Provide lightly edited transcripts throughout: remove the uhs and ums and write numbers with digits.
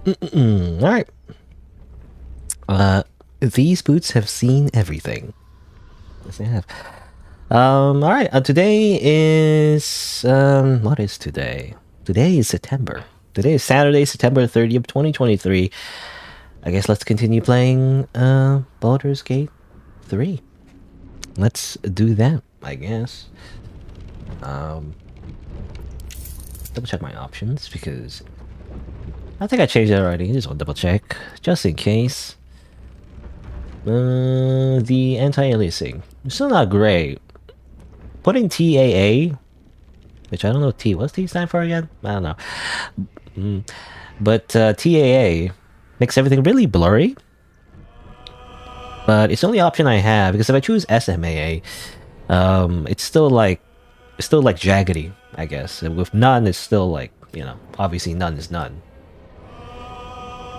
Alright. These boots have seen everything. Yes, they have. Alright, today is, what is today? Today is September. Today is Saturday, September 30th, 2023. I guess let's continue playing, Baldur's Gate 3. Let's do that, I guess. Double check my options, because I think I changed it already. Just want to double check, just in case. The anti-aliasing. It's still not great. Putting TAA, which I don't know what's T stand for again? I don't know. But TAA makes everything really blurry. But it's the only option I have, because if I choose SMAA, it's still like jaggedy, I guess. And with none, it's still like, you know, obviously none is none.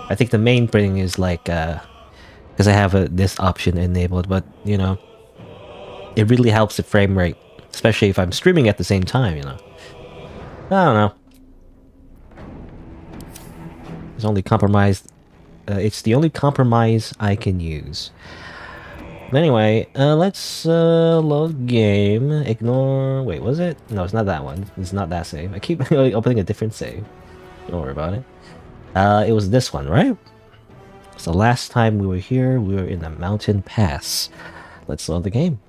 I think the main thing is like, because I have this option enabled, but you know, it really helps the frame rate, especially if I'm streaming at the same time, you know. I don't know. It's only compromised. It's the only compromise I can use. But anyway, let's load game. Ignore. Wait, was it? No, it's not that one. It's not that save. I keep opening a different save. Don't worry about it. It was this one, right? So last time we were here, we were in the mountain pass. Let's load the game.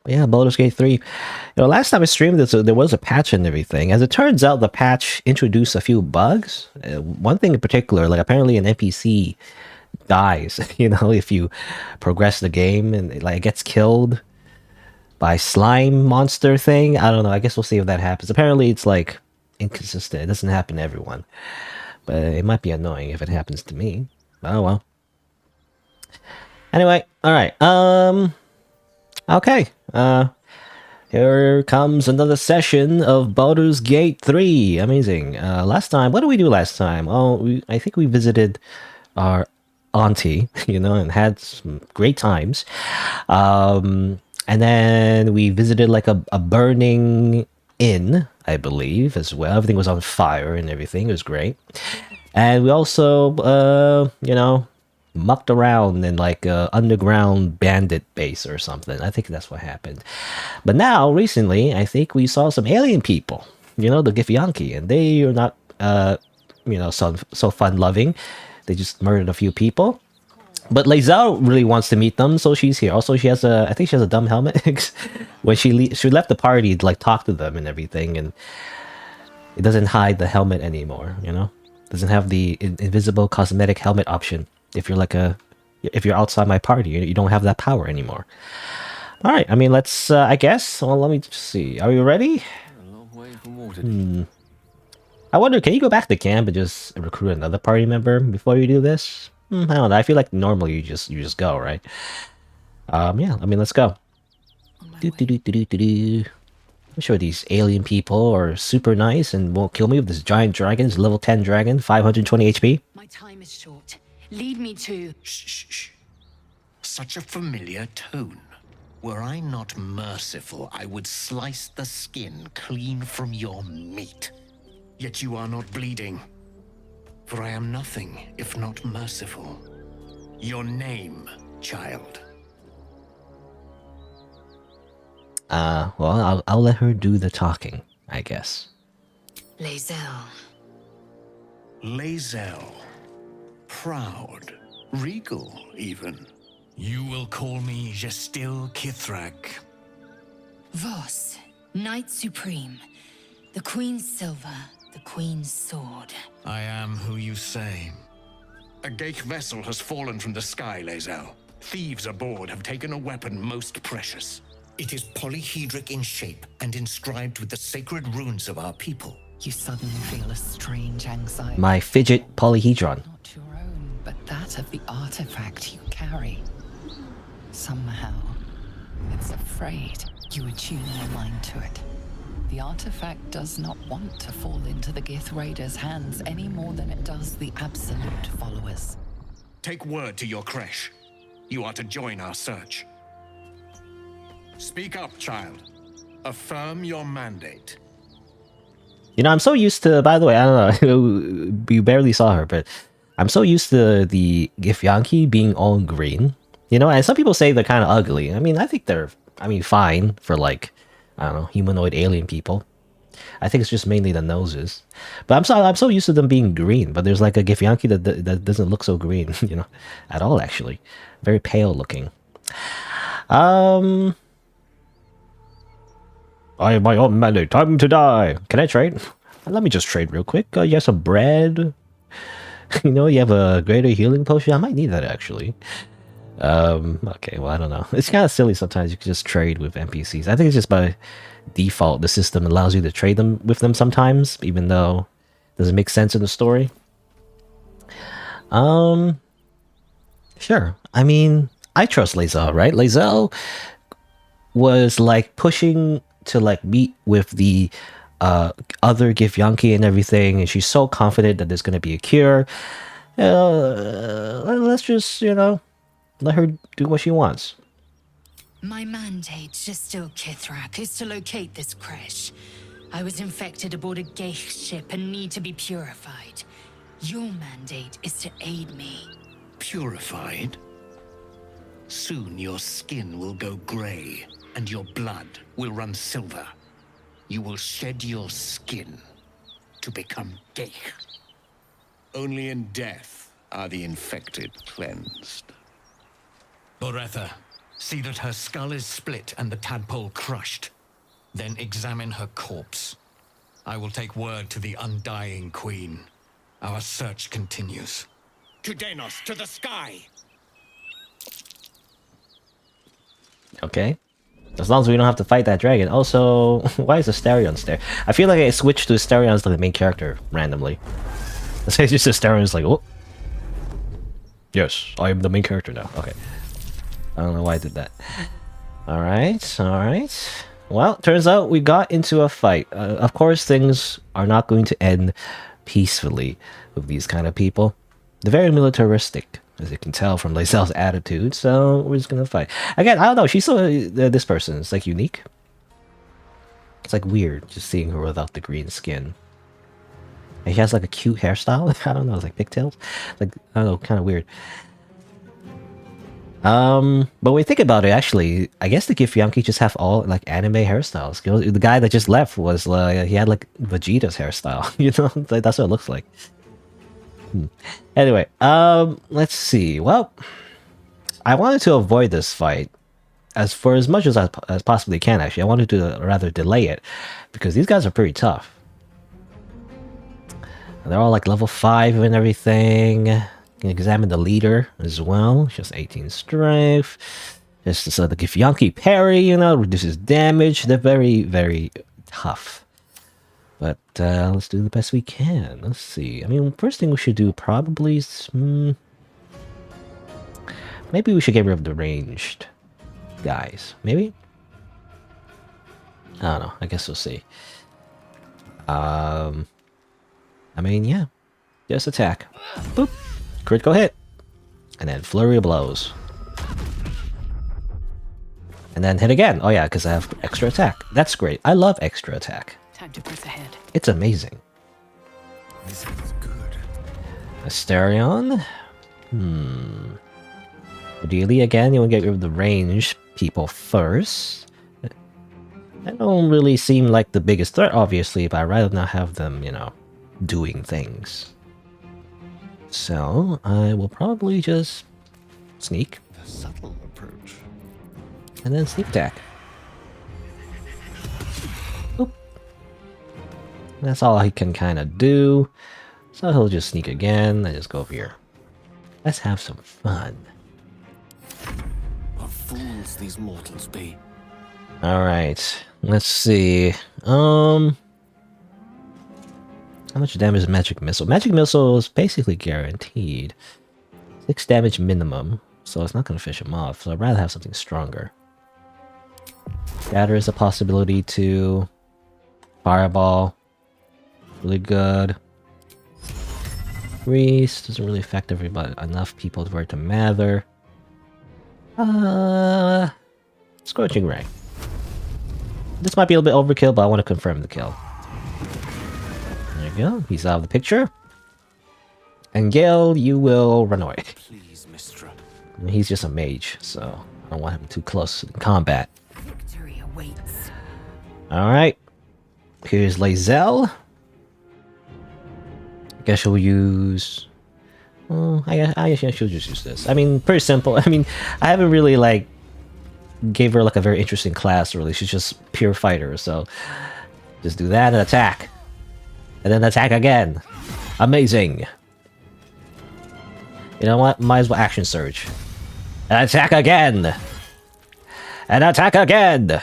Yeah, Baldur's Gate 3. You know, last time I streamed this, there was a patch and everything. As it turns out, the patch introduced a few bugs. One thing in particular, like apparently an NPC dies, you know, if you progress the game, and like it gets killed by slime monster thing. I don't know. I guess we'll see if that happens. Apparently, it's like inconsistent. It doesn't happen to everyone, but it might be annoying if it happens to me. Oh well. Anyway, all right. Okay. Here comes another session of Baldur's Gate 3. Amazing. Last time, what did we do last time? Oh, I think we visited our auntie, you know, and had some great times. And then we visited like a burning inn, I believe, as well. Everything was on fire and everything. It was great. And we also, you know, mucked around in like a underground bandit base or something. I think that's what happened. But now, recently, I think we saw some alien people, you know, the Githyanki, and they are not, you know, so fun-loving. They just murdered a few people. But Lae'zel really wants to meet them, so she's here. Also, she has I think she has a dumb helmet. When she left the party to like talk to them and everything, and it doesn't hide the helmet anymore, you know? Doesn't have the invisible cosmetic helmet option. If you're outside my party, you don't have that power anymore. All right, I mean, let's, I guess. Well, let me just see. Are you ready? I wonder, can you go back to camp and just recruit another party member before you do this? I don't know. I feel like normally you just go, right? Yeah. I mean, let's go. I'm sure these alien people are super nice and won't kill me with this giant dragon. This level 10 dragon, 520 HP. My time is short. Lead me to... Shh, shh, shh. Such a familiar tone. Were I not merciful, I would slice the skin clean from your meat. Yet you are not bleeding. For I am nothing if not merciful. Your name, child. Well, I'll let her do the talking, I guess. Lae'zel. Lae'zel. Proud. Regal, even. You will call me Gestil Kithrak. Voss, Knight Supreme. The Queen's silver, the Queen's sword. I am who you say. A Geich vessel has fallen from the sky, Lae'zel. Thieves aboard have taken a weapon most precious. It is polyhedric in shape and inscribed with the sacred runes of our people. You suddenly feel a strange anxiety. My fidget polyhedron. Not your own, but that of the artifact you carry. Somehow, it's afraid. You attune your mind to it. The artifact does not want to fall into the Gith Raiders' hands any more than it does the Absolute followers. Take word to your creche. You are to join our search. Speak up, child. Affirm your mandate. You know, I'm so used to, by the way, I don't know, you barely saw her, but I'm so used to the Githyanki being all green. You know, and some people say they're kind of ugly. I mean, I think they're, fine for like, I don't know, humanoid alien people. I think it's just mainly the noses. But I'm so used to them being green, but there's like a Githyanki that doesn't look so green, you know, at all actually. Very pale looking. I am my own mandate. Time to die. Can I trade? Let me just trade real quick. You have some bread. You know, you have a greater healing potion. I might need that actually. Okay, well, I don't know. It's kind of silly sometimes. You can just trade with NPCs. I think it's just by default the system allows you to trade them with them sometimes, even though it doesn't make sense in the story. Sure. I mean, I trust Lae'zel, right? Lae'zel was like pushing to like meet with the other Githyanki and everything, and she's so confident that there's going to be a cure. Let's just, you know, let her do what she wants. My mandate, just still Kithrak, is to locate this crash. I was infected aboard a Geich ship and need to be purified. Your mandate is to aid me. Purified? Soon your skin will go grey, and your blood will run silver. You will shed your skin to become Geich. Only in death are the infected cleansed. Boretha, see that her skull is split and the tadpole crushed. Then examine her corpse. I will take word to the Undying Queen. Our search continues. To Denos, to the sky! Okay. As long as we don't have to fight that dragon. Also, why is Astarion's there? I feel like I switched to Astarion's like the main character randomly. Let's say it's just Astarion's like, oh. Yes, I am the main character now. Okay. I don't know why I did that. Alright, alright. Well, turns out we got into a fight. Of course, things are not going to end peacefully with these kind of people. They're very militaristic, as you can tell from Lae'zel's attitude, so we're just gonna fight. Again, I don't know, she's so... this person is, like, unique. It's, like, weird, just seeing her without the green skin. And she has, like, a cute hairstyle. I don't know, it's like pigtails. Like, I don't know, kind of weird. But when you think about it, actually, I guess the Githyanki just have all, like, anime hairstyles. You know, the guy that just left was, like, he had, like, Vegeta's hairstyle. You know, like, that's what it looks like. Anyway, let's see. Well, I wanted to avoid this fight as much as I possibly can, actually. I wanted to rather delay it, because these guys are pretty tough. And they're all, like, level 5 and everything. You can examine the leader as well. Just 18 strength. Just so the Githyanki parry, you know, reduces damage. They're very, very tough. But let's do the best we can. Let's see. I mean, first thing we should do probably is... maybe we should get rid of the ranged guys. Maybe? I don't know. I guess we'll see. I mean, yeah. Just attack. Boop. Critical hit. And then flurry of blows. And then hit again. Oh yeah, because I have extra attack. That's great. I love extra attack. Time to press ahead. It's amazing. This is good. Astarion? Ideally, again, you want to get rid of the ranged people first. They don't really seem like the biggest threat, obviously, but I'd rather not have them, you know, doing things. So, I will probably just sneak. The subtle approach. And then sneak attack. Oop. That's all he can kind of do. So he'll just sneak again and just go over here. Let's have some fun. What fools these mortals be. Alright. Let's see. How much damage is Magic Missile? Magic Missile is basically guaranteed. 6 damage minimum, so it's not going to fish him off, so I'd rather have something stronger. Scatter is a possibility too. Fireball. Really good. Grease doesn't really affect everybody enough people for it to matter. Scorching Ray. This might be a little bit overkill, but I want to confirm the kill. There you go. He's out of the picture. And Gale, you will run away. Please, Mistra. He's just a mage, so I don't want him too close in combat. Victory awaits. Alright. Here's Lae'zel. I guess she'll use... Well, I guess she'll just use this. I mean, pretty simple. I mean, I haven't really, like, gave her, like, a very interesting class, really. She's just pure fighter, so... Just do that and attack. And then attack again. Amazing. You know what? Might as well action surge. And attack again! And attack again!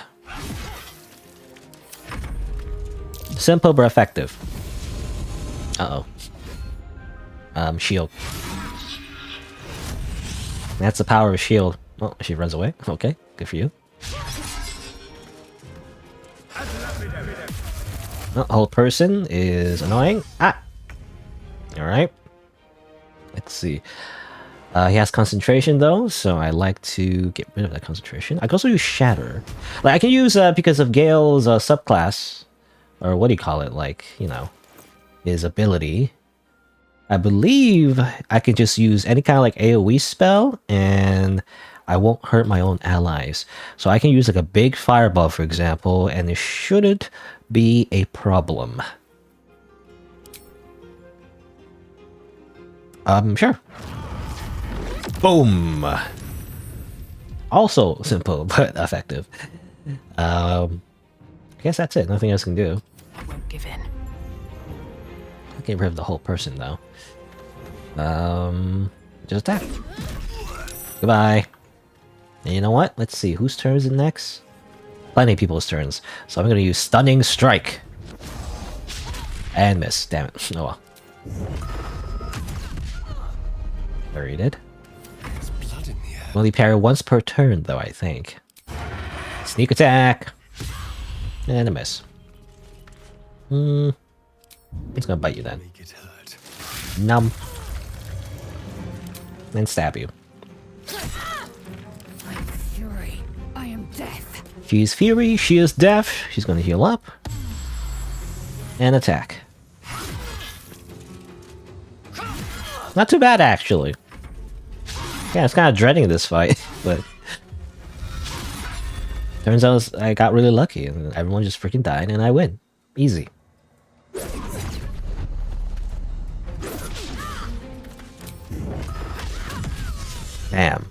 Simple but effective. Uh-oh. Shield. That's the power of shield. Oh, she runs away. Okay, good for you. Oh, hold person is annoying. Ah! Alright. Let's see. He has concentration though, so I like to get rid of that concentration. I can also use Shatter. Like I can use because of Gale's subclass, or what do you call it? Like, you know, his ability. I believe I can just use any kind of like AoE spell and I won't hurt my own allies. So I can use like a big fireball, for example, and it shouldn't be a problem. Sure. Boom. Also simple but effective. I guess that's it. Nothing else can do. I won't give in. I get rid of the whole person though. Just attack. Goodbye. And you know what? Let's see whose turn is it next. Plenty of people's turns. So I'm gonna use Stunning Strike. And miss. Damn it. Oh well. There he did. There's blood in the air. Only parry once per turn though, I think. Sneak attack. And a miss. It's gonna bite you then. Make it hurt. Numb. And stab you. I am fury. I am death. She's Fury, she is Death. She's gonna heal up. And attack. Not too bad, actually. Yeah, I was kind of dreading this fight, but... Turns out I got really lucky, and everyone just freaking died, and I win. Easy. Damn.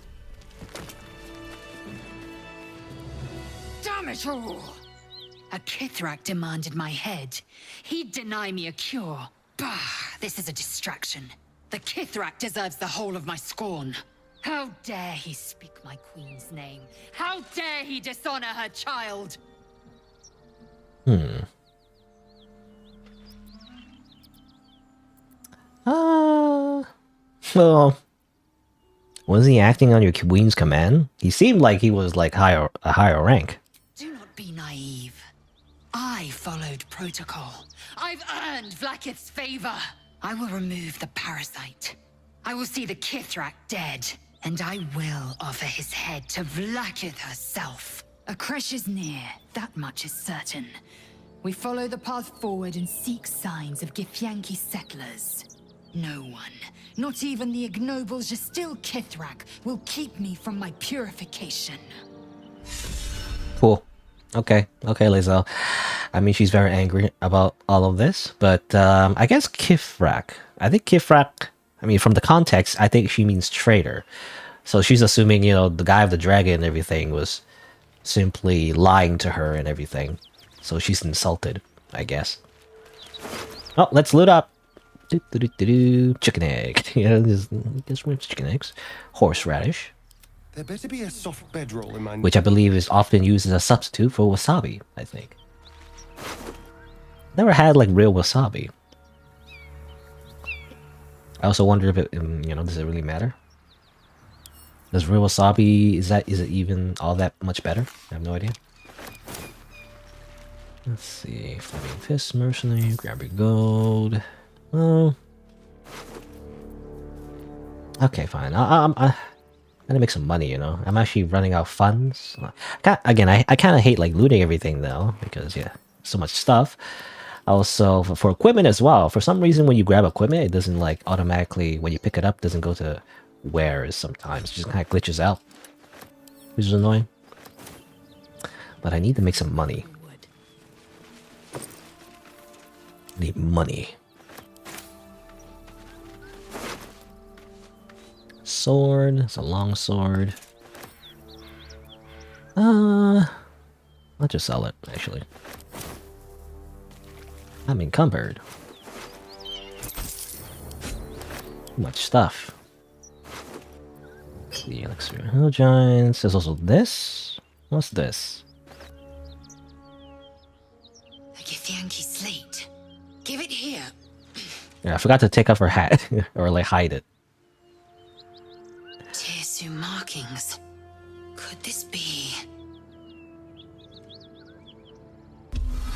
Damn it all! A Kithrak demanded my head. He'd deny me a cure. Bah, this is a distraction. The Kithrak deserves the whole of my scorn. How dare he speak my queen's name? How dare he dishonor her child? Well, was he acting on your queen's command? He seemed like he was like a higher rank. Do not be naive. I followed protocol. I've earned Vlaakith's favor. I will remove the parasite. I will see the Kithrak dead. And I will offer his head to Vlaakith herself. A creche is near, that much is certain. We follow the path forward and seek signs of Githyanki settlers. No one, not even the ignoble Jastil Kithrak, will keep me from my purification. Cool. Okay, Lae'zel. I mean, she's very angry about all of this, but I guess Kithrak. I think Kithrak, I mean, from the context, I think she means traitor. So she's assuming, you know, the guy with the dragon and everything was simply lying to her and everything. So she's insulted, I guess. Oh, let's loot up. Chicken egg. Yeah, just chicken eggs. Horseradish. There better be a soft bedroll in my... Which I believe is often used as a substitute for wasabi, I think. Never had, like, real wasabi. I also wonder if it, you know, does it really matter? Does real wasabi, is it even all that much better? I have no idea. Let's see. Flaming Fist, Mercenary, grab your gold. Oh. Okay, fine. Gotta make some money, you know. I'm actually running out of funds. Again, I kind of hate like looting everything though, because yeah, so much stuff. Also, for equipment as well. For some reason, when you grab equipment, it doesn't like automatically, when you pick it up, doesn't go to wares sometimes. It just kind of glitches out, which is annoying. But I need to make some money. Need money. Sword. It's a long sword. I'll just sell it, actually. I'm encumbered. Too much stuff. The elixir hill giants. There's also this. What's this? The Githyanki slate. Give it here. Yeah, I forgot to take off her hat or like hide it. Tirsu markings. Could this be?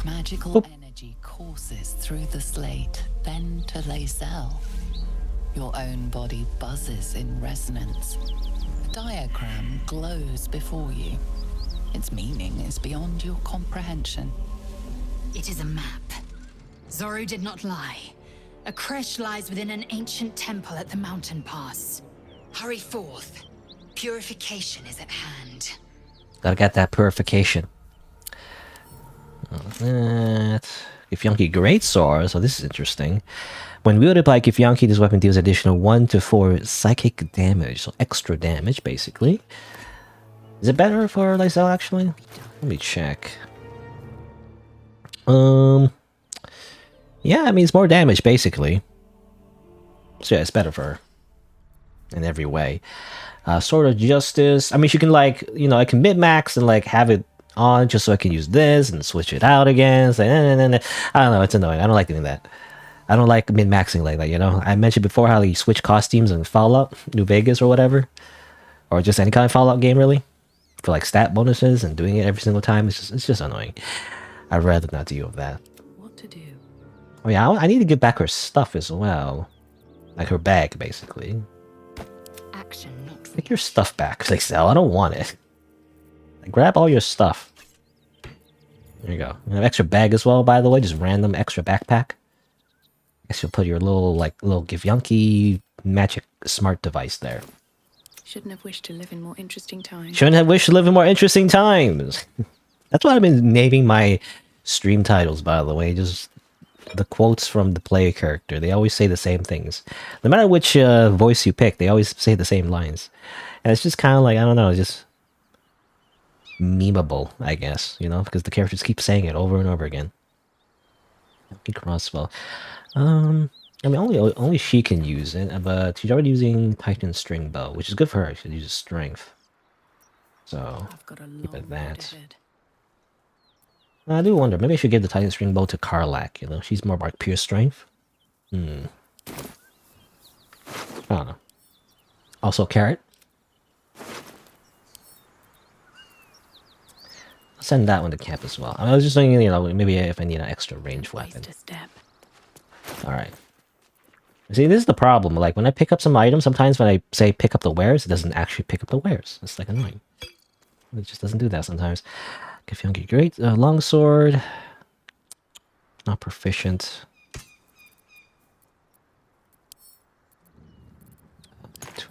Magical energy courses through the slate, then to Lae'zel. Your own body buzzes in resonance. The diagram glows before you. Its meaning is beyond your comprehension. It is a map. Zoru did not lie. A creche lies within an ancient temple at the mountain pass. Hurry forth. Purification is at hand. Gotta get that purification. That Githyanki Greatsword, so this is interesting. When wielded by Githyanki, this weapon deals additional 1 to 4 psychic damage, so extra damage basically. Is it better for Lae'zel actually? Let me check. Yeah, I mean it's more damage basically. So yeah, it's better for her in every way. Sword of Justice. I mean, she can like, you know, I can mid-max and like have it on just so I can use this and switch it out again. So, I don't know, it's annoying. I don't like doing that. I don't like min-maxing like that, you know? I mentioned before how you switch costumes in Fallout, New Vegas or whatever. Or just any kind of Fallout game, really. For like stat bonuses and doing it every single time. It's just annoying. I'd rather not deal with that. What to do? Oh yeah, I need to get back her stuff as well. Like her bag, basically. Action not Take your stuff back, Lae'zel. I don't want it. Grab all your stuff. There you go. You have extra bag as well, by the way. Just random extra backpack. Guess you'll put your little Githyanki magic smart device there. Shouldn't have wished to live in more interesting times. Shouldn't have wished to live in more interesting times. That's what I've been naming my stream titles, by the way. Just the quotes from the player character. They always say the same things. No matter which voice you pick, they always say the same lines. And it's just kind of like, I don't know, just memeable, I guess, you know, because the characters keep saying it over and over again. Crossbow. I mean, only she can use it, but she's already using Titan String Bow, which is good for her. She uses strength. So, I've got a keep long it that. road ahead. I do wonder, maybe I should give the Titan String Bow to Karlach, you know? She's more like pure strength. I don't know. Also, Carrot. I'll send that one to camp as well. I was just thinking, you know, maybe if I need an extra range weapon. Waste a step. Alright. See, this is the problem. Like, when I pick up some items, sometimes when I say pick up the wares, it doesn't actually pick up the wares. It's like annoying. It just doesn't do that sometimes. Githyanki great. Longsword. Not proficient.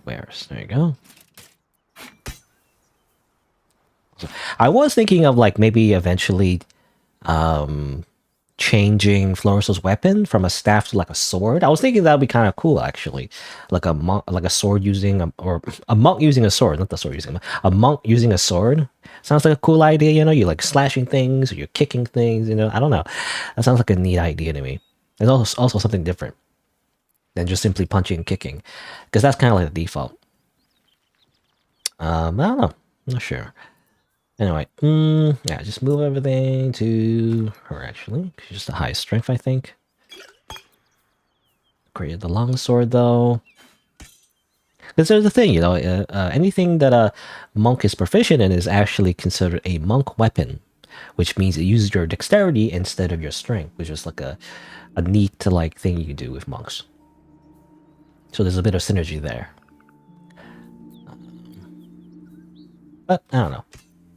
Wares. There you go. So, I was thinking of like maybe eventually changing Floris's weapon from a staff to like a sword. I was thinking that would be kind of cool actually, like a monk, like a sword using or a monk using a sword, not the sword using a monk using a sword. Sounds like a cool idea, you know. You're like slashing things or you're kicking things, you know. I don't know. That sounds like a neat idea to me. There's also something different than just simply punching and kicking, because that's kind of like the default. I don't know. I'm not sure. Anyway, yeah, just move everything to her, actually. She's just the highest strength, I think. Created the longsword, though. Because there's the thing, you know, anything that a monk is proficient in is actually considered a monk weapon, which means it uses your dexterity instead of your strength, which is like a neat, like, thing you can do with monks. So there's a bit of synergy there. But I don't know.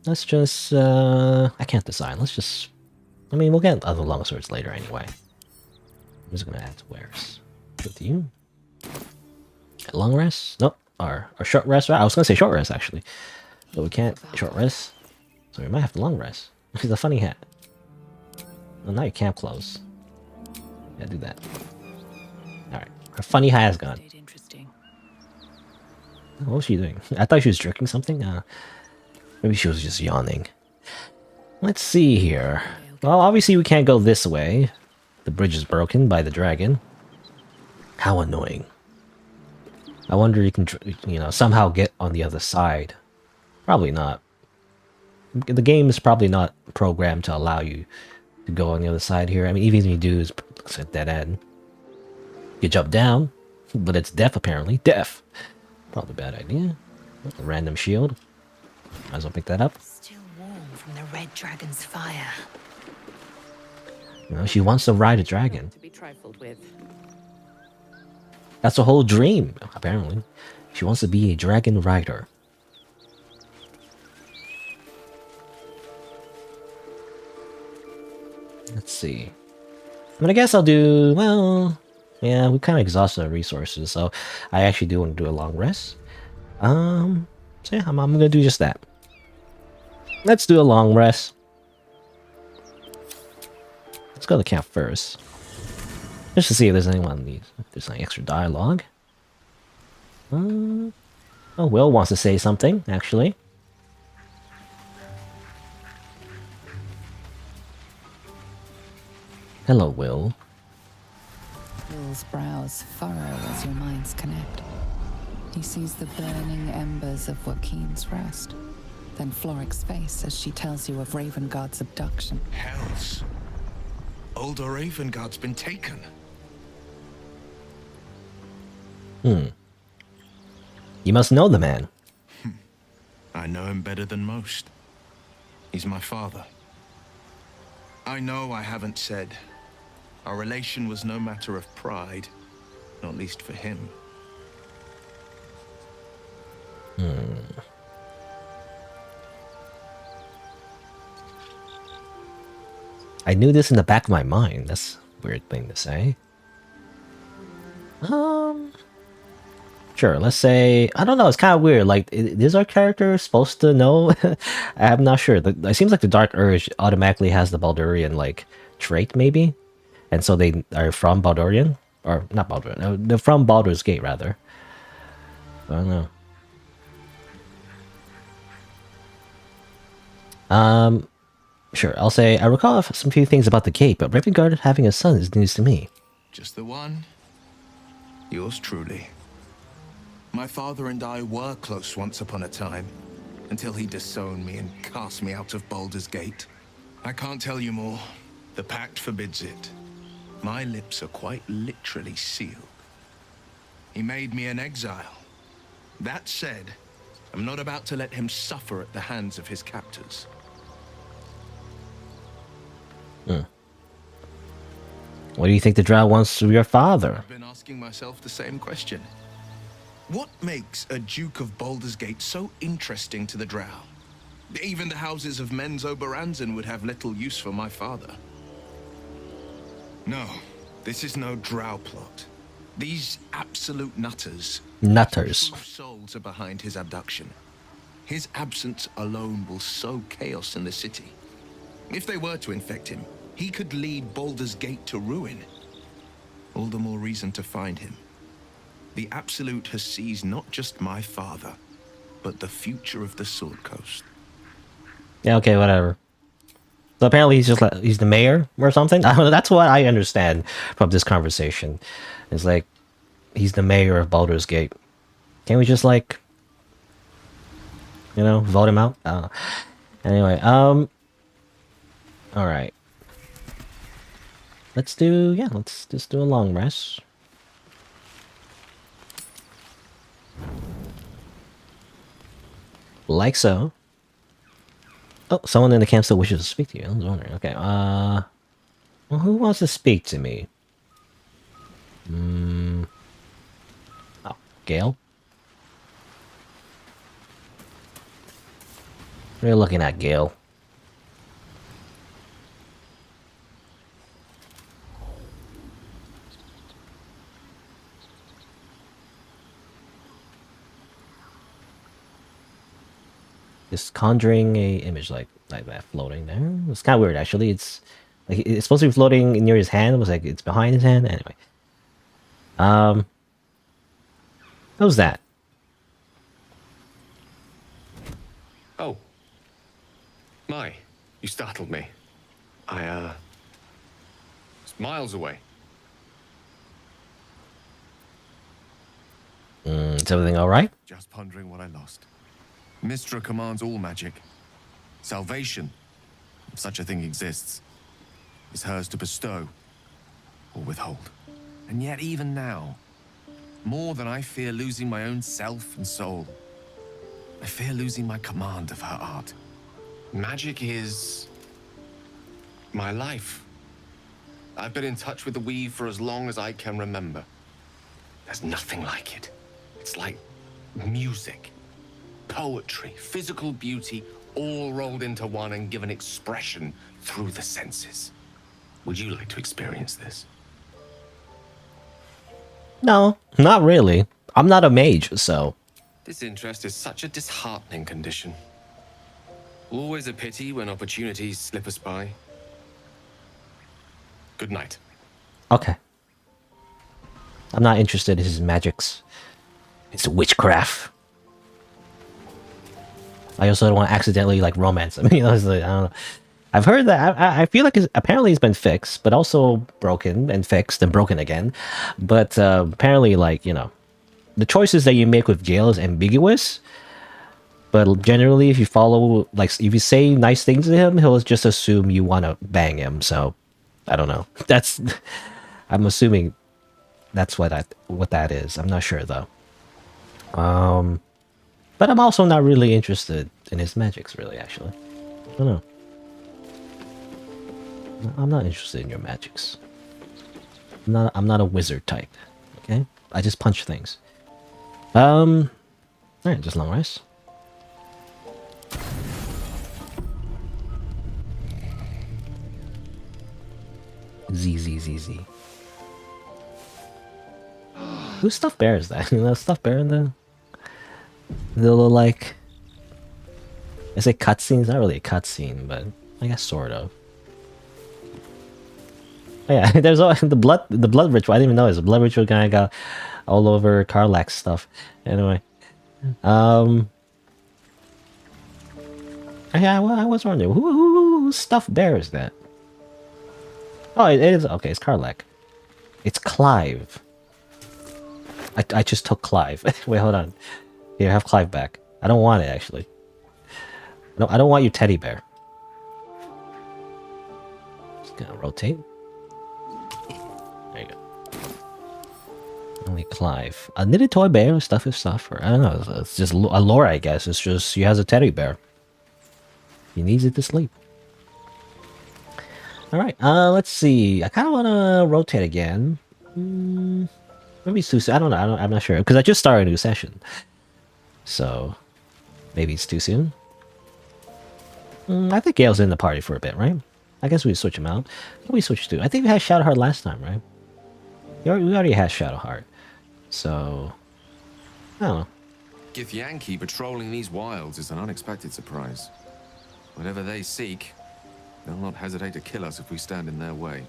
Let's just I can't decide. Let's just I mean we'll get other longswords later anyway. I'm just gonna add to wares. With you. Long rest? Nope. Or short rest, right? I was gonna say short rest actually. But we can't short rest. So we might have to long rest. Which is a funny hat. Well now you can't close. Yeah, do that. Alright. Her funny hat is gone. Interesting. What was she doing? I thought she was drinking something. Maybe she was just yawning. Let's see here. Well, obviously we can't go this way. The bridge is broken by the dragon. How annoying. I wonder you can, you know, somehow get on the other side. Probably not. The game is probably not programmed to allow you to go on the other side here. I mean, even if you do, it's a dead end. You jump down, but it's death apparently. Death. Probably a bad idea. A random shield. Might as well pick that up. Still warm from the red dragon's fire. You know, she wants to ride a dragon. To be trifled with. That's a whole dream, apparently. She wants to be a dragon rider. Let's see. I mean, I guess I'll do, well, yeah, we kind of exhausted our resources, so I actually do want to do a long rest. So yeah, I'm gonna do just that. Let's do a long rest. Let's go to camp first. Just to see if there's anyone needs, if there's any extra dialogue. Oh, Will wants to say something, actually. Hello, Will. Will's brows furrow as your minds connect. He sees the burning embers of Joaquin's rest, then Floric's face as she tells you of Ravengard's abduction. Hells. Older Ravengard's been taken. You must know the man. I know him better than most. He's my father. I know I haven't said. Our relation was no matter of pride, not least for him. I knew this in the back of my mind. That's a weird thing to say. Sure, let's say, I don't know, it's kind of weird. Like, is our character supposed to know? I'm not sure. It seems like the Dark Urge automatically has the Baldurian, like, trait, maybe? And so they are from Baldurian? Or, not Baldurian, they're from Baldur's Gate, rather. I don't know. Sure, I'll say, I recall some few things about the gate, but Ravengard having a son is news to me. Just the one? Yours truly. My father and I were close once upon a time, until he disowned me and cast me out of Baldur's Gate. I can't tell you more. The pact forbids it. My lips are quite literally sealed. He made me an exile. That said, I'm not about to let him suffer at the hands of his captors. What do you think the Drow wants from your father? I've been asking myself the same question. What makes a Duke of Baldur's Gate so interesting to the Drow? Even the houses of Men's Oberanzen would have little use for my father. No, this is no Drow plot. These absolute nutters. Nutters. True souls are behind his abduction. His absence alone will sow chaos in the city. If they were to infect him, he could lead Baldur's Gate to ruin. All the more reason to find him. The Absolute has seized not just my father, but the future of the Sword Coast. Yeah, okay, whatever. So apparently he's just like, he's the mayor or something? I don't know, that's what I understand from this conversation. It's like, he's the mayor of Baldur's Gate. Can't we just like, you know, vote him out? I don't know. Anyway, alright. Let's just do a long rest. Like so. Oh, someone in the camp still wishes to speak to you. I was wondering. Okay, well, who wants to speak to me? Oh, Gale? We're looking at Gale. Just conjuring a image like that floating there. It's kind of weird actually. It's like it's supposed to be floating near his hand. It was like it's behind his hand. Anyway, what was that? Oh. My, you startled me. It's miles away. Is everything all right? Just pondering what I lost. Mystra commands all magic. Salvation, if such a thing exists, is hers to bestow or withhold. And yet even now, more than I fear losing my own self and soul, I fear losing my command of her art. Magic is my life. I've been in touch with the weave for as long as I can remember. There's nothing like it. It's like music, poetry, physical beauty, all rolled into one and given expression through the senses. Would you like to experience this? No, not really. I'm not a mage, so Disinterest is such a disheartening condition. Always a pity when opportunities slip us by. Good night. okay. I'm not interested in his magics. It's witchcraft. I also don't want to accidentally like romance him. You know, it's like, I don't know. I've heard that. I feel like apparently it's been fixed, but also broken and fixed and broken again. But apparently, like, you know, the choices that you make with Gale is ambiguous. But generally, if you follow, like, if you say nice things to him, he'll just assume you want to bang him. So, I don't know. That's, I'm assuming that's what that is. I'm not sure though. But I'm also not really interested in his magics, really. Actually, I don't know. I'm not interested in your magics. I'm not a wizard type. Okay, I just punch things. Alright, just long rest. Z. Whose stuffed bear is that? You know, stuffed bear in the little, like, I say cutscene. It's not really a cutscene, but I guess sort of. Oh, yeah, there's the blood ritual. I didn't even know it was a blood ritual guy got all over Karlach's stuff. Anyway, yeah, well, I was wondering whose stuffed bear is that? Oh, it is okay. It's Karlach. It's Clive. I just took Clive. Wait, hold on. Here, have Clive back. I don't want it actually. No, I don't want your teddy bear. Just gonna rotate. There you go. Only Clive. A knitted toy bear, stuff is stuff. Or I don't know. It's just a lore, I guess. It's just she has a teddy bear. He needs it to sleep. All right. Let's see. I kind of want to rotate again. Maybe it's too soon. I don't know. I'm not sure because I just started a new session. So maybe it's too soon. I think Gale's in the party for a bit, right? I guess we switch him out. What do we switch to? I think we had Shadowheart last time, right? We already had Shadowheart. So I don't know. Githyanki patrolling these wilds is an unexpected surprise. Whatever they seek, they'll not hesitate to kill us if we stand in their way.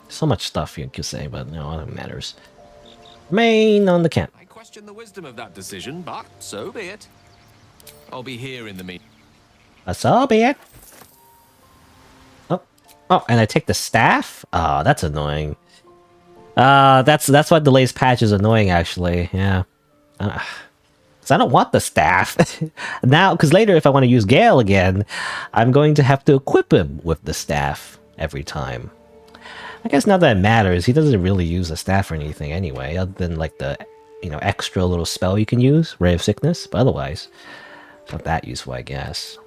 So much stuff you could say, but no, it matters. Main on the camp. I question the wisdom of that decision, but so be it. I'll be here in the meantime. So be it. Oh, and I take the staff? Oh, that's annoying. That's what delays patch is annoying, actually. Yeah. So I don't want the staff. Now, because later if I want to use Gale again, I'm going to have to equip him with the staff every time. I guess not that it matters. He doesn't really use a staff or anything anyway, other than like the, you know, extra little spell you can use, Ray of Sickness. But otherwise, it's not that useful, I guess.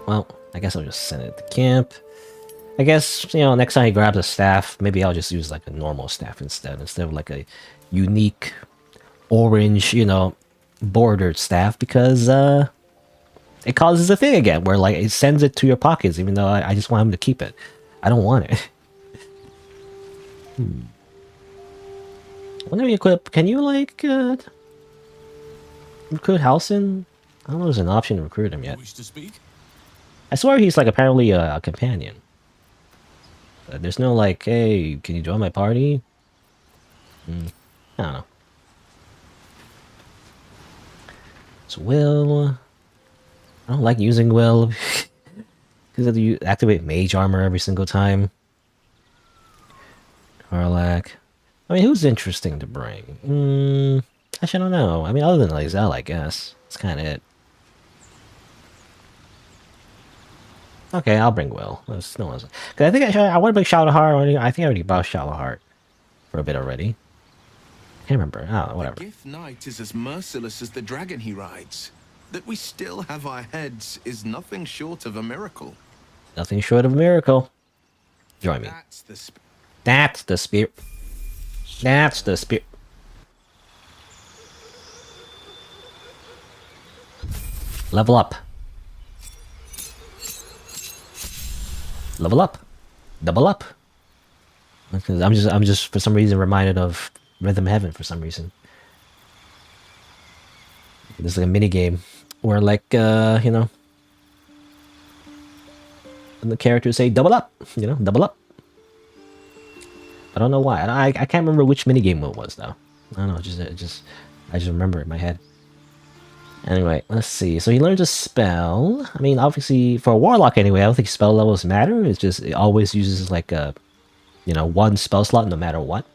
Well, I guess I'll just send it to camp. I guess, you know, next time he grabs a staff, maybe I'll just use like a normal staff instead of like a unique orange, bordered staff because it causes a thing again where like it sends it to your pockets, even though I just want him to keep it. I don't want it. Whenever you equip, can you like recruit Halsin? I don't know if there's an option to recruit him yet. Wish to speak? I swear he's like apparently a companion. But there's no like, hey, can you join my party? I don't know. So Will, I don't like using Will because you activate mage armor every single time. Karlak. I mean, who's interesting to bring? Actually, I don't know. I mean, other than Lae'zel, I guess. That's kind of it. Okay, I'll bring Will. Cause I think I want to bring Shadowheart. I think I already bought Shadowheart for a bit already. Can't remember. Oh, whatever. If Knight is as merciless as the dragon he rides, that we still have our heads is nothing short of a miracle. Nothing short of a miracle. Join me. That's the spirit. That's the spirit. That's the spirit. Level up. Level up. Double up. Because I'm just for some reason reminded of Rhythm Heaven for some reason. There's like a mini game where like and the characters say double up, double up. I don't know why. I can't remember which mini game it was though. I don't know. I just remember it in my head. Anyway, let's see. So he learns a spell. I mean, obviously for a warlock anyway, I don't think spell levels matter. It's just it always uses like a one spell slot no matter what.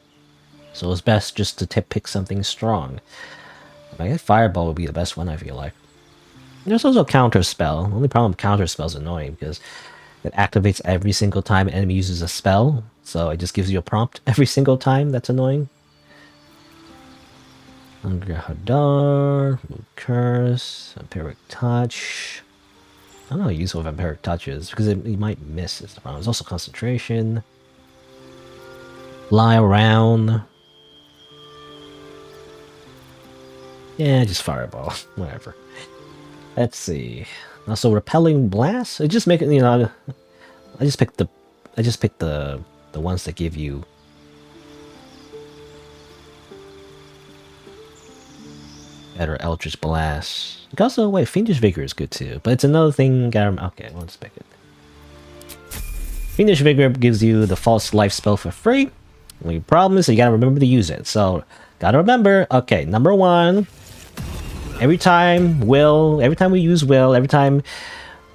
So it's best just to pick something strong. I guess Fireball would be the best one, I feel like. There's also Counter Spell. The only problem with Counter Spell is annoying because it activates every single time an enemy uses a spell. So it just gives you a prompt every single time. That's annoying. Under Hadar, Curse, Vampiric Touch. I don't know how useful Vampiric Touch is because you might miss is the problem. There's also Concentration. Lie around. Yeah, just Fireball. Whatever. Let's see. Also, Repelling Blast. I just make it. I just picked the ones that give you. Better Eldritch Blast. Also, wait, Fiendish Vigor is good too, but it's another thing. Okay, let's pick it. Fiendish Vigor gives you the false life spell for free. Only problem is you gotta remember to use it. So, gotta remember. Okay, number one. Every time we use Will, every time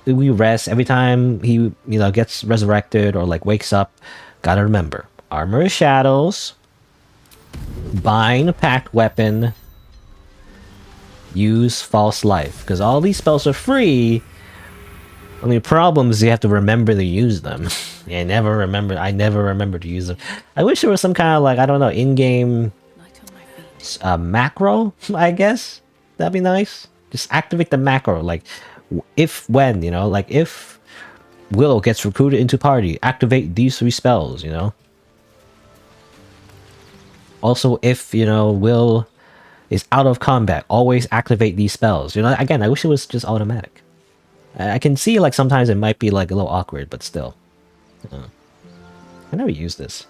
we rest, every time he gets resurrected or like wakes up, gotta remember Armor of Shadows, Bind Pact Weapon, use False Life, because all these spells are free. Only problem is you have to remember to use them. I never remember to use them. I wish there was some kind of like, I don't know, in-game macro, I guess. That'd be nice. Just activate the macro, like if Will gets recruited into party, activate these 3 spells, Also, if, Will is out of combat, always activate these spells. Again, I wish it was just automatic. I can see like sometimes it might be like a little awkward, but still. I never use this.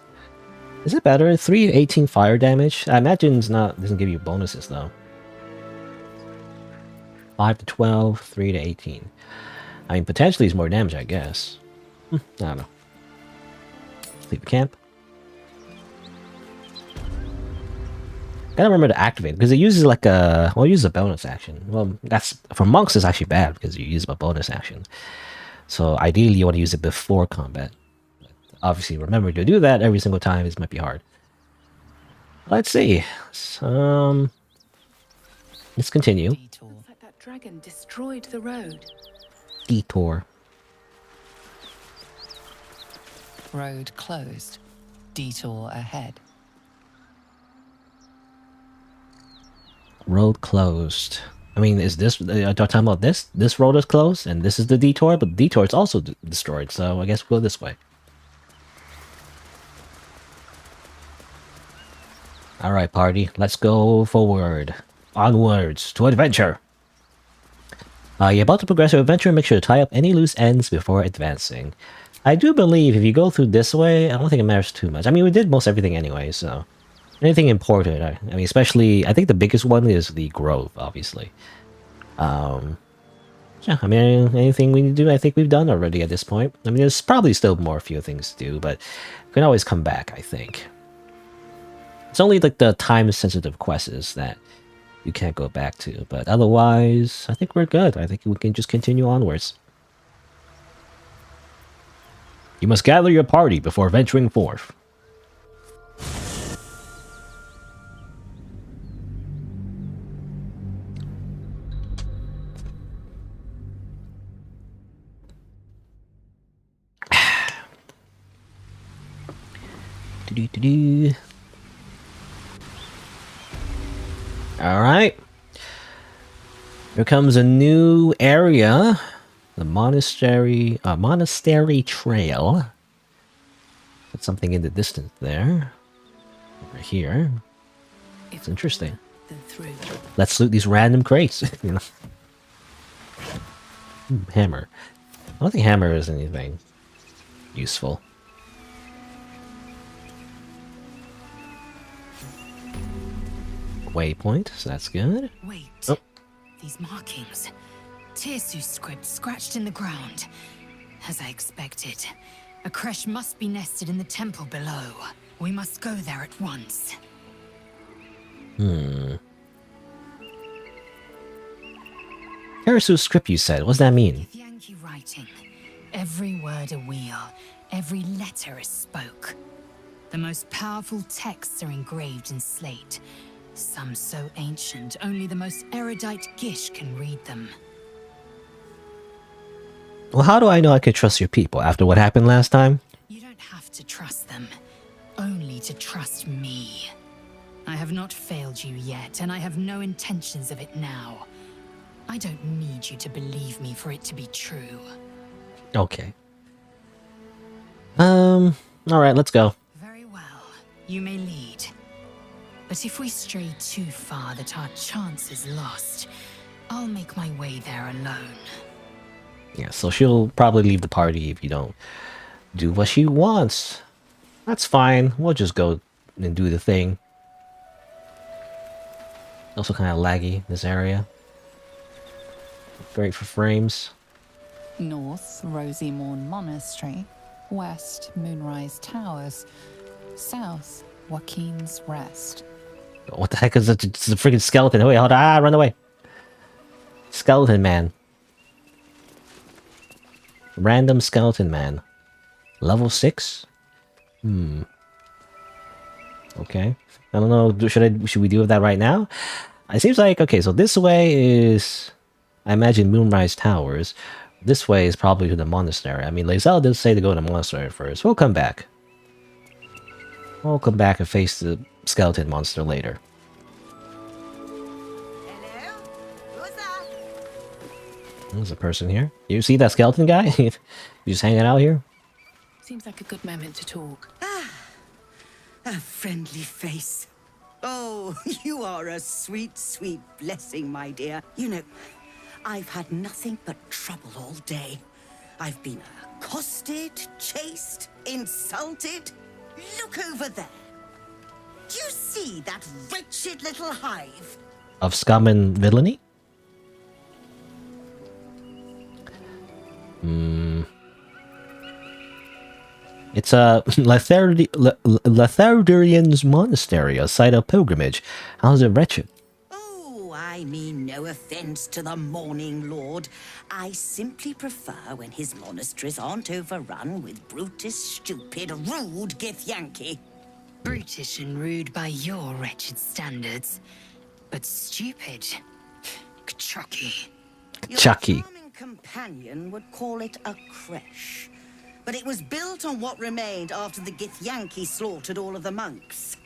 Is it better? 318 fire damage? I imagine doesn't give you bonuses though. 5 to 12, 3 to 18. I mean, potentially it's more damage, I guess. I don't know. Leave the camp. Gotta remember to activate it because it uses like it uses a bonus action. Well, that's for monks. It's actually bad because you use a bonus action. So ideally, you want to use it before combat. But obviously, remember to do that every single time. This might be hard. Let's see. Let's continue. Looks like that dragon destroyed the road. Detour. Road closed. Detour ahead. Road closed. I mean, is this... Are you talking about this? This road is closed, and this is the detour, but the detour is also destroyed, so I guess we'll go this way. All right, party. Let's go forward. Onwards to adventure. You're about to progress your adventure. Make sure to tie up any loose ends before advancing. I do believe if you go through this way, I don't think it matters too much. I mean, we did most everything anyway, so... Anything important, I mean, especially... I think the biggest one is the grove, obviously. Yeah, I mean, anything we need to do, I think we've done already at this point. I mean, there's probably still more few things to do, but we can always come back, I think. It's only like the time-sensitive quests that you can't go back to, but otherwise, I think we're good. I think we can just continue onwards. You must gather your party before venturing forth. All right. Here comes a new area, the monastery trail. Got something in the distance there. Over here. It's interesting. Let's loot these random crates. You know. Hammer. I don't think hammer is anything useful. Waypoint, so that's good. Wait. Oh. These markings. Tirsu script scratched in the ground. As I expected. A creche must be nested in the temple below. We must go there at once. Karasu script, you said. What does that mean? Yankee writing. Every word a wheel. Every letter a spoke. The most powerful texts are engraved in slate. Some so ancient, only the most erudite Gish can read them. Well, how do I know I can trust your people after what happened last time? You don't have to trust them, only to trust me. I have not failed you yet, and I have no intentions of it now. I don't need you to believe me for it to be true. Okay. Alright, let's go. Very well, you may lead. But if we stray too far that our chance is lost, I'll make my way there alone. Yeah, so she'll probably leave the party if you don't do what she wants. That's fine. We'll just go and do the thing. Also kind of laggy, this area. Great for frames. North, Rosy Morn Monastery. West, Moonrise Towers. South, Joaquin's Rest. What the heck is it? It's a freaking skeleton. Wait, hold on. Ah, run away. Skeleton man. Random skeleton man. Level 6? Okay. I don't know. Should we deal with that right now? It seems like, okay, so this way is, I imagine, Moonrise Towers. This way is probably to the monastery. I mean, Lae'zel did say to go to the monastery first. We'll come back. We'll come back and face the skeleton monster later. Hello? Who's that? There's a person here. You see that skeleton guy? You just hanging out here? Seems like a good moment to talk. A friendly face. Oh, you are a sweet, sweet blessing, my dear. You know, I've had nothing but trouble all day. I've been accosted, chased, insulted. Look over there. Do you see that wretched little hive? Of scum and villainy? It's a Lethardurian's monastery, a site of pilgrimage. How's it wretched? Oh, I mean no offense to the Morning Lord. I simply prefer when his monasteries aren't overrun with brutish, stupid, rude Githyanki. Brutish and rude by your wretched standards. But stupid. Chucky. Your Chucky. charming companion would call it a creche. But it was built on what remained after the Githyanki slaughtered all of the monks.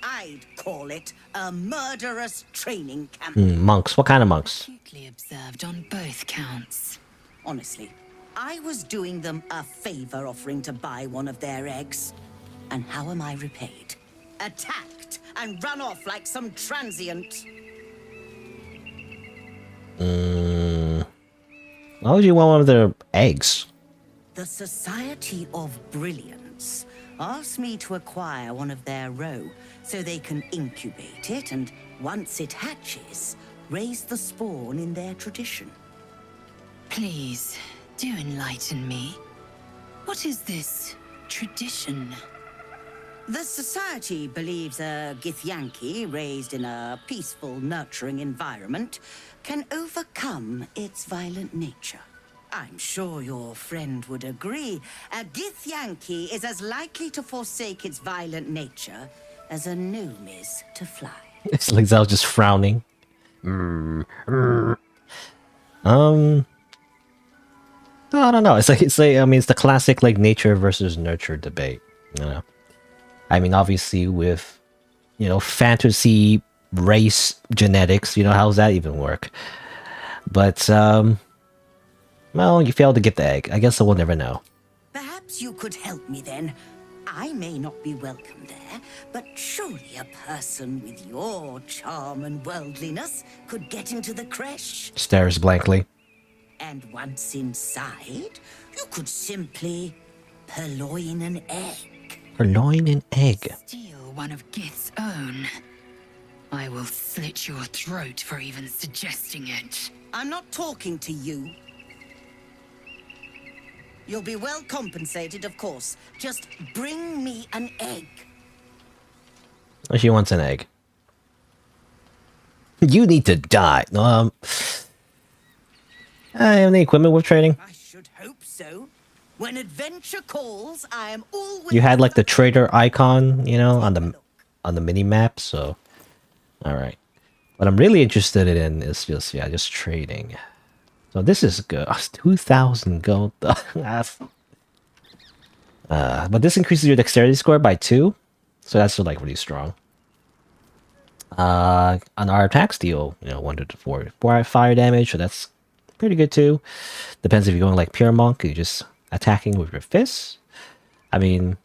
I'd call it a murderous training camp. Monks. What kind of monks? Acutely observed on both counts. Honestly, I was doing them a favor offering to buy one of their eggs. And how am I repaid? Attacked and run off like some transient. Why would you want one of their eggs? The Society of Brilliance asked me to acquire one of their roe so they can incubate it and, once it hatches, raise the spawn in their tradition. Please, do enlighten me. What is this tradition? The Society believes a Githyanki raised in a peaceful, nurturing environment can overcome its violent nature. I'm sure your friend would agree. A Githyanki is as likely to forsake its violent nature as a gnome is to fly. It's like Zal's just frowning. I don't know. It's like I mean, it's the classic like nature versus nurture debate. You know, I mean, obviously with fantasy race genetics, how's that even work? But well, you failed to get the egg. I guess I will never know. Perhaps you could help me then. I may not be welcome there, but surely a person with your charm and worldliness could get into the creche. Stares blankly. And once inside, you could simply purloin an egg. Purloin an egg. Steal one of Gith's own. I will slit your throat for even suggesting it. I'm not talking to you. You'll be well compensated, of course. Just bring me an egg. She wants an egg. You need to die. I have any equipment worth trading. I should hope so. When adventure calls, I am always... You had like the trader icon, on the mini map, so all right. What I'm really interested in is just trading. So this is good. 2,000 gold. But this increases your dexterity score by 2, so that's like really strong. On our attacks deal, 1 to 4 fire damage, so that's pretty good too. Depends if you're going like pure monk, you're just attacking with your fists. I mean,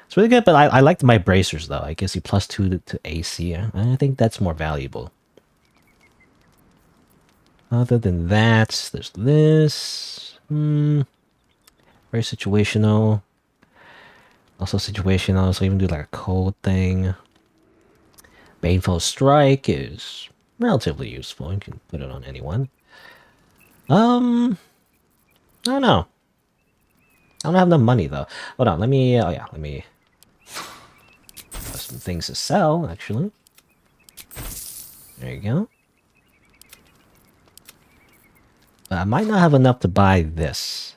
it's really good, but I liked my bracers though. I guess you +2 to AC. I think that's more valuable. Other than that, there's this. Very situational. Also situational, so even do like a cold thing. Baneful Strike is relatively useful. You can put it on anyone. I don't know. I don't have enough money though. Hold on, let me have some things to sell, actually. There you go. I might not have enough to buy this.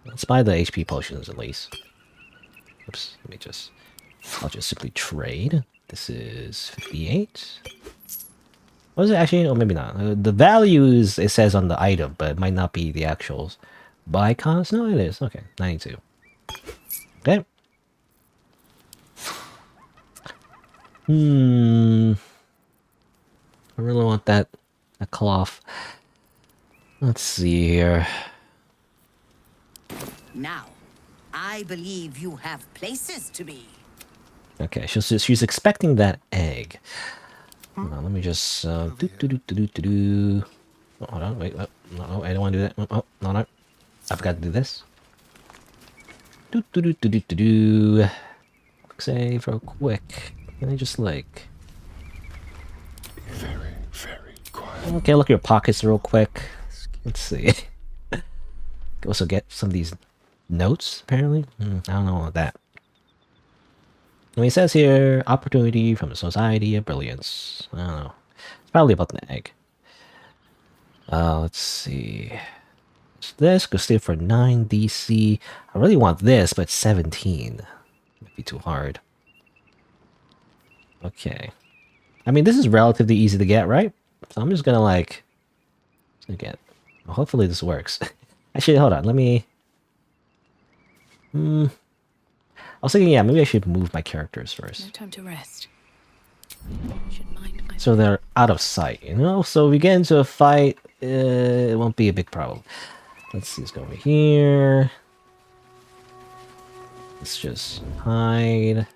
Let's buy the HP potions at least. Oops, I'll just simply trade. This is 58. What is it actually? Oh, maybe not. The values it says on the item, but it might not be the actuals. Buy cost? No, it is. Okay, 92. Okay. I really want that cloth. Let's see here. Now, I believe you have places to be. Okay, she's expecting that egg. Hold on, let me just Oh, hold on, wait, no, I don't want to do that. Oh, no, I forgot to do this. Quick save real quick. Can I just like Very, very quiet. okay, look at your pockets real quick. Let's see. Can also get some of these notes, apparently. I don't know about that. I mean, it says here, opportunity from the Society of Brilliance. I don't know. It's probably about the egg. Let's see. It's this goes stay for 9 DC. I really want this, but 17. Might be too hard. Okay. I mean, this is relatively easy to get, right? So I'm just gonna like... Well, hopefully this works. Actually, hold on. Let me... I was thinking, yeah, maybe I should move my characters first. No time to rest. Should mind my... So they're out of sight, So if we get into a fight, it won't be a big problem. Let's see, let's go over here. Let's just hide.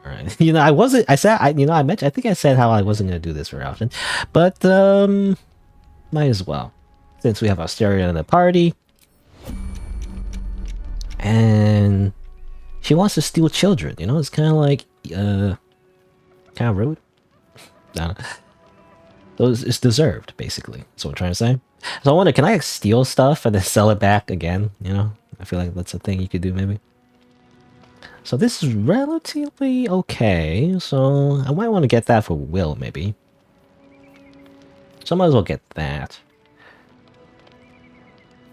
All right. You know, I wasn't. I said. I mentioned. I think I said how I wasn't gonna do this very often, but might as well, since we have Asteria in the party, and she wants to steal children. You know, it's kind of like kind of rude. I don't know. So it's deserved, basically. That's what I'm trying to say. So I wonder, can I steal stuff and then sell it back again? You know, I feel like that's a thing you could do, maybe. So this is relatively okay. So I might want to get that for Will, maybe. So I might as well get that.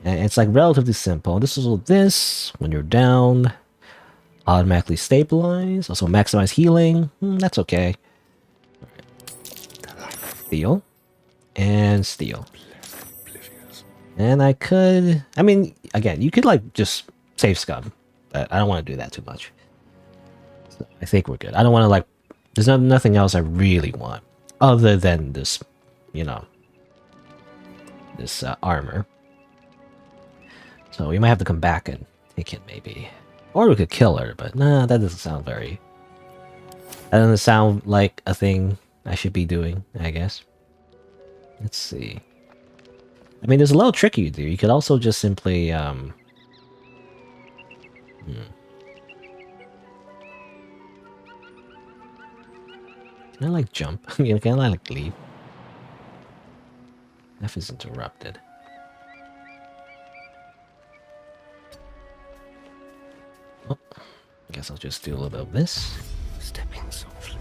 And it's like relatively simple. This is this. When you're down, automatically stabilize. Also maximize healing. That's okay. Steal. And steal. And I could... I mean, again, you could like just save scum. But I don't want to do that too much. So I think we're good. I don't want to like... There's nothing else I really want. Other than this, you know... This armor. So we might have to come back and take it maybe. Or we could kill her, but nah, that doesn't sound very... That doesn't sound like a thing I should be doing, I guess. Let's see. I mean, there's a little trick you do. You could also just simply, Can I, like, jump? Can I, like, leave? F is interrupted. Oh, I guess I'll just do a little bit of this. Stepping softly.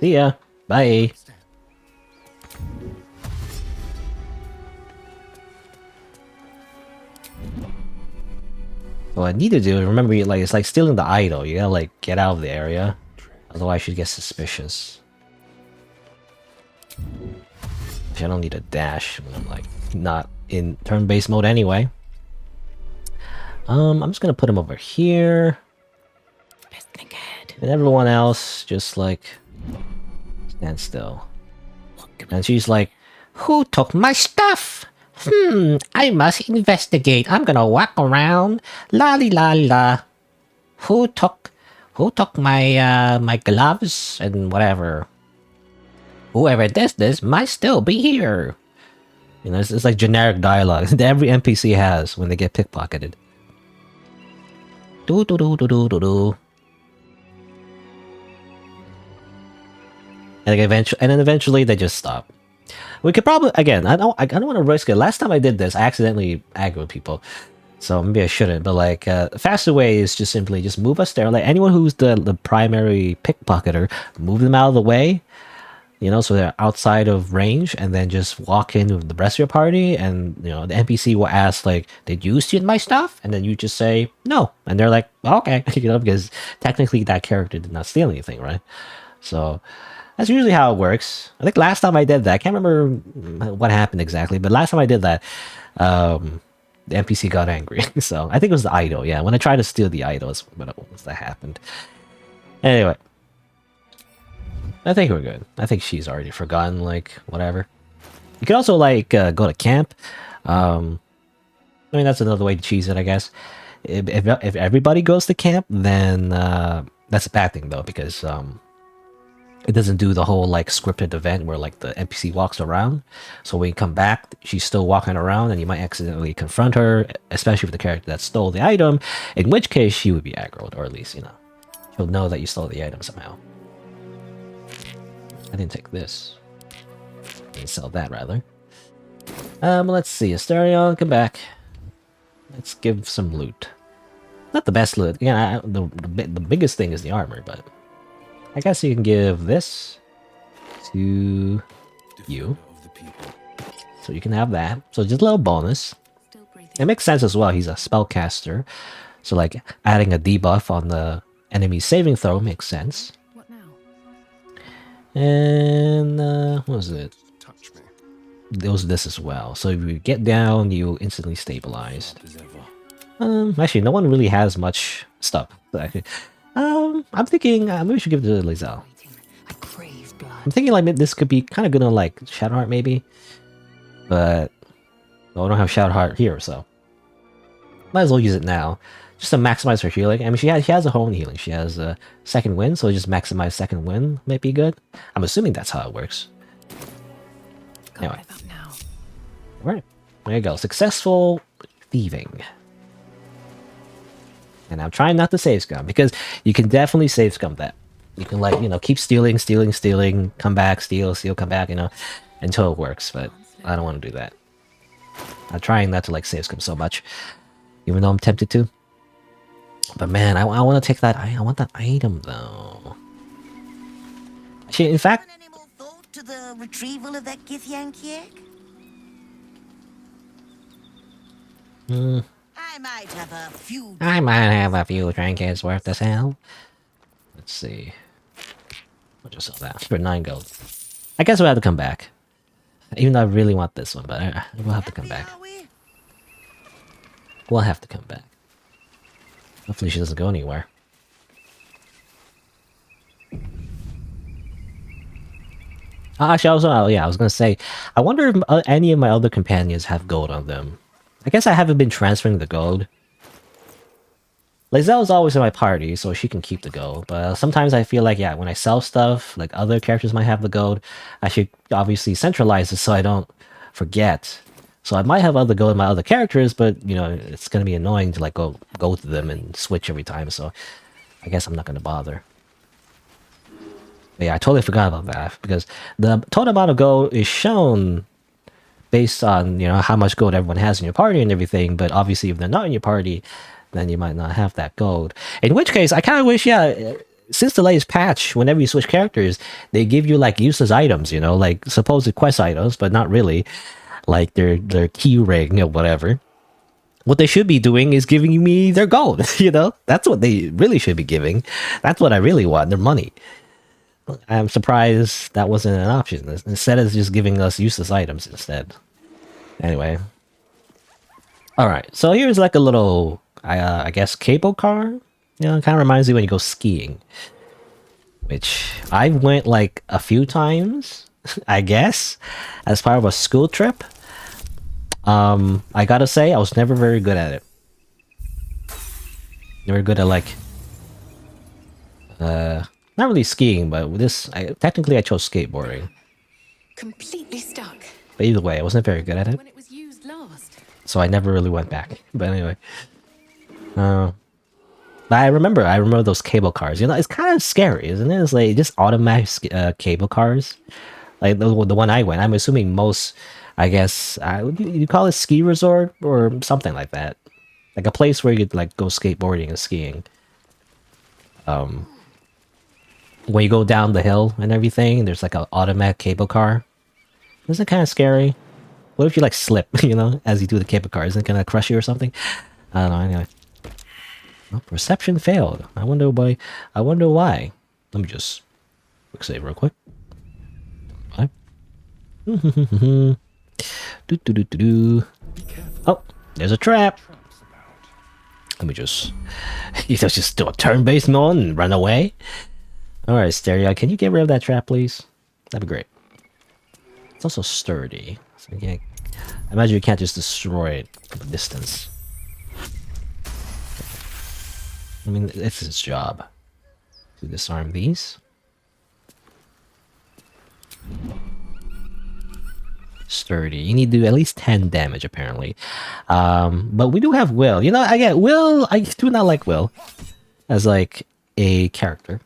See ya. Bye. What I need to do is remember, like, it's like stealing the idol. You gotta like get out of the area, otherwise you get suspicious. I don't need a dash when I'm like not in turn-based mode anyway. I'm just gonna put him over here, Best think ahead. and everyone else just like stand still. And she's like, "Who took my stuff? I must investigate. I'm gonna walk around. La la la. Who took my my gloves and whatever? Whoever does this might still be here." You know, it's like generic dialogue that every NPC has when they get pickpocketed. Do do do do do do do. And like eventually they just stop. We could probably, again, I don't want to risk it. Last time I did this, I accidentally aggroed people, so maybe I shouldn't. But like, faster way is just simply just move us there. Like anyone who's the primary pickpocketer, move them out of the way. You know, so they're outside of range, and then just walk in with the rest of your party, and you know the NPC will ask like, "Did you steal my stuff?" And then you just say no, and they're like, oh, "Okay," you know, because technically that character did not steal anything, right? So that's usually how it works. I think last time I did that, I can't remember what happened exactly, but last time I did that, the NPC got angry. So I think it was the idol. Yeah, when I tried to steal the idol, is what that happened. Anyway. I think we're good. I think she's already forgotten, like, whatever. You could also, like, go to camp. I mean, that's another way to cheese it, I guess. If everybody goes to camp, then that's a bad thing, though, because it doesn't do the whole, like, scripted event where, like, the NPC walks around. So when you come back, she's still walking around, and you might accidentally confront her, especially with the character that stole the item, in which case she would be aggroed, or at least, you know, she'll know that you stole the item somehow. I didn't take this. I didn't sell that, rather. Let's see. Asterion, come back. Let's give some loot. Not the best loot. Yeah, the biggest thing is the armor, but I guess you can give this to you. So you can have that. So just a little bonus. It makes sense as well. He's a spellcaster. So like adding a debuff on the enemy saving throw makes sense. And what was it? Touch me. There was this as well. So if you get down, you instantly stabilize. Actually, no one really has much stuff. I'm thinking maybe we should give it to Lizelle. I crave blood. I'm thinking like this could be kind of good on like Shadowheart maybe, but well, I don't have Shadowheart here, so Might as well use it now, just to maximize her healing. I mean, she has a own healing. She has a second wind, so just maximize second wind might be good. I'm assuming that's how it works. Can't Anyway. give up now. All right, there you go. Successful thieving. And I'm trying not to save scum because you can definitely save scum that. You can like, you know, keep stealing, come back, steal, come back, you know, until it works. But I don't want to do that. I'm trying not to like save scum so much, even though I'm tempted to. But man, I want to take that. I want that item though. Actually, in fact, Any more thought to the retrieval of that Githyanki egg? I might have a few. I might have a few trinkets worth to sell. Let's see. I'll just sell that for 9 gold. I guess we'll have to come back. Even though I really want this one, but we'll have to come back. Are we? We'll have to come back. Hopefully she doesn't go anywhere. Actually, I was gonna say, I wonder if any of my other companions have gold on them. I guess I haven't been transferring the gold. Lae'zel's always in my party, so she can keep the gold. But sometimes I feel like, yeah, when I sell stuff, like other characters might have the gold, I should obviously centralize it so I don't forget. So I might have other gold in my other characters, but you know, it's gonna be annoying to like go to them and switch every time. So I guess I'm not gonna bother. But yeah, I totally forgot about that because the total amount of gold is shown based on, you know, how much gold everyone has in your party and everything. But obviously, if they're not in your party, then you might not have that gold. In which case, I kind of wish, yeah, since the latest patch, whenever you switch characters, they give you like useless items, you know, like supposed quest items, but not really, like their key ring or whatever. What they should be doing is giving me their gold, you know? That's what they really should be giving. That's what I really want, their money. I'm surprised that wasn't an option. Instead of just giving us useless items instead. Anyway. Alright, so here's like a little, I guess, cable car. You know, it kind of reminds you when you go skiing. Which I went like a few times, I guess, as part of a school trip. I gotta say, I was never very good at it. Never good at like, not really skiing, but with this, technically I chose skateboarding. Completely stuck. But either way, I wasn't very good at it. When it was used last. So I never really went back. But anyway. But I remember those cable cars. You know, it's kind of scary, isn't it? It's like just automatic cable cars. Like the one I went. I'm assuming most, I guess, you call it ski resort or something like that. Like a place where you could like go skateboarding and skiing. When you go down the hill and everything, there's like an automatic cable car. Isn't it kind of scary? What if you like slip, you know, as you do the cable car? Isn't it gonna crush you or something? I don't know. Anyway, well, reception failed. I wonder why. Let me just quick save real quick. What? Oh, there's a trap. Let me just. You just do a turn-based mode and run away. All right, Stereo, can you get rid of that trap, please? That'd be great. It's also sturdy, so I imagine you can't just destroy it from a distance. I mean, it's his job to disarm these. Sturdy. You need to do at least 10 damage, apparently. But we do have Will. You know, Will. I do not like Will as like a character.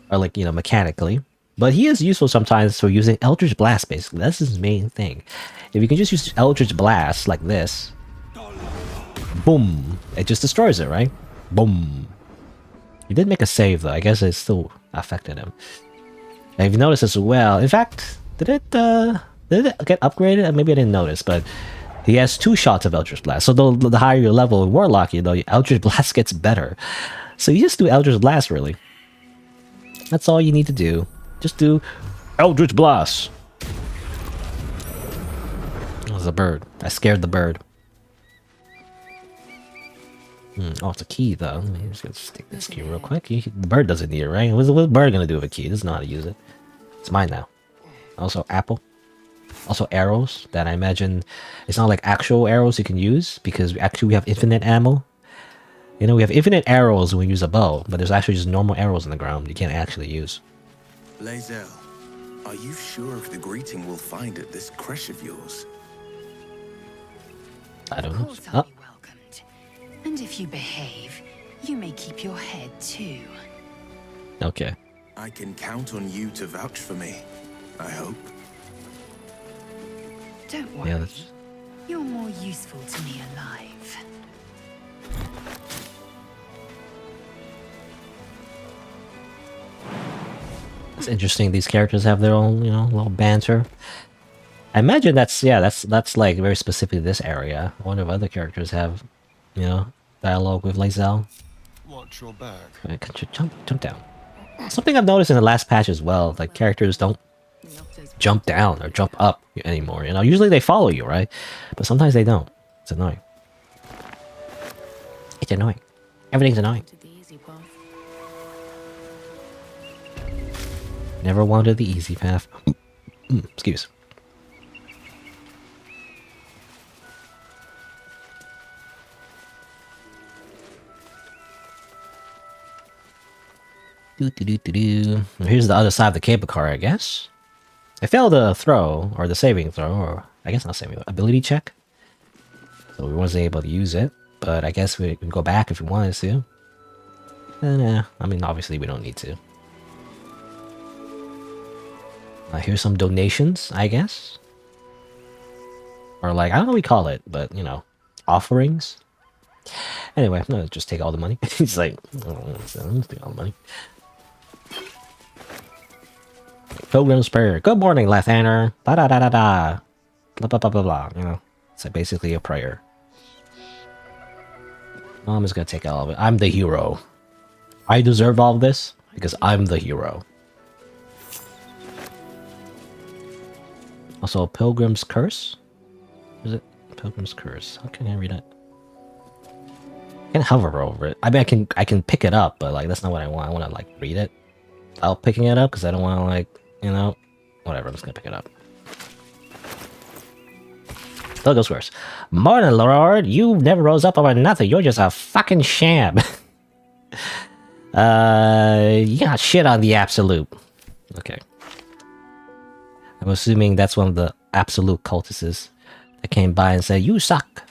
Or like, you know, mechanically. But he is useful sometimes for using Eldritch Blast, basically. That's his main thing. If you can just use Eldritch Blast like this. Boom. It just destroys it, right? Boom. He did make a save, though. I guess it still affected him. And if you notice as well, in fact, did it get upgraded? Maybe I didn't notice, but he has 2 shots of Eldritch Blast. So the higher your level in Warlock, you know, your Eldritch Blast gets better. So you just do Eldritch Blast, really. That's all you need to do. Just do Eldritch Blast. It was a bird. I scared the bird. Oh, it's a key, though. Let me just stick this key real quick. The bird doesn't need it, right? What's the bird gonna do with a key? It doesn't know how to use it. It's mine now. Also, apple. Also arrows that I imagine it's not like actual arrows you can use because actually we have infinite ammo. You know, we have infinite arrows when we use a bow, but there's actually just normal arrows on the ground you can't actually use. Lae'zel, are you sure if the greeting we'll find at this creche of yours? I don't Of know. course Oh, I'll be welcomed. And if you behave, you may keep your head too. okay. I can count on you to vouch for me, I hope. Don't worry. Yeah, that's... You're more useful to me alive. It's interesting. These characters have their own, you know, little banter. I imagine that's like very specific to this area. I wonder if other characters have, you know, dialogue with Lae'zel. Watch your back. Right, jump down. Something I've noticed in the last patch as well, like characters don't jump down or jump up anymore. You know, usually they follow you, right? But sometimes they don't. It's annoying. It's annoying. Everything's annoying. To the easy path. Never wanted the easy path. Excuse. Here's the other side of the cable car, I guess. I failed the throw, or the saving throw, or I guess not saving, ability check. So we wasn't able to use it, but I guess we can go back if we wanted to. Nah, I mean, obviously we don't need to. Here's some donations, I guess. Or like, I don't know what we call it, but, you know, offerings. Anyway, no, just take all the money. He's like, let's take all the money. Pilgrim's Prayer. Good morning, left-hander. Da-da-da-da-da. Blah, blah, blah, blah, blah. You know, it's like basically a prayer. I'm just gonna take all of it. I'm the hero. I deserve all of this because I'm the hero. Also, Pilgrim's Curse? Is it Pilgrim's Curse? How can I read it? I can hover over it. I mean, I can pick it up, but like that's not what I want. I want to like read it without picking it up because I don't want to like, you know, whatever. I'm just gonna pick it up. Still goes worse. Morning, Lord. You never rose up over nothing. You're just a fucking sham. You got shit on the absolute. Okay. I'm assuming that's one of the absolute cultists that came by and said, "You suck.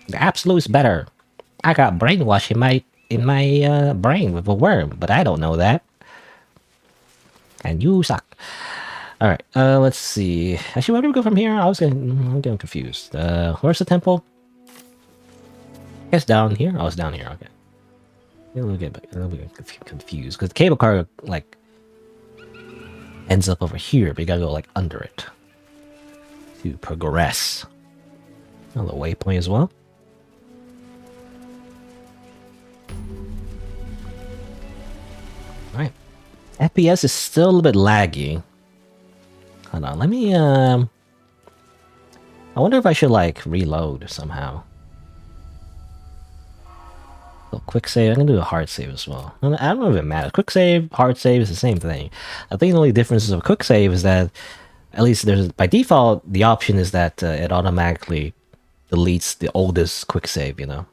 The absolute's better. I got brainwash in my brain with a worm, but I don't know that. And you suck." All right. Let's see. Actually, where do we go from here? I'm getting confused. Where's the temple? I guess down here. Oh, it's down here. Okay. A little bit confused because the cable car like ends up over here, but you gotta go like under it to progress. Oh, the waypoint as well. Alright. FPS is still a little bit laggy. Hold on, let me I wonder if I should like reload somehow. So quick save, I'm gonna do a hard save as well. I don't know if it matters. Quick save, hard save is the same thing. I think the only difference of quick save is that at least there's by default the option is that it automatically deletes the oldest quick save, you know.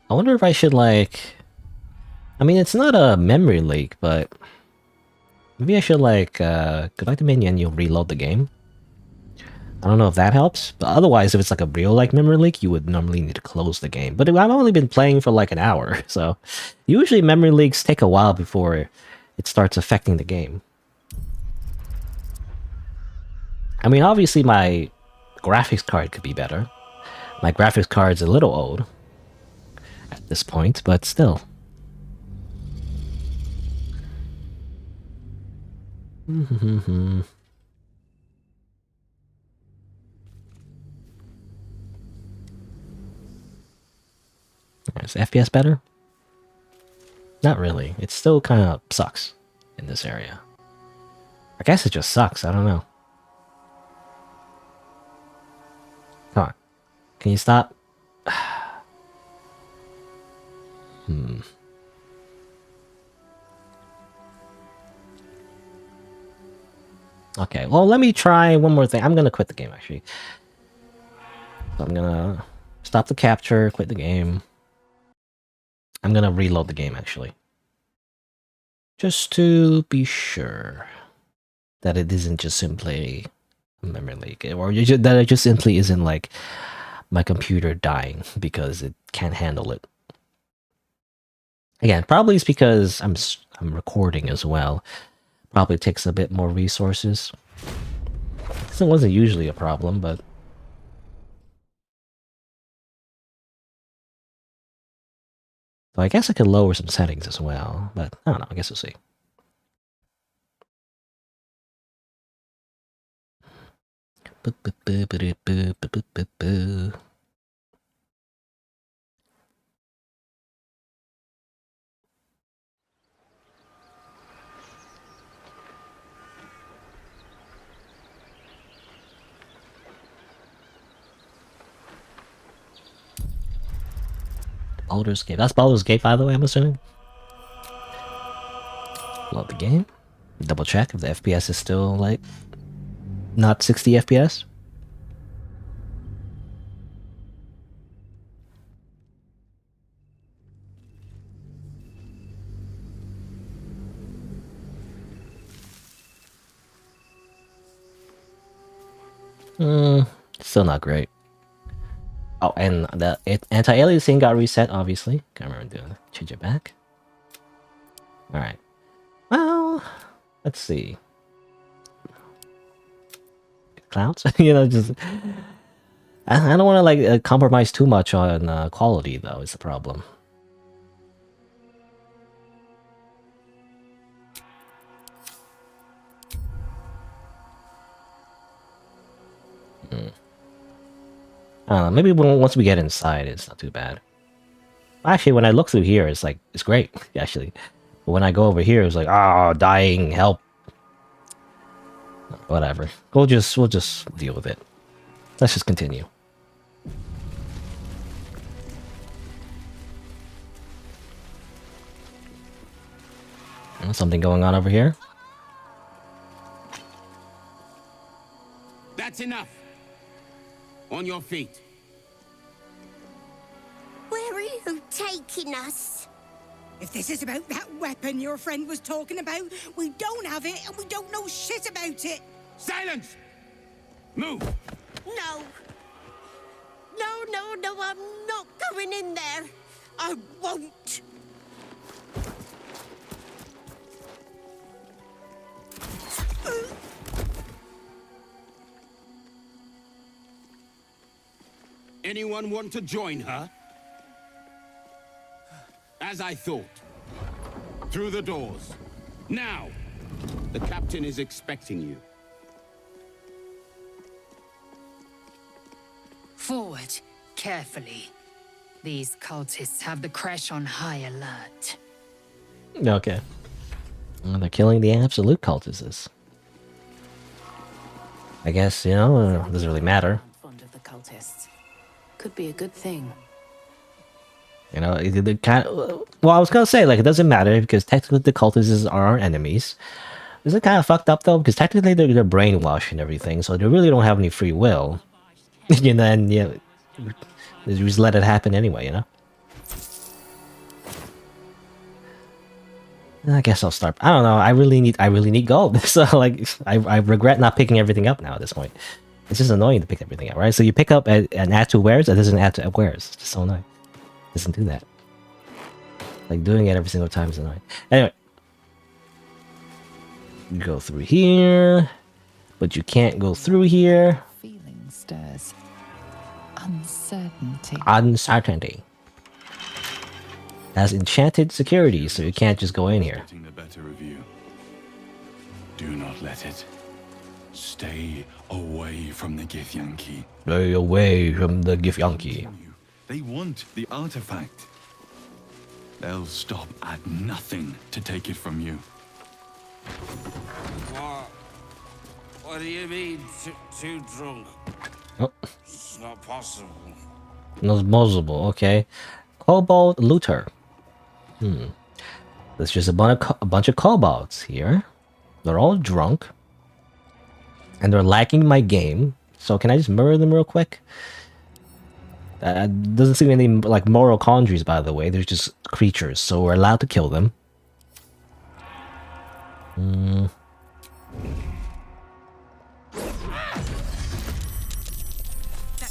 I wonder if I should like, I mean it's not a memory leak, but maybe I should like go back to menu and you'll reload the game. I don't know if that helps, but otherwise if it's like a real like memory leak, you would normally need to close the game. But I've only been playing for like an hour, so usually memory leaks take a while before it starts affecting the game. I mean, obviously my graphics card could be better. My graphics card's a little old at this point, but still. Is FPS better? Not really. It still kind of sucks in this area. I guess it just sucks. I don't know. Come on. Can you stop? Okay, well, let me try one more thing. I'm gonna quit the game, actually. So I'm gonna stop the capture, quit the game. I'm gonna reload the game, actually. Just to be sure that it isn't just simply a memory leak, or that it just simply isn't like my computer dying because it can't handle it. Again, probably it's because I'm recording as well. Probably takes a bit more resources. This wasn't usually a problem, but so I guess I could lower some settings as well, but I don't know. I guess we'll see. Baldur's Gate. That's Baldur's Gate, by the way, I'm assuming. Load the game. Double check if the FPS is still, like, not 60 FPS. Still not great. Oh, and the anti-aliasing got reset, obviously. Can't remember doing it. Change it back. Alright. Well, let's see. Clouds? You know, just... I don't want to, like, compromise too much on quality, though, is the problem. I don't know, maybe once we get inside, it's not too bad. Actually, when I look through here, it's like, it's great, actually. But when I go over here, it's like, ah, oh, dying, help. Whatever. We'll just deal with it. Let's just continue. Something going on over here? That's enough. On your feet. Where are you taking us? If this is about that weapon your friend was talking about, we don't have it and we don't know shit about it. Silence! Move! No. No, I'm not going in there. I won't. Anyone want to join her? As I thought. Through the doors. Now! The captain is expecting you. Forward, carefully. These cultists have the crash on high alert. Okay. Well, they're killing the absolute cultists. I guess, you know, it doesn't really matter. I'm fond of the cultists. Could be a good thing. You know, the kind of, well, I was gonna say, like, it doesn't matter because technically the cultists are our enemies. Is it kind of fucked up though? Because technically they're brainwashed and everything, so they really don't have any free will. You know, and yeah, they just let it happen anyway. You know. I guess I'll start. I don't know. I really need gold. So like, I regret not picking everything up now at this point. It's just annoying to pick everything up, right? So you pick up and add to wares. It doesn't add to wares. It's just so annoying. It doesn't do that. Like doing it every single time is annoying. Anyway, you go through here, but you can't go through here. Feeling stirs. Uncertainty. Uncertainty. Has enchanted security, so you can't just go in here. Getting the better of you. Do not let it. Stay away from the Githyanki. Stay away from the Githyanki. They want the artifact. They'll stop at nothing to take it from you. What do you mean, too drunk? Oh. It's not possible. Not possible, okay. Kobold Looter. There's just a bunch of kobolds here. They're all drunk. And they're lacking my game. So can I just murder them real quick? Doesn't seem any like moral quandaries, by the way. They're just creatures, so we're allowed to kill them. That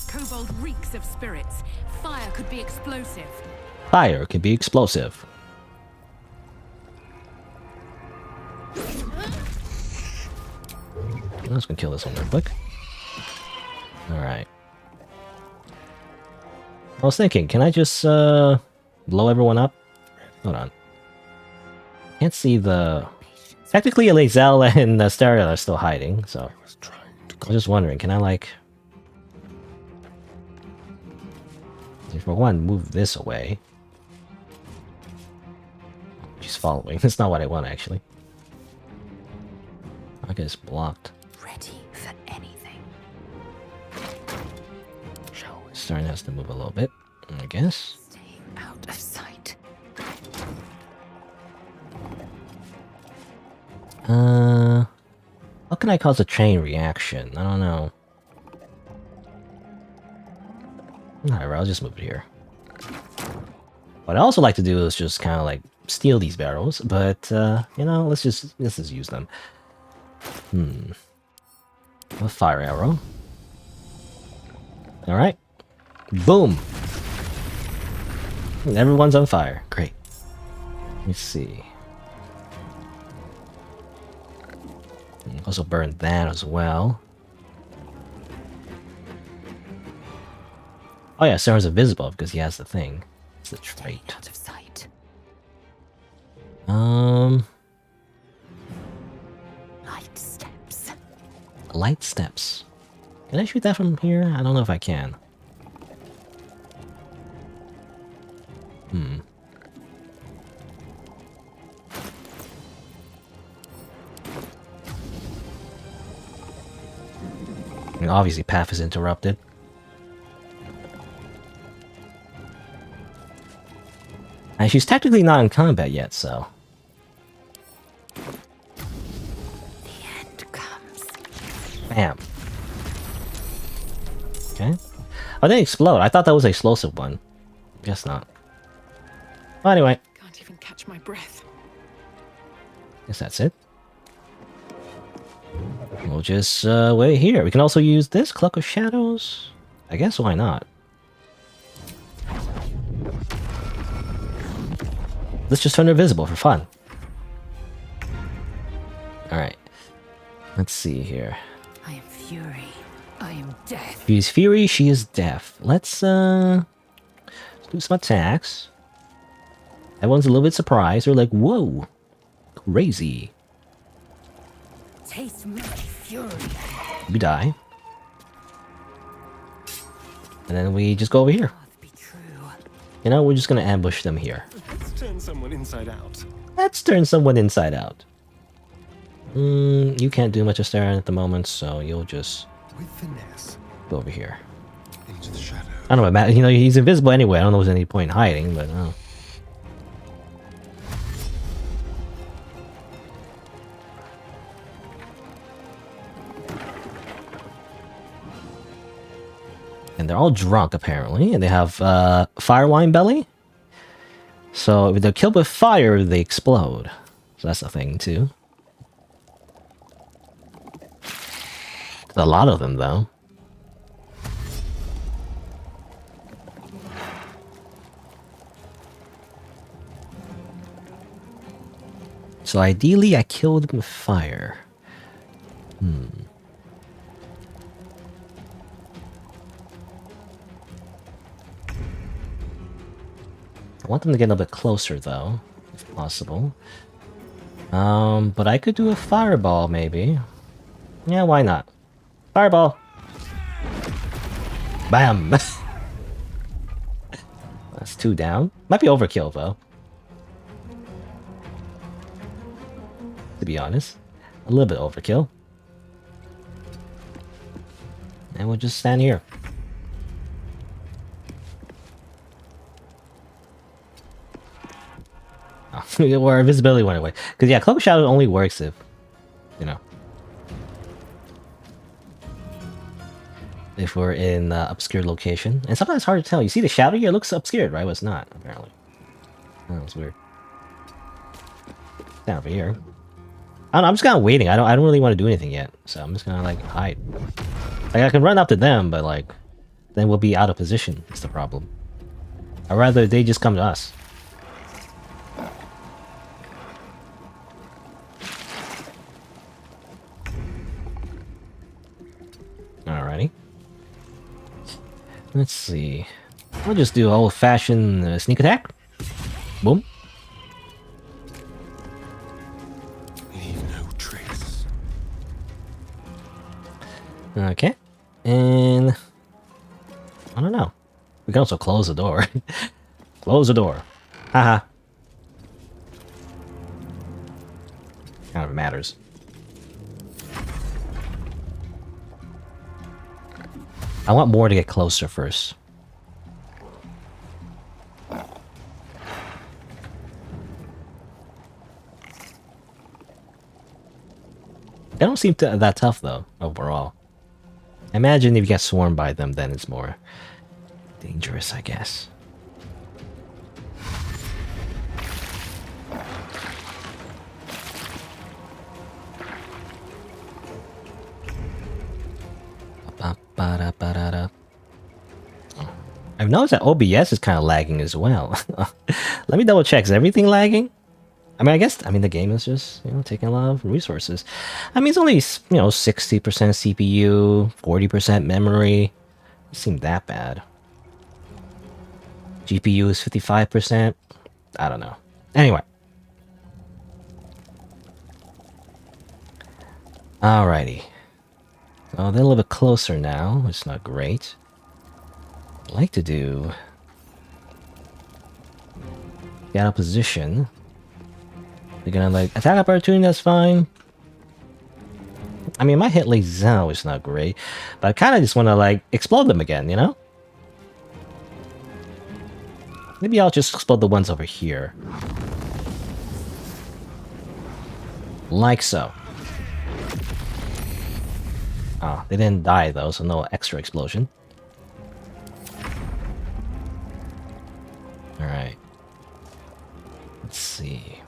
kobold reeks of spirits. Fire could be explosive. Fire can be explosive. I'm just gonna kill this one real quick. Alright. I was thinking, can I just blow everyone up? Hold on. Can't see the... Technically, Lae'zel and Astarion are still hiding, so... I was just wondering, can I, like... For one, move this away. She's following. That's not what I want, actually. I guess blocked. Ready for anything. Starting has to move a little bit, I guess. Staying out of sight. How can I cause a chain reaction? I don't know. Alright, I'll just move it here. What I also like to do is just kind of like steal these barrels, but you know, let's just use them. A fire arrow. Alright. Boom! And everyone's on fire. Great. Let's see. Also burn that as well. Oh yeah, Sarah's invisible because he has the thing. It's the trait. Out of sight. Light steps. Light steps. Can I shoot that from here? I don't know if I can. I mean, obviously, path is interrupted. And she's technically not in combat yet, so... The end comes. Bam. Okay. Oh, they explode. I thought that was an explosive one. Guess not. Well, anyway. Can't even catch my breath. Guess that's it. We'll just wait here. We can also use this Cloak of Shadows. I guess why not? Let's just turn her invisible for fun. Alright. Let's see here. I am fury. I am death. She's fury, she is death. Let's do some attacks. Everyone's a little bit surprised. They're like, whoa. Crazy. Taste my fury. You die. And then we just go over here. Be true. You know, we're just gonna ambush them here. Let's turn someone inside out. Let's turn someone inside out. You can't do much of staring at the moment, so you'll just With finesse. go over here. Into the shadow. I don't know, you know, he's invisible anyway. I don't know if there's any point in hiding, but oh. And they're all drunk, apparently, and they have fire wine belly. So if they're killed with fire, they explode. So that's a thing, too. There's a lot of them, though. So ideally, I killed them with fire. I want them to get a little bit closer, though, if possible. But I could do a fireball, maybe. Yeah, why not? Fireball! Bam! That's 2 down. Might be overkill, though. To be honest. A little bit overkill. And we'll just stand here. Oh, our invisibility went away. Because, yeah, Cloak of Shadow only works if, you know. if we're in obscure location. And sometimes it's hard to tell. You see the shadow here? It looks obscured, right? But it's not, apparently. Oh, it's weird. Down over here. I don't know, I'm just kind of waiting. I don't really want to do anything yet. So I'm just gonna like hide. Like I can run up to them, but like then we'll be out of position. That's the problem. I'd rather they just come to us. Alrighty. Let's see. I'll just do old-fashioned sneak attack. Boom. Leave no trace. Okay. And I don't know. We can also close the door. Close the door. Haha. Kind of matters. I want more to get closer first. They don't seem that tough though, overall. Imagine if you get swarmed by them, then it's more dangerous, I guess. I've noticed that OBS is kind of lagging as well. Let me double check. Is everything lagging? I mean, the game is just, taking a lot of resources. I mean, it's only, 60% CPU, 40% memory. It seemed that bad. GPU is 55%. I don't know. Anyway. Alrighty. Oh, they're a little bit closer now. It's not great. I'd like to do... get out of position. They're gonna, like, attack opportunity, that's fine. I mean, my hit laser now is not great. But I kind of just want to, like, explode them again, you know? Maybe I'll just explode the ones over here. Like so. Oh, they didn't die though, so no extra explosion. Alright. Let's see.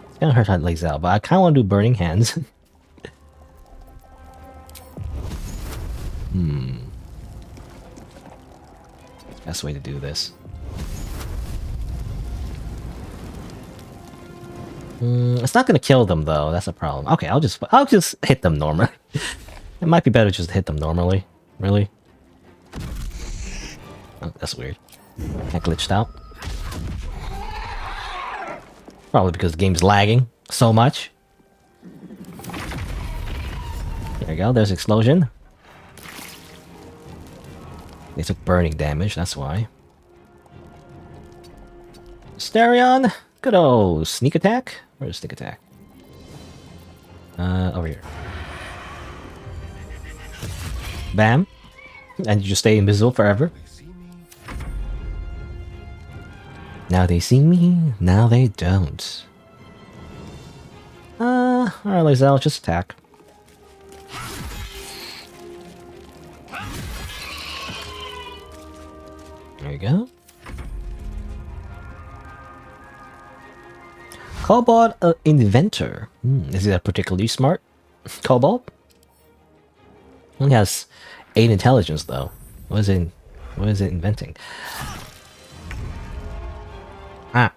It's gonna hurt how it lays out, but I kinda wanna do burning hands. Best way to do this. It's not gonna kill them though, that's a problem. Okay, I'll just hit them normally. It might be better just to hit them normally. Really? Oh, that's weird. I glitched out. Probably because the game's lagging so much. There we go, there's explosion. They took burning damage, that's why. Stereon! Good old sneak attack? Where's sneak attack? Over here. Bam. And you just stay invisible forever. Now they see me, now they don't. Alright, Lizelle, just attack. There you go. Cobalt Inventor. Is it particularly smart? Cobalt? Only has 8 intelligence though. What is it inventing? Ah.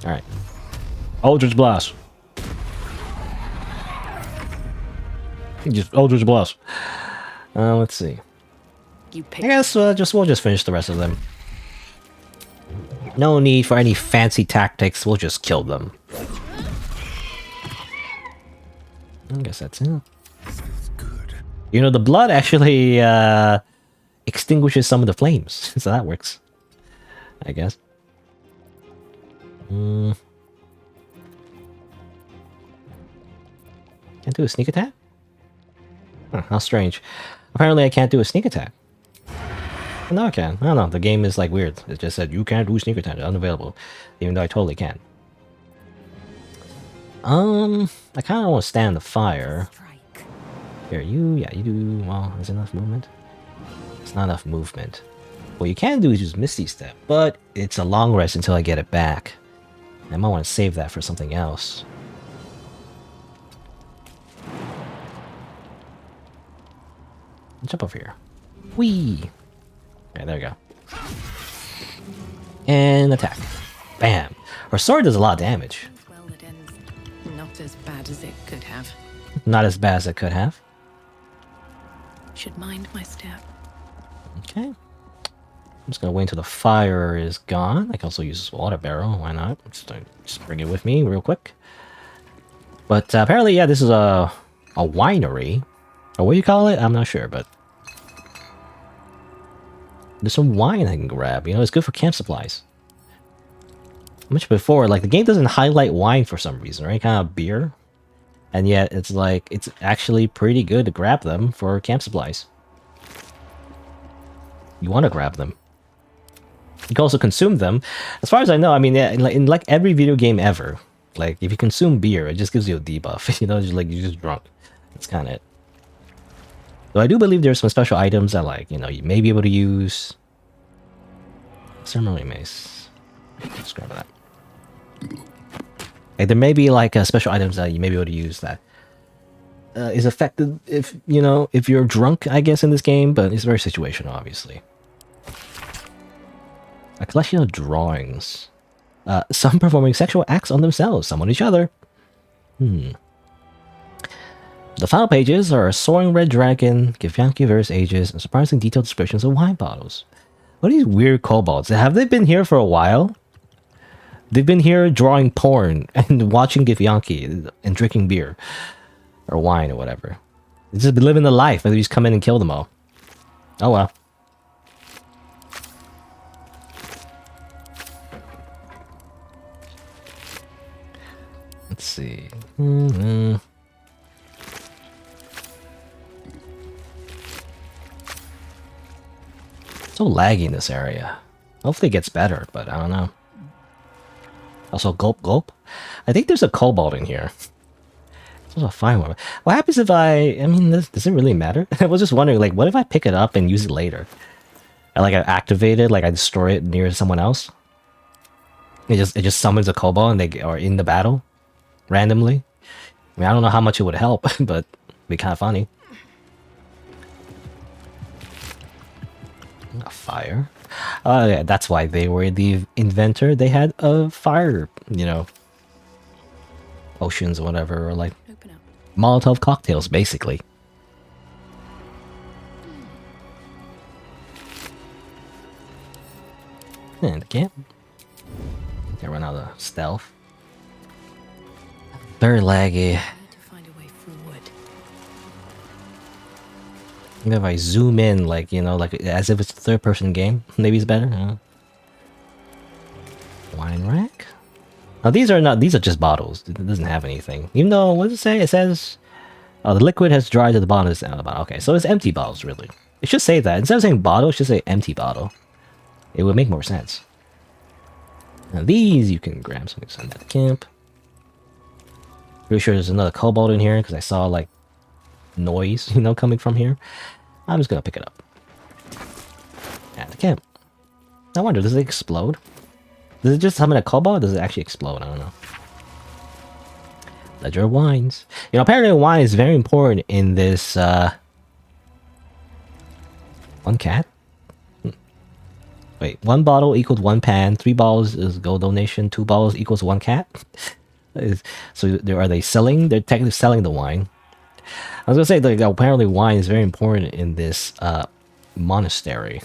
Alright. Eldritch Blast. Just Eldritch Blast. Let's see. I guess we'll just finish the rest of them. No need for any fancy tactics, we'll just kill them. I guess that's it. You know, the blood actually extinguishes some of the flames, so that works. I guess. Can't do a sneak attack? Huh, how strange. Apparently I can't do a sneak attack. No, I can. I don't know. The game is like weird. It just said you can't do sneak attack. Unavailable. Even though I totally can. I kind of want to stand the fire. Here, yeah, you do. Well, is enough movement? It's not enough movement. What you can do is use Misty Step, but it's a long rest until I get it back. I might want to save that for something else. Jump over here. Whee! Okay, there you go. And attack. Bam! Her sword does a lot of damage. Well, it ends not as bad as it could have. Not as bad as it could have. Should mind my step. Okay. I'm just gonna wait until the fire is gone. I can also use this water barrel. Why not? Just bring it with me real quick. But apparently, yeah, this is a winery. Or what do you call it? I'm not sure, but there's some wine I can grab. You know, it's good for camp supplies. I mentioned before, like, the game doesn't highlight wine for some reason, right? Kind of beer. And yet, it's like, it's actually pretty good to grab them for camp supplies. You want to grab them. You can also consume them. As far as I know, I mean, yeah, in like every video game ever, like, if you consume beer, it just gives you a debuff. You know, just like, you're just drunk. That's kind of it. Though I do believe there's some special items that, like, you know, you may be able to use. Ceremony mace. Let's grab that. Like, there may be, like, special items that you may be able to use that is effective if, you know, if you're drunk, I guess, in this game, but it's very situational, obviously. A collection of drawings. Some performing sexual acts on themselves, some on each other. The final pages are a soaring red dragon, Githyanki various ages, and surprisingly detailed descriptions of wine bottles. What are these weird kobolds? Have they been here for a while? They've been here drawing porn and watching Githyanki and drinking beer. Or wine or whatever. They've just been living the life, and they just come in and kill them all. Oh well. Let's see. So laggy in this area. Hopefully it gets better, but I don't know. Also, gulp gulp. I think there's a kobold in here. There's a fine one. What happens if I mean, does it really matter? I was just wondering, like, what if I pick it up and use it later? I activate it, like I destroy it near someone else. It just summons a kobold and they are in the battle randomly. I mean, I don't know how much it would help, but it'd be kind of funny. A fire. Oh yeah, that's why they were the inventor. They had a fire, you know, potions or whatever, or like Molotov cocktails, basically. And camp. They run out of stealth. Very laggy. Maybe if I zoom in, like, you know, like as if it's a third-person game, maybe it's better. Huh? Wine rack. Now these are just bottles. It doesn't have anything. Even though, what does it say? It says, "Oh, the liquid has dried to the bottom of the bottle." Okay, so it's empty bottles, really. It should say that instead of saying bottle, it should say empty bottle. It would make more sense. Now these you can grab, so we can send that to camp. Pretty sure there's another kobold in here because I saw like noise, you know, coming from here. I'm just gonna pick it up. At the camp. I wonder, does it explode? Does it just summon a kobold or does it actually explode? I don't know. Ledger of wines. You know, apparently wine is very important in this, one cat? Wait, 1 bottle equals 1 pan, 3 bottles is gold donation, 2 bottles equals 1 cat? So are they selling? They're technically selling the wine. I was gonna say, like, apparently wine is very important in this monastery.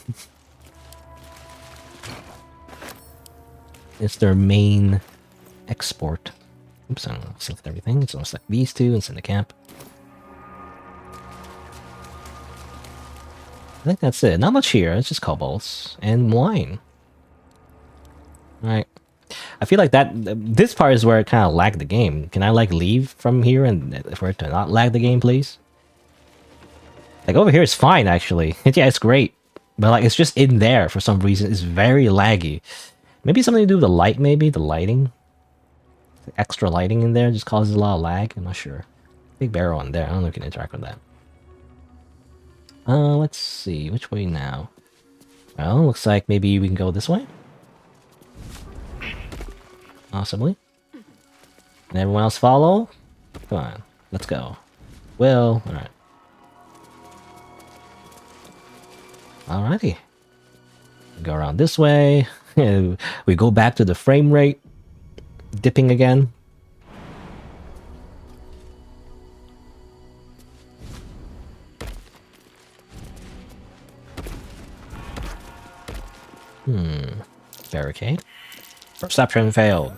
It's their main export. Oops, I don't know, select everything. So I'll select these two and send to camp. I think that's it. Not much here. It's just kobolds and wine. Alright. I feel like this part is where it kind of lagged the game. Can I, like, leave from here and for it to not lag the game, please? Like, over here it's fine, actually. Yeah, it's great. But, like, it's just in there for some reason. It's very laggy. Maybe something to do with the light, maybe? The lighting? The extra lighting in there just causes a lot of lag? I'm not sure. Big barrel in there. I don't know if you can interact with that. Let's see. Which way now? Well, looks like maybe we can go this way. Possibly. And everyone else follow? Come on. Let's go. Will. Alright. Alrighty. Go around this way. We go back to the frame rate. Dipping again. Barricade. Perception failed.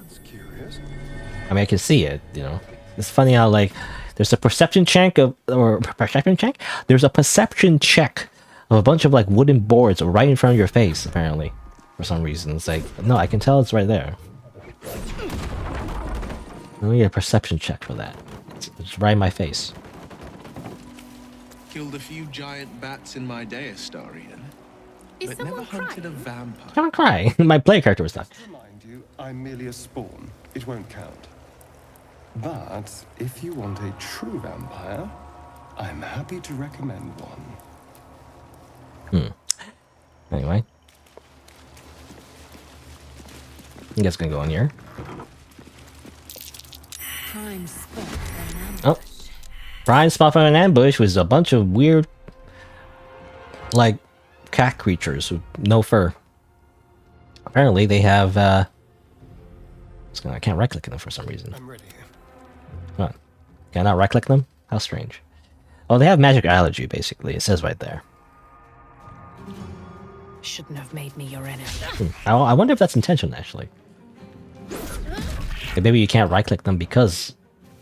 I mean, I can see it, you know. It's funny how, like, there's a perception check of, or perception check? There's a perception check of a bunch of, like, wooden boards right in front of your face, apparently. For some reason. It's like, no, I can tell it's right there. I need a perception check for that. It's right in my face. Killed a few giant bats in my day, Astarian. But never hunted a vampire. Don't cry. My play character was stuck. Remind you, I'm merely a spawn. It won't count. But if you want a true vampire, I'm happy to recommend one. Anyway. I guess gonna go in here. Prime spot for an ambush. Oh. Prime spot for an ambush was a bunch of weird, like, cat creatures with no fur. Apparently they have, I can't right-click them for some reason. I'm ready. What? Can I not right-click them? How strange. Oh, they have magic allergy, basically. It says right there. Shouldn't have made me your enemy. I wonder if that's intentional, actually. Like, maybe you can't right-click them because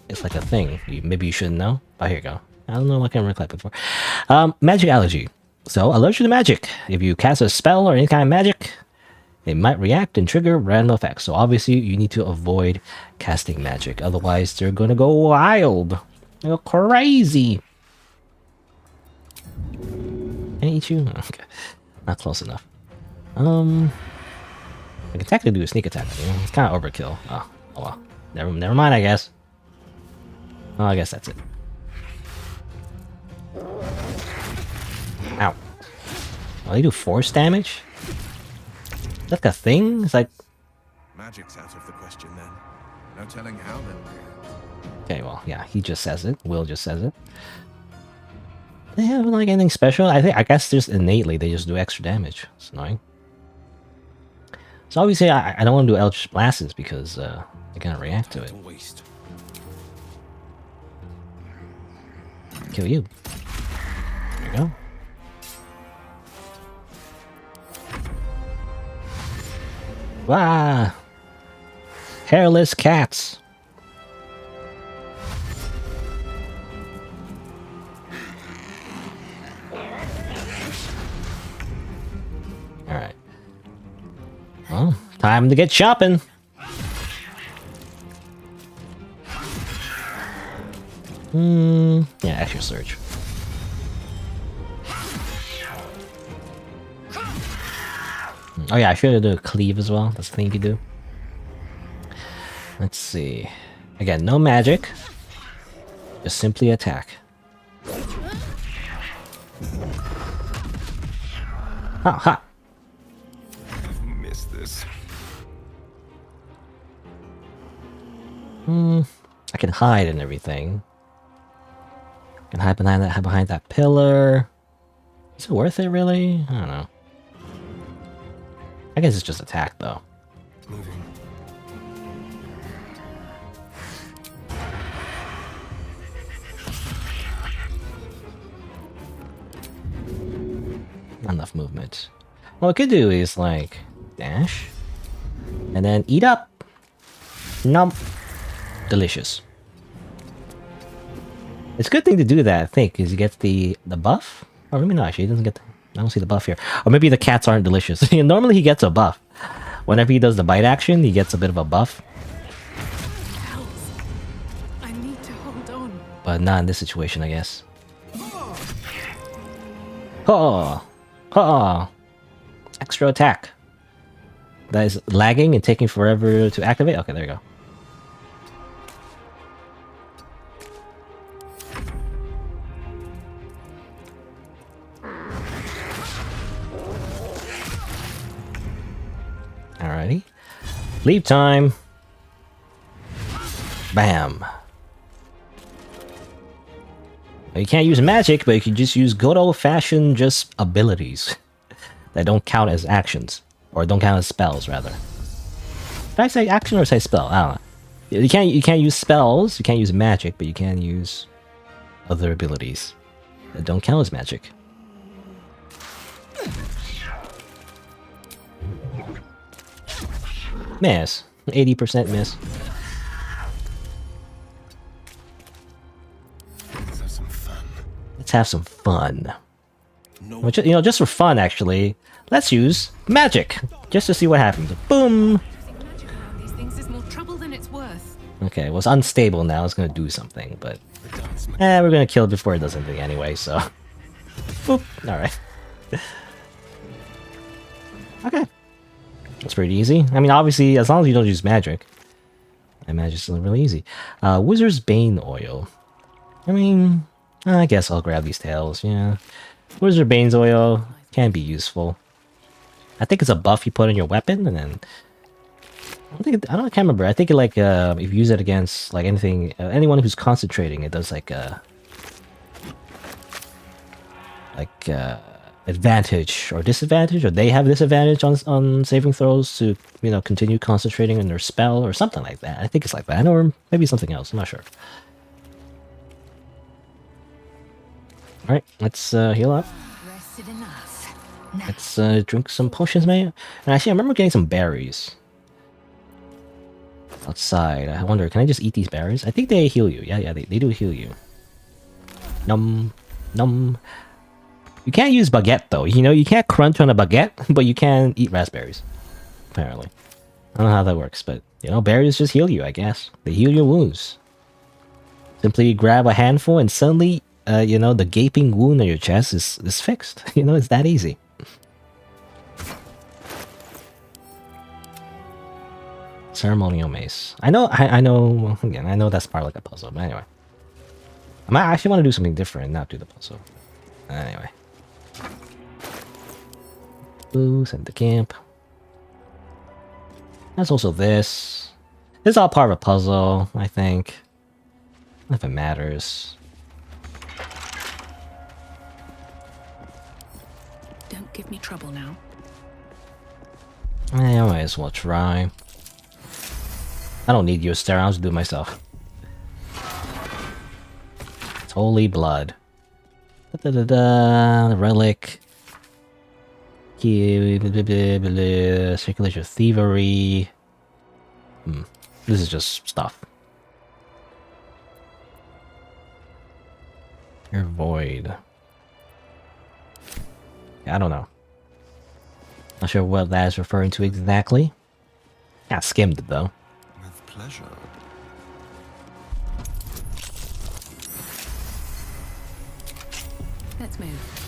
it's like a thing. Maybe you shouldn't know. Oh, here you go. I don't know what I can right-click before. Magic allergy. So, allergic to magic. If you cast a spell or any kind of magic, it might react and trigger random effects. So obviously, you need to avoid casting magic. Otherwise, they're gonna go wild. They go crazy. Can I eat you? Okay. Not close enough. I can technically do a sneak attack. You know? It's kind of overkill. Oh well. Never mind, I guess. Oh, I guess that's it. Ow. Oh, they do force damage? Is that like a thing? It's like... Magic's out of the question then. No telling how then. Okay, well, yeah, he just says it. Will just says it. They have like anything special? I guess just innately they just do extra damage. It's annoying. So obviously I don't want to do Eldritch Blasts because they're gonna react to it. Kill you. There you go. Wow! Hairless cats. Alright. Well, time to get shopping. Yeah, extra surge. Oh yeah, I should do a cleave as well. That's the thing you do. Let's see. Again, no magic. Just simply attack. Ha ha! Missed this. I can hide and everything. I can hide behind that pillar. Is it worth it really? I don't know. I guess it's just attack though. Moving. Not enough movement. What I could do is like dash and then eat up. Nom. Delicious. It's a good thing to do that, I think, because he gets the buff. Or maybe not, actually, he doesn't get the, I don't see the buff here. Or maybe the cats aren't delicious. Normally he gets a buff. Whenever he does the bite action, he gets a bit of a buff. I need to hold on. But not in this situation, I guess. Oh! Oh! Extra attack. That is lagging and taking forever to activate? Okay, there you go. Alrighty. Leave time. Bam. You can't use magic, but you can just use good old-fashioned just abilities that don't count as actions. Or don't count as spells, rather. Did I say action or say spell? I don't know. You can't use spells, you can't use magic, but you can use other abilities that don't count as magic. Miss. 80% miss. Let's have some fun. Which, you know, just for fun, actually, let's use magic just to see what happens. Boom. These things is more trouble than it's worth. Okay, well, it's unstable now. It's gonna do something, but we're gonna kill it before it does anything anyway. So, boop. All right. Okay, that's pretty easy. I mean, obviously, as long as you don't use magic, I imagine it's really easy. Wizard's Bane oil. I mean, I guess I'll grab these tails. Yeah. Wizard Bane's oil can be useful. I think it's a buff you put on your weapon, and then I can't remember. I think it, like if you use it against like anything, anyone who's concentrating, it does like advantage or disadvantage, or they have disadvantage on saving throws to, you know, continue concentrating on their spell or something like that. I think it's like that, or maybe something else. I'm not sure. All right, let's heal up. Let's drink some potions, maybe. And actually, I remember getting some berries outside. I wonder, can I just eat these berries? I think they heal you. Yeah, they do heal you. Num. You can't use baguette though. You know, you can't crunch on a baguette, but you can eat raspberries. Apparently, I don't know how that works, but you know, berries just heal you. I guess they heal your wounds. Simply grab a handful, and suddenly, you know, the gaping wound on your chest is fixed. You know, it's that easy. Ceremonial mace. I know. Well, again, I know that's part of like a puzzle, but anyway, I might actually want to do something different and not do the puzzle. Anyway. Ooh, send to camp. That's also this. This is all part of a puzzle, I think. If it matters. Don't give me trouble now. I might as well try. I don't need you to stare, I'll just do it myself. It's holy blood. The relic. Circulation of thievery. This is just stuff. Your void. I don't know. Not sure what that is referring to exactly. I skimmed it though. With pleasure. Let's move.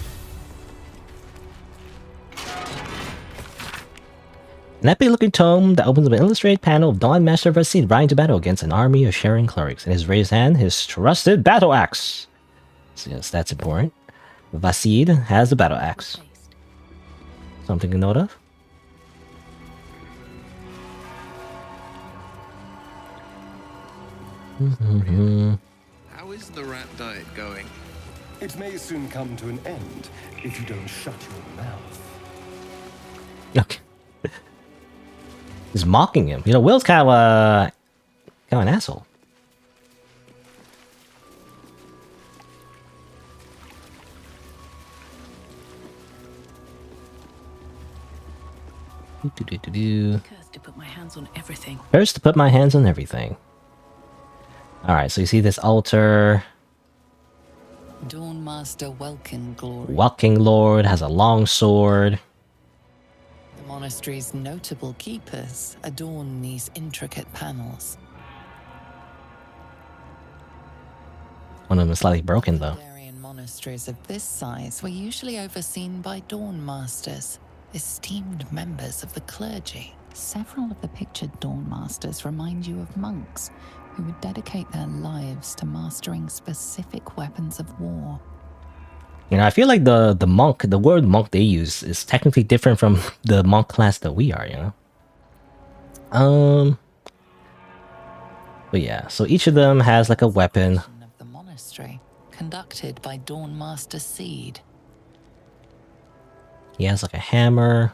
An epic-looking tome that opens up an illustrated panel of Dawn Master Vasid riding to battle against an army of Sharing clerics. In his raised hand, his trusted battle axe. So yes, that's important. Vasid has the battle axe. Something to note of? How is the rat diet going? It may soon come to an end if you don't shut your mouth. Okay. He's mocking him. You know, Will's kind of an asshole. Cursed to put my hands on everything. First to put my hands on everything. Alright, so you see this altar. Dawn Master Welkin Glory. Walking Lord has a long sword. The monastery's notable keepers adorn these intricate panels. One of them is slightly broken though. Bulgarian monasteries of this size were usually overseen by Dawn Masters, esteemed members of the clergy. Several of the pictured Dawn Masters remind you of monks who would dedicate their lives to mastering specific weapons of war. You know, I feel like the word monk they use is technically different from the monk class that we are, you know? But yeah, so each of them has like a weapon. Of the monastery, conducted by Dawnmaster Seed. He has like a hammer.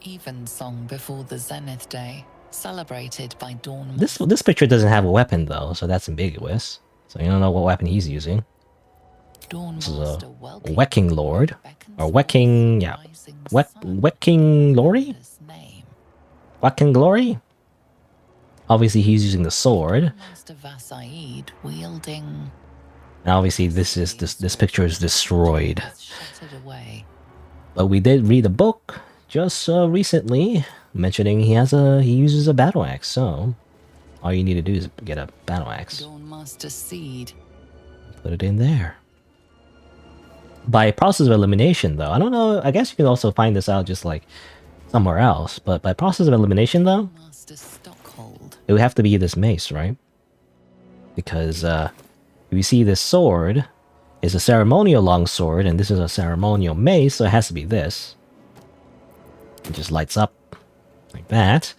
Evensong before the Zenith Day, celebrated by Dawn. This picture doesn't have a weapon though, so that's ambiguous. So you don't know what weapon he's using. This is a Wecking Lord, or Wecking, yeah, Wecking Glory. Wecking Glory. Obviously, he's using the sword. Master Vasaid wielding. And obviously, this picture is destroyed. Shattered away. But we did read a book just recently mentioning he uses a battle axe. So all you need to do is get a battle axe. Dawnmaster Seed. Put it in there. By process of elimination, though, I don't know. I guess you can also find this out just like somewhere else. But by process of elimination, though, it would have to be this mace, right? Because if you see this sword is a ceremonial longsword, and this is a ceremonial mace, so it has to be this. It just lights up like that.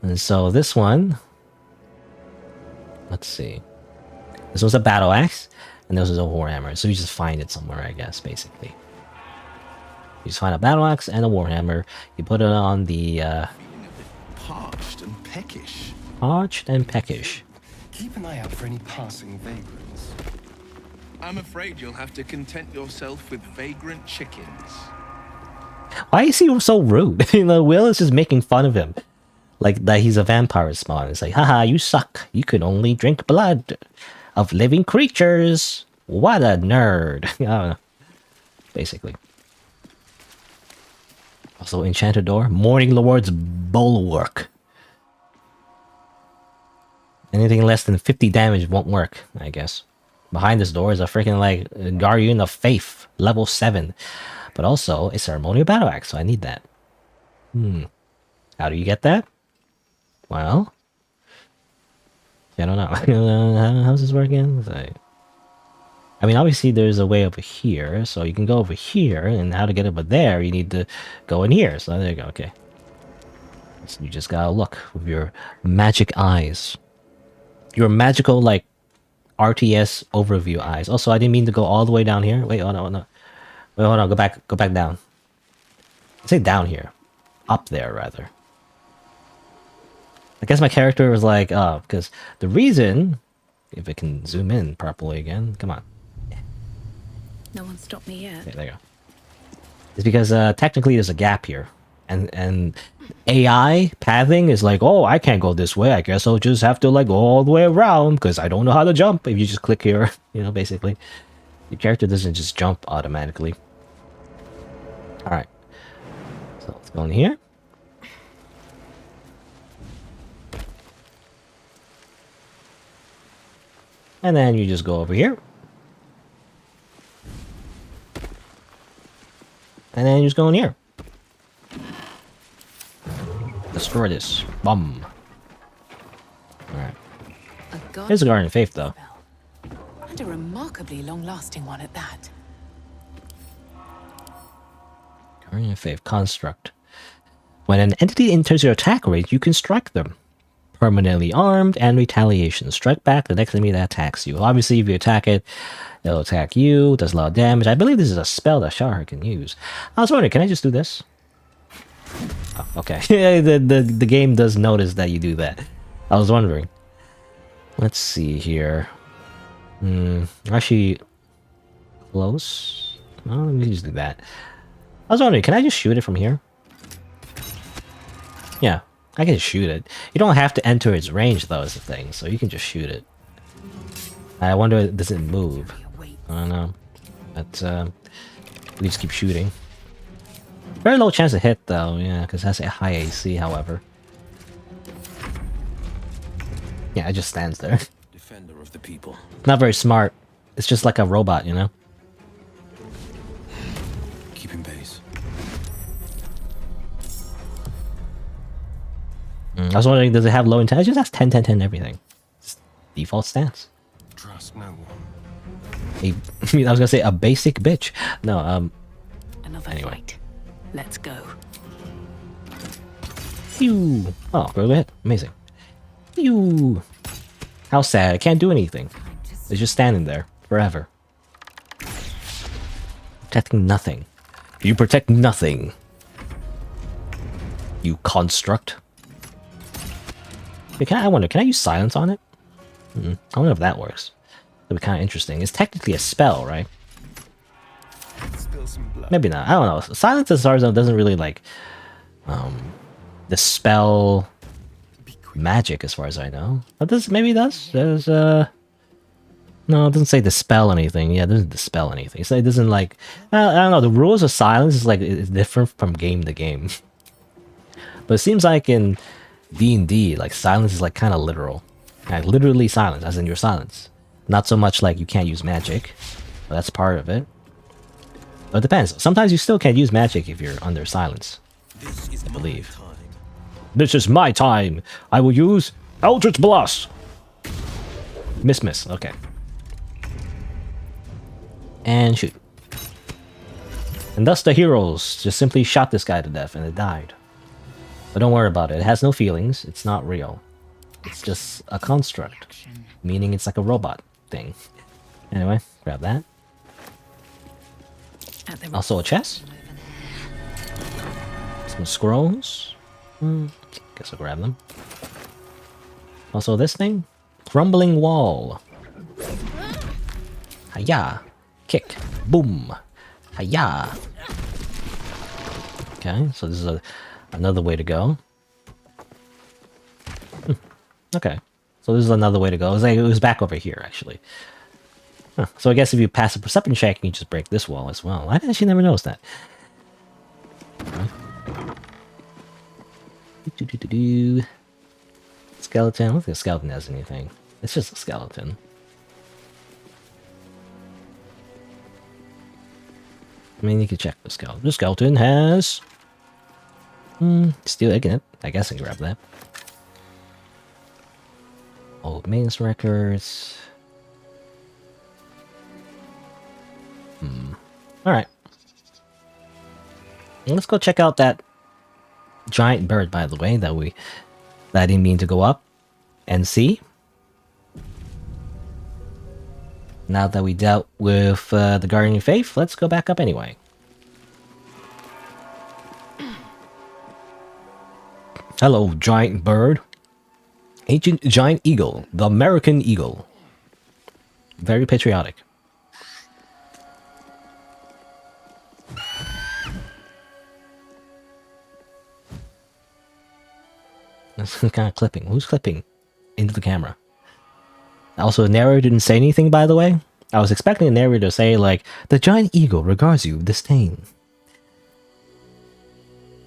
And so this one, let's see. This was a battle axe, and this was a warhammer. So you just find it somewhere, I guess, basically. You just find a battle axe and a warhammer. You put it on the Parched and peckish. Parched and peckish. Keep an eye out for any passing vagrants. I'm afraid you'll have to content yourself with vagrant chickens. Why is he so rude? You know, Will is just making fun of him. Like that he's a vampire spawn. It's like, haha, you suck. You can only drink blood of living creatures. What a nerd. I don't know. Basically. Also, Enchanted Door. Morning Lord's Bulwark. Anything less than 50 damage won't work, I guess. Behind this door is a freaking like Guardian of Faith, level 7. But also a ceremonial battle axe, so I need that. How do you get that? Well, I don't know. How's this work again? I mean, obviously there's a way over here, so you can go over here, and how to get over there, you need to go in here. So there you go, okay. So you just gotta look with your magic eyes. Your magical, like, RTS overview eyes. Also, I didn't mean to go all the way down here. Wait, oh no. Wait, hold on, go back down. Say down here. Up there, rather. I guess my character was like, because the reason, if it can zoom in properly again, come on. No one stopped me yet. Okay, there you go. It's because technically there's a gap here. And AI pathing is like, oh, I can't go this way. I guess I'll just have to like go all the way around because I don't know how to jump. If you just click here, you know, basically. Your character doesn't just jump automatically. Alright. So let's go in here. And then you just go over here. And then you just go in here. Destroy this. Bum. Alright. Here's a Guardian of Faith, though. And a remarkably long-lasting one at that. Guardian of Faith construct. When an entity enters your attack range, you can strike them. Permanently armed and retaliation. Strike back the next enemy that attacks you. Obviously, if you attack it, it'll attack you. Does a lot of damage. I believe this is a spell that Shahar can use. I was wondering, can I just do this? Oh, okay. the game does notice that you do that. I was wondering. Let's see here. Actually, close. Oh, let me just do that. I was wondering, can I just shoot it from here? Yeah, I can shoot it. You don't have to enter its range, though, is the thing. So you can just shoot it. I wonder, does it move? I don't know. But we just keep shooting. Very low chance to hit, though, yeah, because it has a high AC, however. Yeah, it just stands there. Defender of the people. Not very smart. It's just like a robot, you know? Keep in base. I was wondering, does it have low intelligence? That's 10, 10, 10, everything. It's default stance. Trust no one. I was gonna say a basic bitch. No, Another anyway. fight. Let's go. Phew. Oh, go ahead. Amazing. Phew. How sad. I can't do anything. It's just standing there forever. Protecting nothing. You protect nothing. You construct. Hey, I wonder, can I use silence on it? I don't know if that works. That'd be kind of interesting. It's technically a spell, right? Maybe not. I don't know. Silence as far as I know doesn't really like dispel magic as far as I know. But this maybe it does. There's no, it doesn't say dispel anything. Yeah, it doesn't dispel anything. So it doesn't like I don't know. The rules of silence is like it's different from game to game. But it seems like in D&D, like silence is like kind of literal. Like literally silence, as in your silence. Not so much like you can't use magic. But that's part of it. But it depends. Sometimes you still can't use magic if you're under silence. I believe. This is my time. I will use Eldritch Blast. Miss. Okay. And shoot. And thus the heroes just simply shot this guy to death and it died. But don't worry about it. It has no feelings. It's not real. It's just a construct. Meaning it's like a robot thing. Anyway, grab that. Also a chest. Some scrolls. Guess I'll grab them. Also this thing. Crumbling wall. Hiya. Kick. Boom. Hiya. Okay, so this is another way to go. Okay. So this is another way to go. It was back over here, actually. Huh. So I guess if you pass a perception check, you can just break this wall as well. I actually never noticed that. Skeleton. I don't think a skeleton has anything. It's just a skeleton. I mean, you can check the skeleton. The skeleton has... steel egg in it. I guess I can grab that. Old maintenance records. Alright. Let's go check out that giant bird, by the way, that I didn't mean to go up and see. Now that we dealt with the Guardian of Faith, let's go back up anyway. Hello, giant bird. Ancient giant eagle, the American eagle. Very patriotic. That's kind of clipping. Who's clipping into the camera? Also, the narrator didn't say anything, by the way. I was expecting the narrator to say, like, the giant eagle regards you with disdain.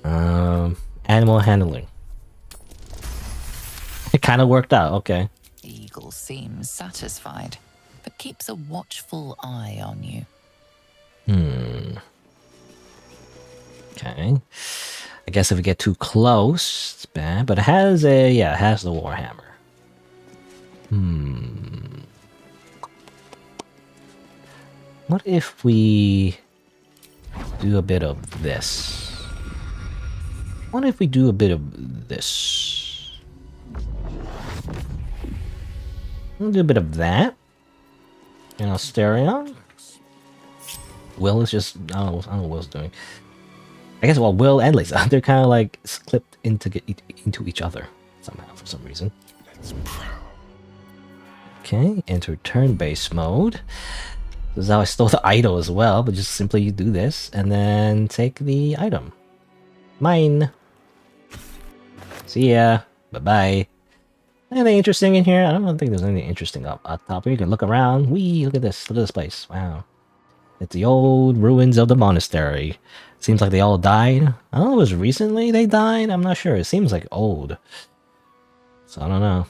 Animal handling. It kind of worked out, okay. The eagle seems satisfied, but keeps a watchful eye on you. Okay. I guess if we get too close, it's bad. But it has it has the warhammer. What if we do a bit of this? What if we do a bit of this? We'll do a bit of that. And Asterion. Will is just I don't know what Will's doing. I guess Will and Lisa, they're kind of like clipped into each other somehow for some reason. Okay, enter turn-based mode. This is how I stole the idol as well, but just simply you do this and then take the item. Mine. See ya. Bye-bye. Anything interesting in here? I don't think there's anything interesting up top. You can look around. Wee, look at this. Look at this place. Wow. It's the old ruins of the monastery. Seems like they all died. I don't know if it was recently they died. I'm not sure. It seems like old. So I don't know.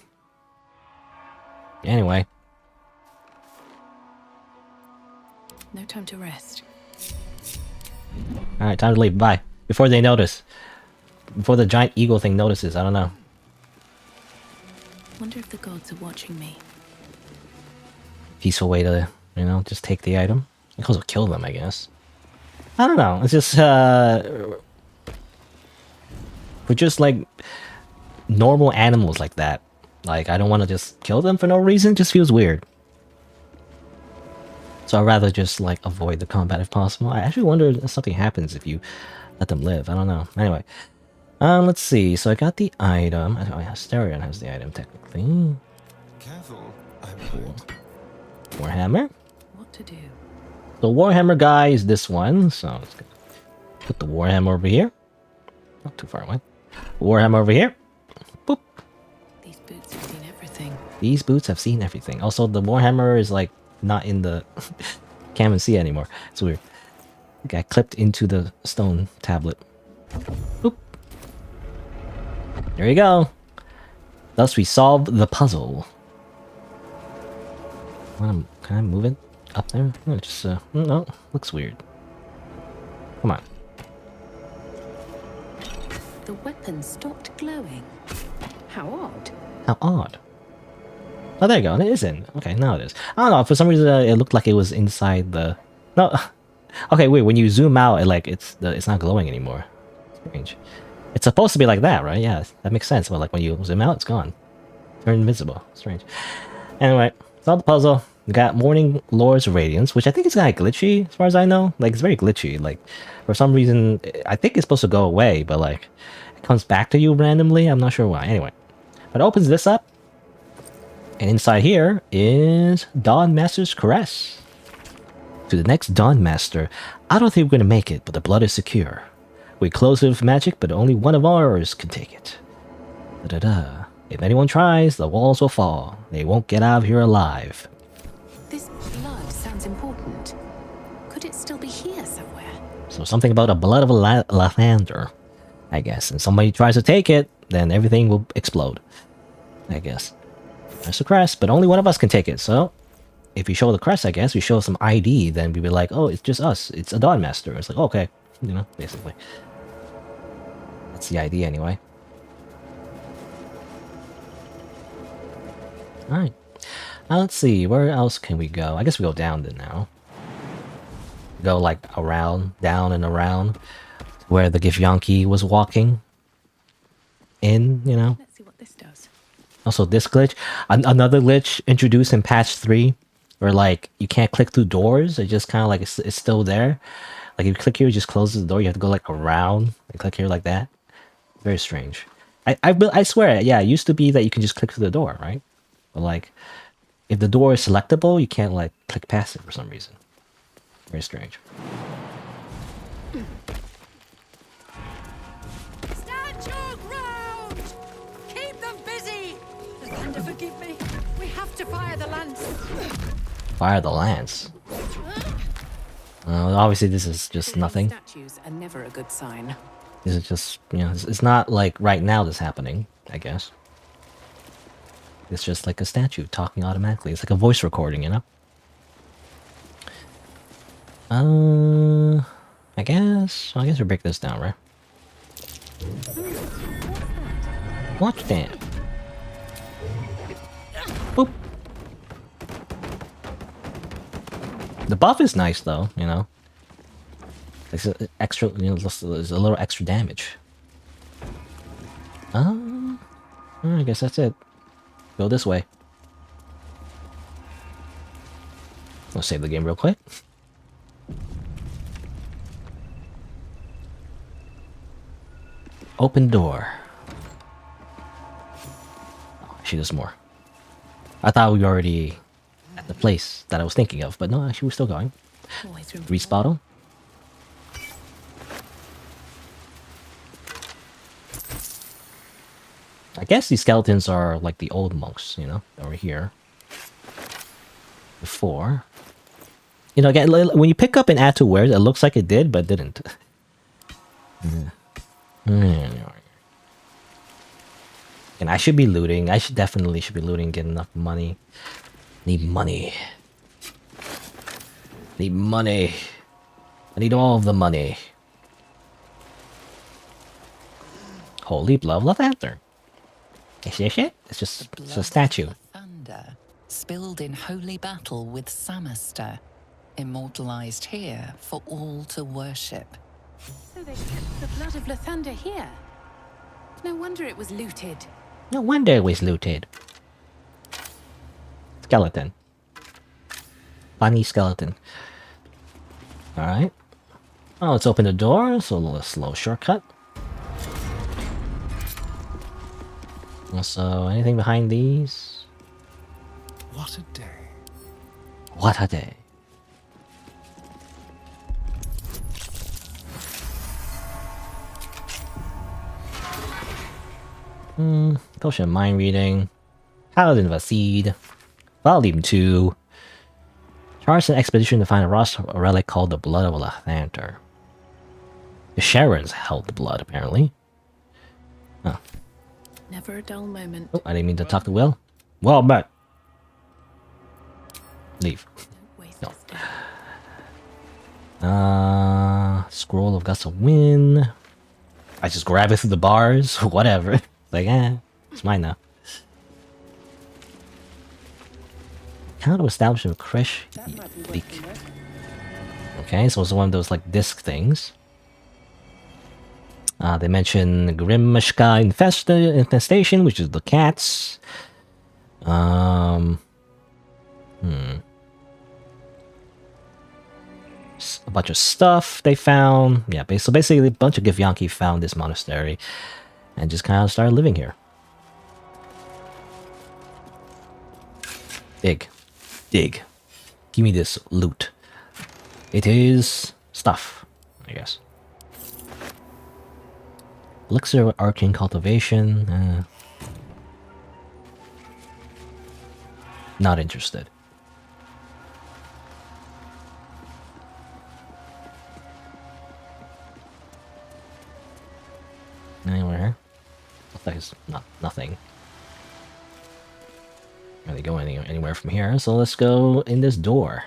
Anyway. No time to rest. Alright, time to leave. Bye. Before they notice. Before the giant eagle thing notices. I don't know. Wonder if the gods are watching me. Peaceful way to, just take the item. You can also kill them, I guess. I don't know. It's just, For just like normal animals like that. Like, I don't want to just kill them for no reason. It just feels weird. So I'd rather just like avoid the combat if possible. I actually wonder if something happens if you let them live. I don't know. Anyway, let's see. So I got the item. Oh yeah, Asterion has the item technically. Careful, Cool. Warhammer. What to do? The Warhammer guy is this one. So let's put the Warhammer over here. Not too far away. Warhammer over here. Boop. These boots have seen everything. These boots have seen everything. Also, the Warhammer is like not in the can't even see it anymore. It's weird. It got clipped into the stone tablet. Boop. There you go. Thus we solved the puzzle. Can I move it up there? No, just no, looks weird. Come on. The weapon stopped glowing. How odd. How odd. Oh, there you go. It is in. Okay, now it is. I don't know. For some reason, it looked like it was inside the. No. Okay, wait. When you zoom out, it's not glowing anymore. Strange. It's supposed to be like that, right? Yeah, that makes sense. But like when you zoom out, it's gone. Turn invisible. Strange. Anyway, solved the puzzle. We got Morning Lord's Radiance, which I think is kind of glitchy, as far as I know. Like, it's very glitchy. Like, for some reason, I think it's supposed to go away, but like, it comes back to you randomly. I'm not sure why. Anyway, but it opens this up. And inside here is Dawn Master's Caress. To the next Dawn Master, I don't think we're gonna make it, but the blood is secure. We close it with magic, but only one of ours can take it. Da-da-da. If anyone tries, the walls will fall. They won't get out of here alive. This blood sounds important. Could it still be here somewhere? So something about the blood of a lathander, I guess. And somebody tries to take it, then everything will explode. I guess. There's a crest, but only one of us can take it, so if you show the crest, I guess, you show some ID, then we'd be like, oh, it's just us. It's a Dawn Master. It's like, okay, you know, basically. That's the idea anyway. Alright. Now let's see, where else can we go? I guess we go down then now. Go like around, down and around, where the Githyanki was walking in, you know. Let's see what this does. Also, this glitch, another glitch introduced in patch 3, where like you can't click through doors. It just kind of like it's still there. Like if you click here, it just closes the door. You have to go like around and click here like that. Very strange. I swear, yeah, it used to be that you can just click through the door, right? But like, if the door is selectable, you can't like click past it for some reason. Very strange. Stand your ground! Keep them busy! Lathander, forgive me. We have to fire the lance. Fire the lance. Obviously, this is just nothing. Statues are never a good sign. This is just, you know, it's not like right now this happening, I guess. It's just like a statue talking automatically. It's like a voice recording, you know? I guess we break this down, right? Watch that. Boop. The buff is nice though, you know. It's extra, you know, there's a little extra damage. I guess that's it. Go this way. I'll save the game real quick. Open door. Oh, actually, there's more. I thought we were already at the place that I was thinking of, but no, actually, we're still going. Respawn. I guess these skeletons are like the old monks, you know, that were here before. You know, again, when you pick up and add to wares, it looks like it did, but it didn't. And I should be looting. I definitely should be looting, get enough money. Need money. Need money. I need all of the money. Holy blood of Lathander. It's just it's a statue. Thunder, spilled in holy battle with Samaster, immortalized here for all to worship. So they kept the blood of Lathander here. No wonder it was looted. No wonder it was looted. Skeleton. Funny skeleton. Alright. Oh, let's open the door. So a little slow shortcut. Also, anything behind these? What a day. What a day. Potion of mind reading. Paladin of a Seed. Volume 2. Charged an expedition to find a lost relic called the Blood of a Lathanter. The Sharons held the blood, apparently. Oh. Never a dull moment. Oh, I didn't mean to talk to Will. Well met. Leave. No. Scroll of Gusts of Wind. I just grab it through the bars. Whatever. Like, it's mine now. How to establish a Kresh leak. Okay, so it's one of those like disc things. They mention Grimmishka infestation, which is the cats. A bunch of stuff they found. Yeah, so basically a bunch of Githyanki found this monastery and just kind of started living here. Dig. Dig. Give me this loot. It is stuff, I guess. Elixir Arcane Cultivation. Not interested. Anywhere? Looks like it's nothing. Really go anywhere from here, so let's go in this door.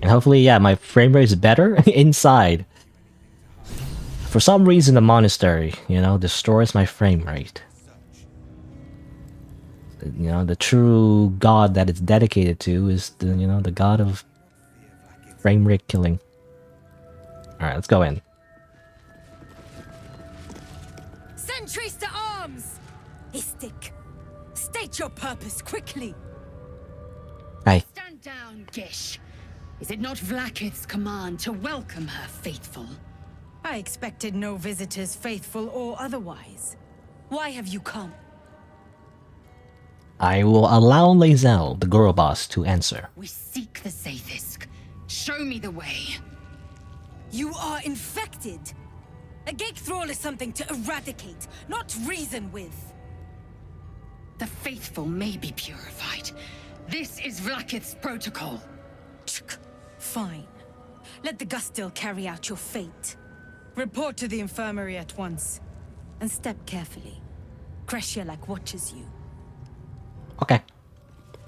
And hopefully, yeah, my frame rate is better inside. For some reason, the monastery, you know, destroys my frame rate. You know, the true god that it's dedicated to is the, you know, the god of frame rate killing. Alright, let's go in. Sentries to arms! Istik, state your purpose quickly. Hi. Stand down, Gish. Is it not Vlaakith's command to welcome her faithful? I expected no visitors, faithful or otherwise. Why have you come? I will allow Lae'zel, the girl boss, to answer. We seek the Sathisk. Show me the way. You are infected. A Gate Thrall is something to eradicate, not reason with. The faithful may be purified. This is Vlaakith's protocol. Fine. Let the Gustil carry out your fate. Report to the infirmary at once. And step carefully. Kreshjalak watches you. Okay.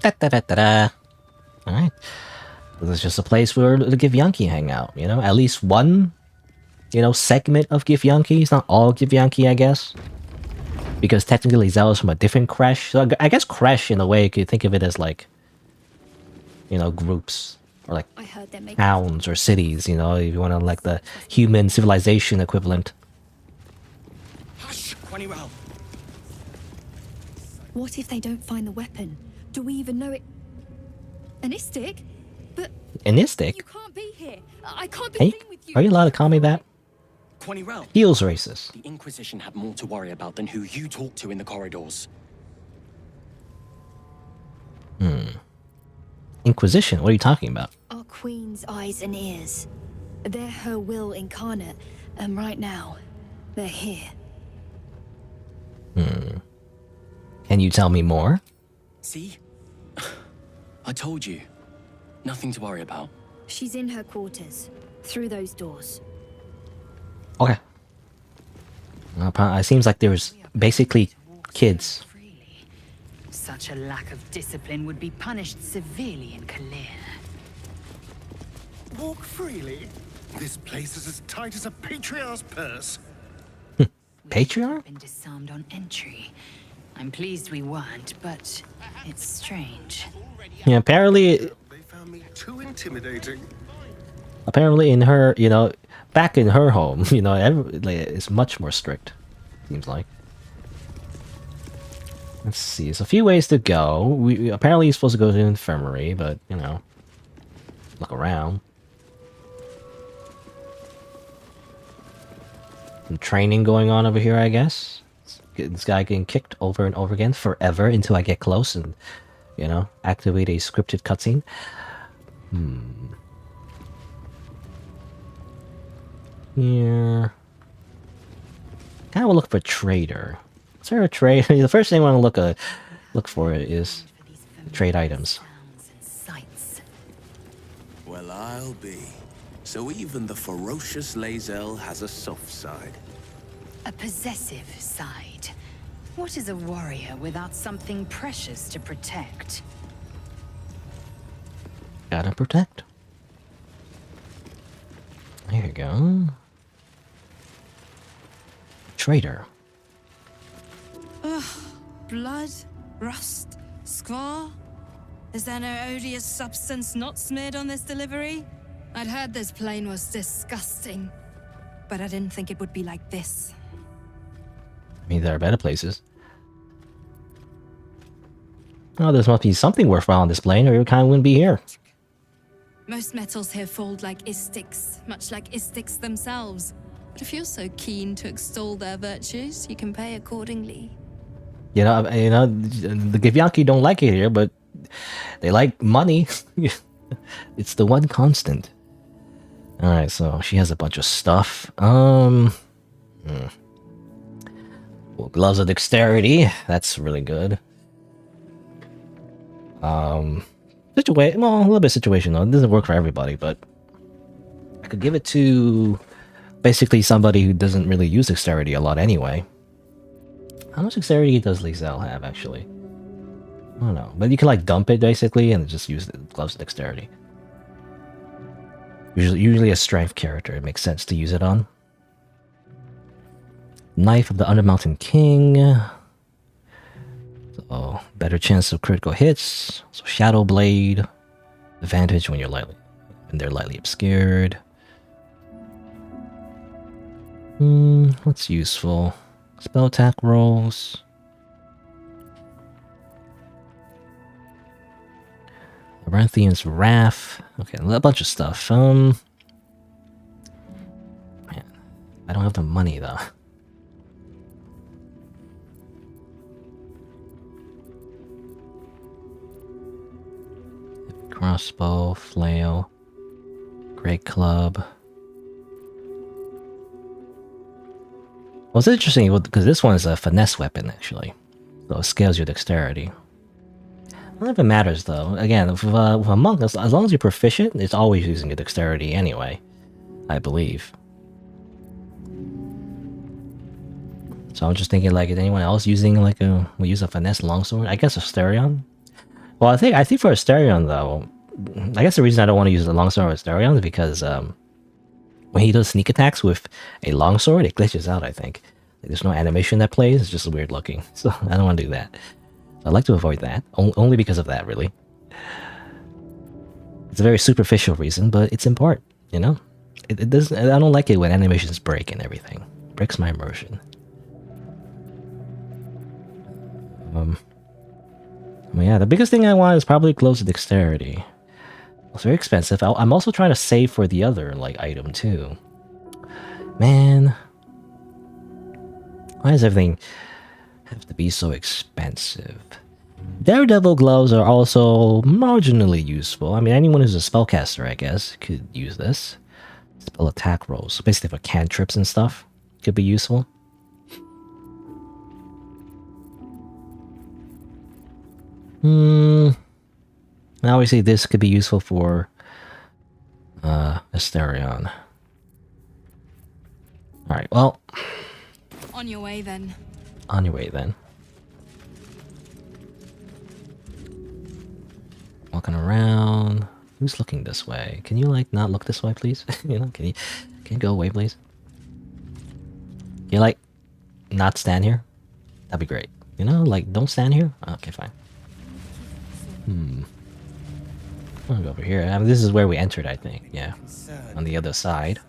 Da-da-da-da-da. Alright. This is just a place where the Githyanki hang out, you know? At least one, you know, segment of Githyanki. It's not all Githyanki, I guess. Because technically Zell is from a different Kresh. So I guess Kresh, in a way, you could think of it as like, you know, groups. Or like towns or cities, you know, if you want to like the human civilization equivalent. Hush, Quennywell. What if they don't find the weapon? Do we even know it? An Istik? But An Istik? you can't be here. I can't be Hey, seen with you. are you allowed to call me that? Quennywell. Feels racist. The Inquisition had more to worry about than who you talk to in the corridors. Inquisition? What are you talking about? Our queen's eyes and ears. They're her will incarnate, and right now, they're here. Can you tell me more? See? I told you. Nothing to worry about. She's in her quarters, through those doors. Okay. It seems like there's basically kids. Such a lack of discipline would be punished severely in Kalir. Walk freely. This place is as tight as a patriarch's purse. Patriarch? Been disarmed on entry. I'm pleased we weren't, but it's strange. Yeah, apparently, They found me too intimidating. in her, back in her home, it's much more strict. Seems like. Let's see. There's a few ways to go. We apparently you're supposed to go to the infirmary, but look around. Some training going on over here, I guess. This guy getting kicked over and over again forever until I get close and, activate a scripted cutscene. Here. Kind of look for a trader. Is there a trade? The first thing I want to look for is trade items. Well, I'll be. So even the ferocious Lae'zel has a soft side. A possessive side. What is a warrior without something precious to protect? Gotta protect. There you go. Trader. Ugh. Blood? Rust? Scar? Is there no odious substance not smeared on this delivery? I'd heard this plane was disgusting, but I didn't think it would be like this. I mean, there are better places. Oh, there must be something worthwhile on this plane, or your kind wouldn't be here. Most metals here fold like istics, much like istics themselves. But if you're so keen to extol their virtues, you can pay accordingly. The Githyanki don't like it here, but they like money. It's the one constant. Alright, so she has a bunch of stuff. Well, gloves of dexterity. That's really good. Well, a little bit situational. It doesn't work for everybody, but I could give it to basically somebody who doesn't really use dexterity a lot anyway. How much dexterity does Lae'zel have, actually? I don't know. But you can, like, dump it, basically, and just use the gloves of dexterity. Usually a strength character, it makes sense to use it on. Knife of the Undermountain King. So, better chance of critical hits. So, Shadow Blade. Advantage when they're lightly obscured. What's useful? Spell attack rolls. Labyrinthion's Wrath. Okay, a bunch of stuff. Man, I don't have the money though. Crossbow, flail, great club. Well, it's interesting because this one is a finesse weapon, actually. So it scales your dexterity. Not if it matters, though. Again, with a monk, as long as you're proficient, it's always using your dexterity anyway, I believe. So I'm just thinking, like, is anyone else using, like, will use a finesse longsword? I guess Asterion? Well, I think for Asterion, though, I guess the reason I don't want to use the longsword with Asterion is because, when he does sneak attacks with a longsword, it glitches out, I think. Like, there's no animation that plays, it's just weird looking. So I don't want to do that. So I'd like to avoid that, only because of that, really. It's a very superficial reason, but it's important, It doesn't. I don't like it when animations break and everything. It breaks my immersion. Yeah, the biggest thing I want is probably gloves of dexterity. It's very expensive. I'm also trying to save for the other, like, item, too. Man. Why does everything have to be so expensive? Daredevil gloves are also marginally useful. I mean, anyone who's a spellcaster, I guess, could use this. Spell attack rolls. So basically for cantrips and stuff, could be useful. Now obviously this could be useful for Asterion. Alright, well. On your way then. On your way then. Walking around. Who's looking this way? Can you, like, not look this way, please? Can you go away, please? Can you, like, not stand here? That'd be great. You know, like, don't stand here? Okay, fine. I'll go over here. I mean, this is where we entered, I think. Yeah. On the other side.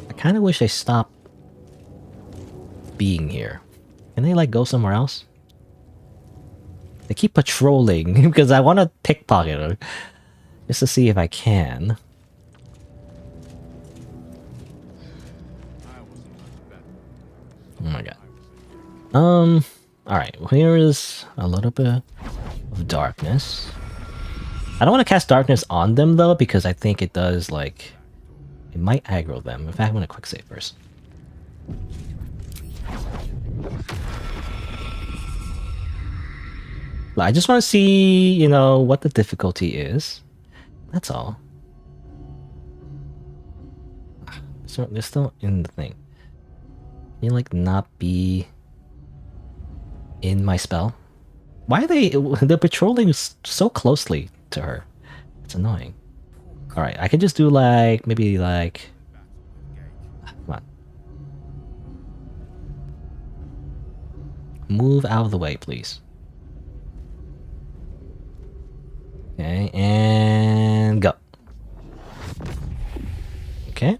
I kind of wish they stopped being here. Can they, like, go somewhere else? They keep patrolling because I want to pickpocket her. Just to see if I can. Oh my god. Alright, here is a little bit of darkness. I don't want to cast darkness on them though, because I think it does, like, it might aggro them. In fact, I'm gonna quick save first. I just want to see, you know, what the difficulty is. That's all. So they're still in the thing. Can you, like, not be in my spell? Why are they're patrolling so closely to her? It's annoying. Alright, I could just do, like, maybe, like... Come on. Move out of the way, please. Okay, and go. Okay.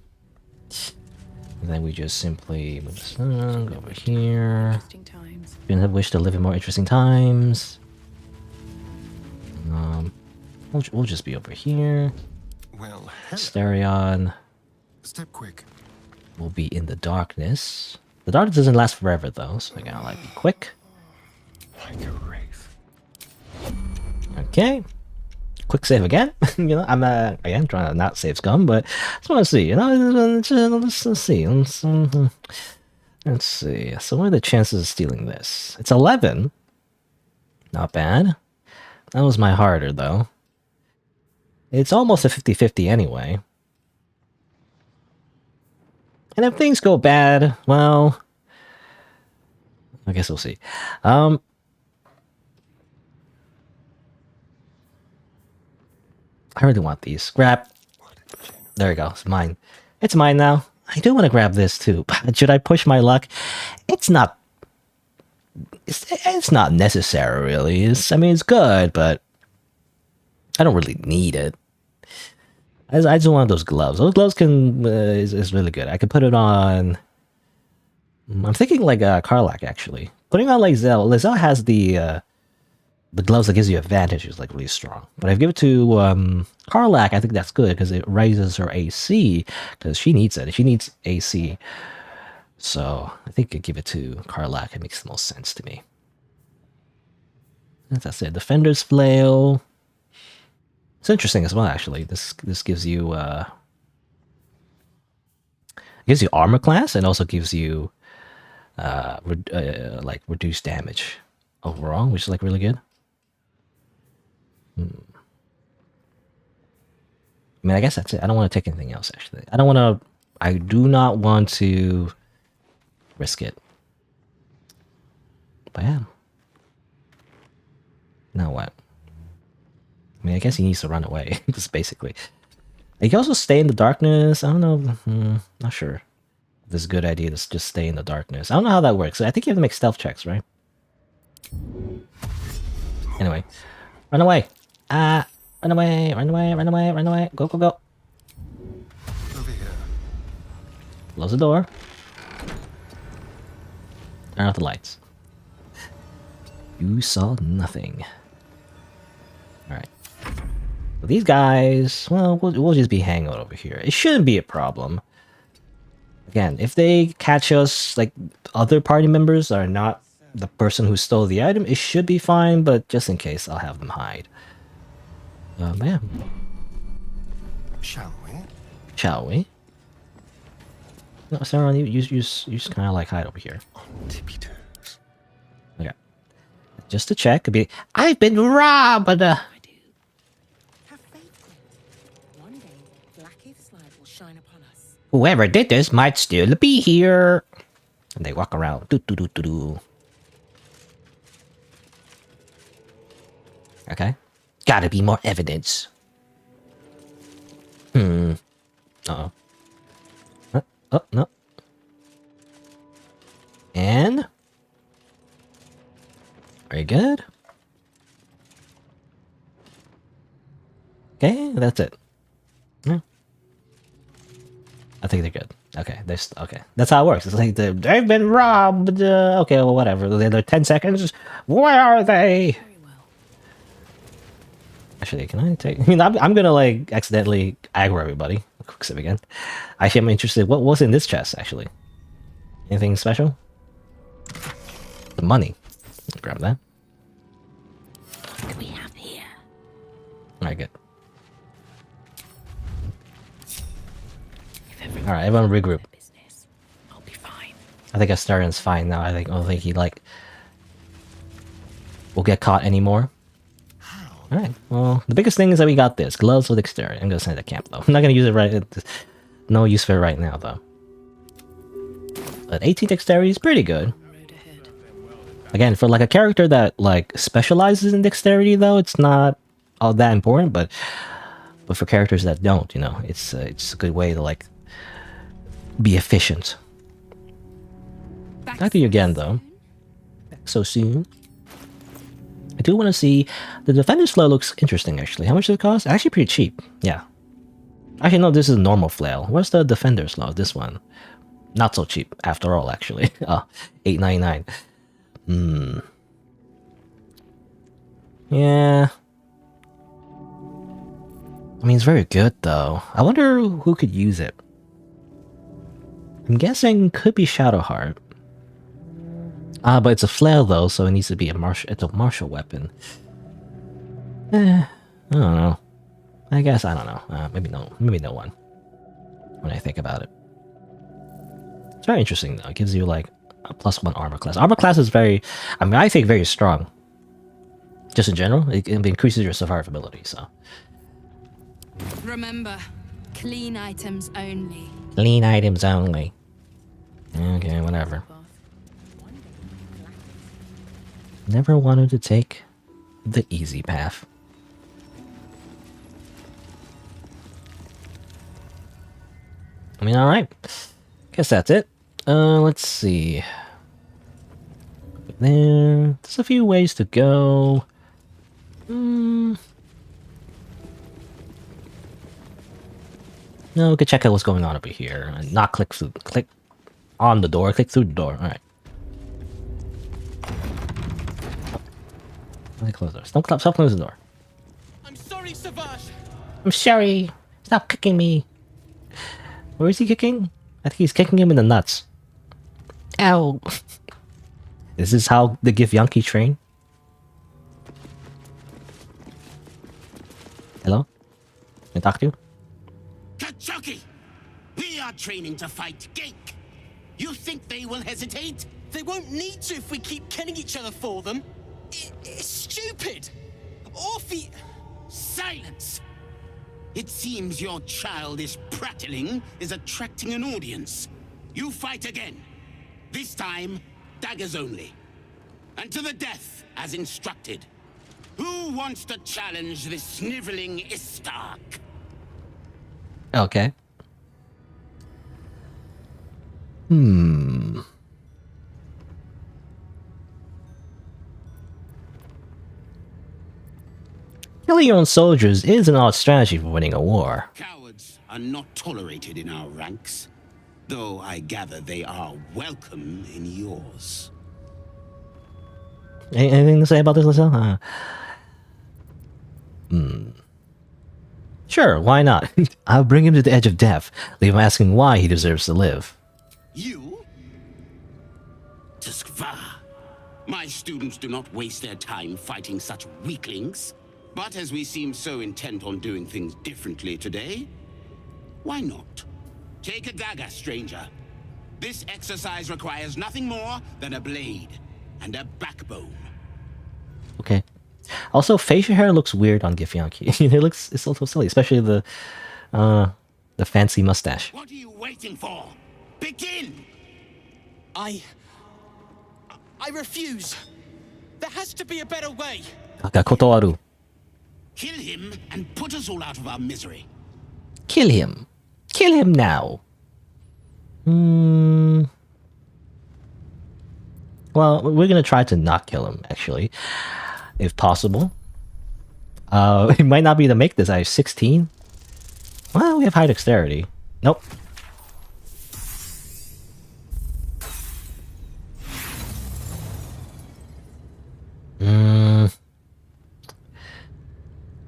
And then we just simply move this on, go over here. Didn't have wish to live in more interesting times. We'll just be over here. Well, Stereon. step quick. We'll be in the darkness. The darkness doesn't last forever though, so I gotta, like, be quick. Like a wraith. Okay. Quick save again. You know, I'm again trying to not save scum, but I just want to see. You know, let's see. Let's see. So what are the chances of stealing this? It's 11. Not bad. That was my harder though. It's almost a 50-50 anyway. And if things go bad, well, I guess we'll see. I really want these. Grab. There we go. It's mine. It's mine now. I do want to grab this too. But should I push my luck? It's not. It's not necessary, really. I mean, it's good, but I don't really need it. I just want those gloves. Those gloves is really good. I could put it on. I'm thinking like Karlach actually. Putting on like Zell. Zell has the gloves that gives you advantage is like really strong. But if I give it to Karlach, I think that's good because it raises her AC because she needs it. She needs AC. So I think I give it to Karlach. It makes the most sense to me. That's it. Defender's Flail. It's interesting as well, actually. This gives you armor class and also gives you like reduced damage overall, which is like really good. I mean, I guess that's it. I don't want to take anything else, actually. I do not want to risk it. But yeah. Now what? I mean, I guess he needs to run away, just basically. He can also stay in the darkness. I don't know. Not sure. If it's a good idea to just stay in the darkness. I don't know how that works. I think you have to make stealth checks, right? Anyway. Run away. Run away. Run away. Run away. Run away. Go, go, go. Over here. Close the door. Turn off the lights. You saw nothing. Alright. So these guys, well, we'll just be hanging out over here. It shouldn't be a problem. Again, if they catch us, like, other party members are not the person who stole the item, it should be fine, but just in case, I'll have them hide. Yeah. Shall we? Shall we? No, Sarah, you just kind of like hide over here. On tippy toes. Okay. Just to check, I've been robbed! Have faith, Clint. One day, Blackheath's light will shine upon us. Whoever did this might still be here. And they walk around. Okay. Gotta be more evidence. Oh, no. And? Very good. Okay, that's it. Yeah. I think they're good. Okay, okay. That's how it works. It's like they've been robbed. Okay, well, whatever. They're 10 seconds. Where are they? Actually, can I take? I mean, I'm gonna like accidentally aggro everybody. Quick save again. Actually, I'm interested. What was in this chest? Actually, anything special? The money. Grab that. What do we have here? All right, good. All right, everyone regroup. I'll be fine. I think Astarion's fine now. I don't think he like will get caught anymore. All right. Well, the biggest thing is that we got this gloves with dexterity. I'm gonna send it to camp though. I'm not gonna use it right. No use for it right now though. But 18 dexterity is pretty good. Again, for like a character that like specializes in dexterity though, it's not all that important. But for characters that don't, you know, it's a good way to like be efficient. Back to you again though. Back so soon. I do want to see the Defender's Flail. Looks interesting actually. How much does it cost? Actually pretty cheap. Yeah. Actually no, this is a normal flail. Where's the Defender's Flail? This one. Not so cheap after all actually. $8.99. Yeah. I mean, it's very good though. I wonder who could use it. I'm guessing could be Shadowheart. But it's a flail though, so it needs to be it's a martial weapon. I don't know. I guess I don't know. Maybe no one. When I think about it, it's very interesting though. It gives you like a +1 armor class. Armor class is very, I mean, I think very strong. Just in general, it increases your survivability. So Remember, clean items only. clean items only. Okay, whatever. Never wanted to take the easy path. I mean, alright. Guess that's it. Let's see. There's a few ways to go. No, we could check out what's going on over here. And not click on the door, click through the door. Alright. Let me close the door. Stop closing the door. I'm sorry, Savage. I'm sorry. Stop kicking me. Where is he kicking? I think he's kicking him in the nuts. Ow. Is this how the Githyanki train? Hello? Can I talk to you? Kachuki! We are training to fight Gake. You think they will hesitate? They won't need to if we keep killing each other for them. It's stupid. Orphe... Silence! It seems your childish prattling is attracting an audience. You fight again. This time, daggers only. And to the death, as instructed. Who wants to challenge this sniveling Istark? Okay. Killing your own soldiers is an odd strategy for winning a war. Cowards are not tolerated in our ranks. Though I gather they are welcome in yours. Anything to say about this, Lisa? Sure, why not? I'll bring him to the edge of death, leave him asking why he deserves to live. You? Tuskva. My students do not waste their time fighting such weaklings. But as we seem so intent on doing things differently today, why not? Take a dagger, stranger. This exercise requires nothing more than a blade and a backbone. Okay. Also, facial hair looks weird on Githyanki. It's a little silly, especially the fancy mustache. What are you waiting for? Begin! I refuse. There has to be a better way. Kotoaru. Kill him and put us all out of our misery. Kill him. Kill him now. Hmm. Well, we're gonna try to not kill him, actually, if possible. It might not be to make this. I have 16. Well, we have high dexterity. Nope.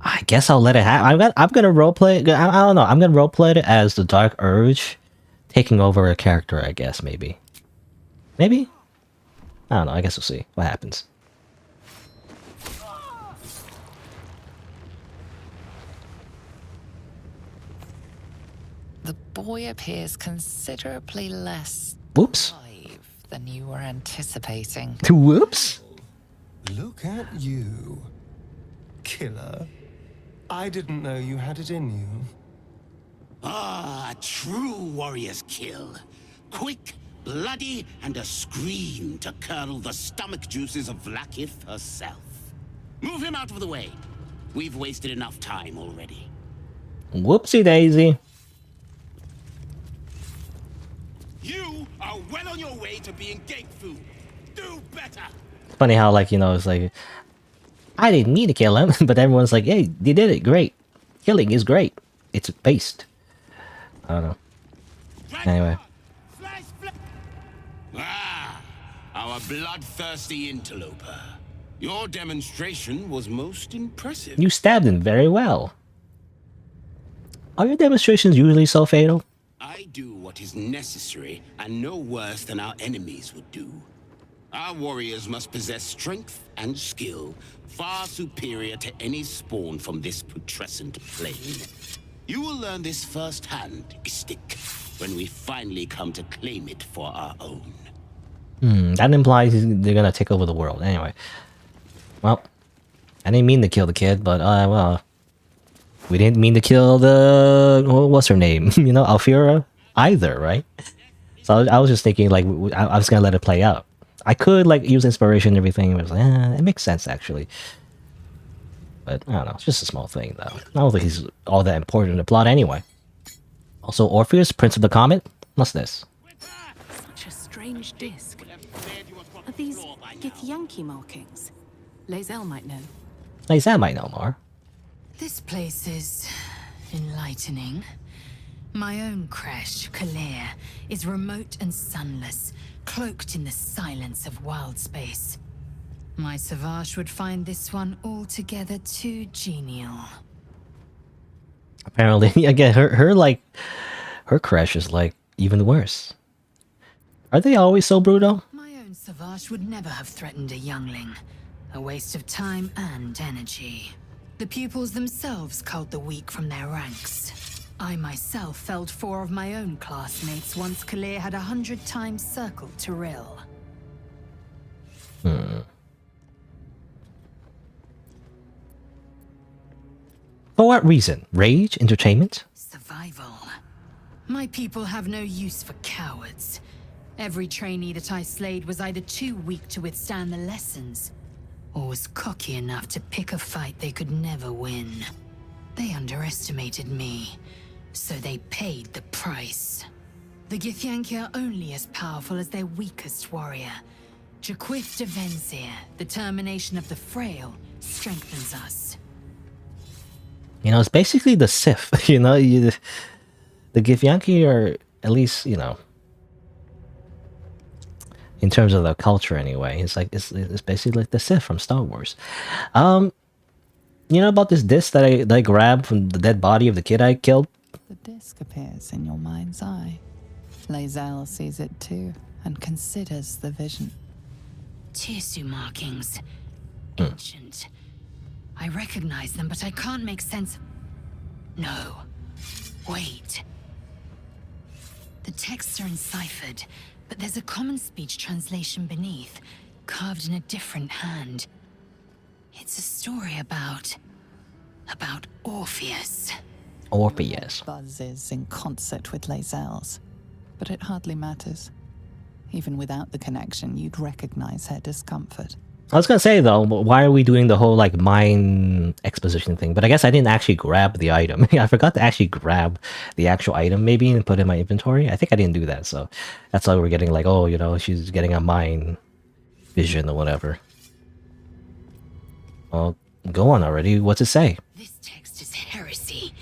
I guess I'll let it happen. I'm gonna roleplay. I don't know. I'm gonna roleplay it as the Dark Urge taking over a character. I guess maybe. Maybe. I don't know. I guess we'll see what happens. The boy appears considerably less Whoops. alive than you were anticipating. Whoops. Look at you. Killer. I didn't know you had it in you. Ah, a true warrior's kill. Quick, bloody, and a scream to curdle the stomach juices of Vlaakith herself. Move him out of the way. We've wasted enough time already. Whoopsie daisy. You are well on your way to being gate food. Do better. Funny how, like, you know, it's like, I didn't mean to kill him, but everyone's like, hey, you did it, great. Killing is great. It's based. I don't know. Anyway. Ah, our bloodthirsty interloper. Your demonstration was most impressive. You stabbed him very well. Are your demonstrations usually so fatal? I do what is necessary and no worse than our enemies would do. Our warriors must possess strength and skill far superior to any spawn from this putrescent plane. You will learn this firsthand, Istik, when we finally come to claim it for our own. That implies they're gonna take over the world. Anyway. Well, I didn't mean to kill the kid, but, well... We didn't mean to kill the... What's her name? You know, Alfira? Either, right? So I was just thinking, like, I was gonna let it play out. I could, like, use inspiration and everything, but it was like, it makes sense, actually. But, I don't know, it's just a small thing, though. I don't think he's all that important in the plot anyway. Also, Orpheus, Prince of the Comet? What's this? Such a strange disc. Are these Githyanki markings? Lae'zel might know. Like, that might know more. This place is enlightening. My own crash, Kalir, is remote and sunless, cloaked in the silence of wild space. My Savage would find this one altogether too genial. Apparently, again, her crash is, like, even worse. Are they always so brutal? My own Savage would never have threatened a youngling. A waste of time and energy. The pupils themselves culled the weak from their ranks. I myself felled 4 of my own classmates once Kalir had 100 times circled Tyrell. For what reason? Rage? Entertainment? Survival. My people have no use for cowards. Every trainee that I slayed was either too weak to withstand the lessons, or was cocky enough to pick a fight they could never win. They underestimated me, so they paid the price. The Githyanki are only as powerful as their weakest warrior. Jaquith de Venzir, the termination of the frail, strengthens us. You know, it's basically the Sith. You know, the Githyanki are, at least, you know, in terms of the culture anyway, it's like it's basically like the Sith from Star Wars. You know about this disc that I grabbed from the dead body of the kid I killed? The disc appears in your mind's eye. Lae'zel sees it too and considers the vision. Tirsu markings. Ancient. I recognize them, but I can't make sense of... No. Wait. The texts are enciphered, but there's a common speech translation beneath, carved in a different hand. It's a story about Orpheus. Orpheus. Buzzes in concert with Lae'zel's, but it hardly matters. Even without the connection, you'd recognize her discomfort. I was gonna say though, why are we doing the whole like mine exposition thing? But I guess I didn't actually grab the item. I forgot to actually grab the actual item maybe and put it in my inventory. I think I didn't do that, so that's why we're getting like, oh, you know, she's getting a mine vision or whatever. Well, go on already. What's it say? This text is heresy.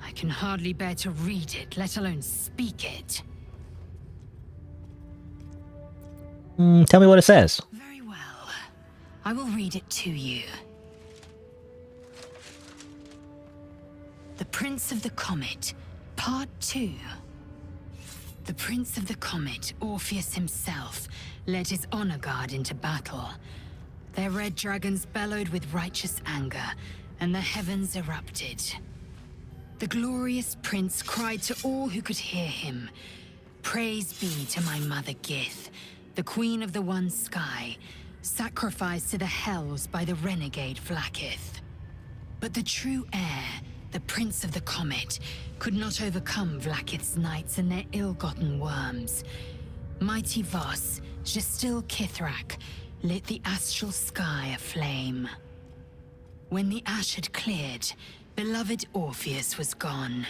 I can hardly bear to read it, let alone speak it. Tell me what it says. Very well. I will read it to you. The Prince of the Comet, Part 2. The Prince of the Comet, Orpheus himself, led his honor guard into battle. Their red dragons bellowed with righteous anger, and the heavens erupted. The glorious prince cried to all who could hear him, "Praise be to my mother Gith, the queen of the one sky, sacrificed to the hells by the renegade Vlaakith." But the true heir, the Prince of the Comet, could not overcome Vlaakith's knights and their ill-gotten worms. Mighty Voss, Gestil Kithrak, lit the astral sky aflame. When the ash had cleared, beloved Orpheus was gone.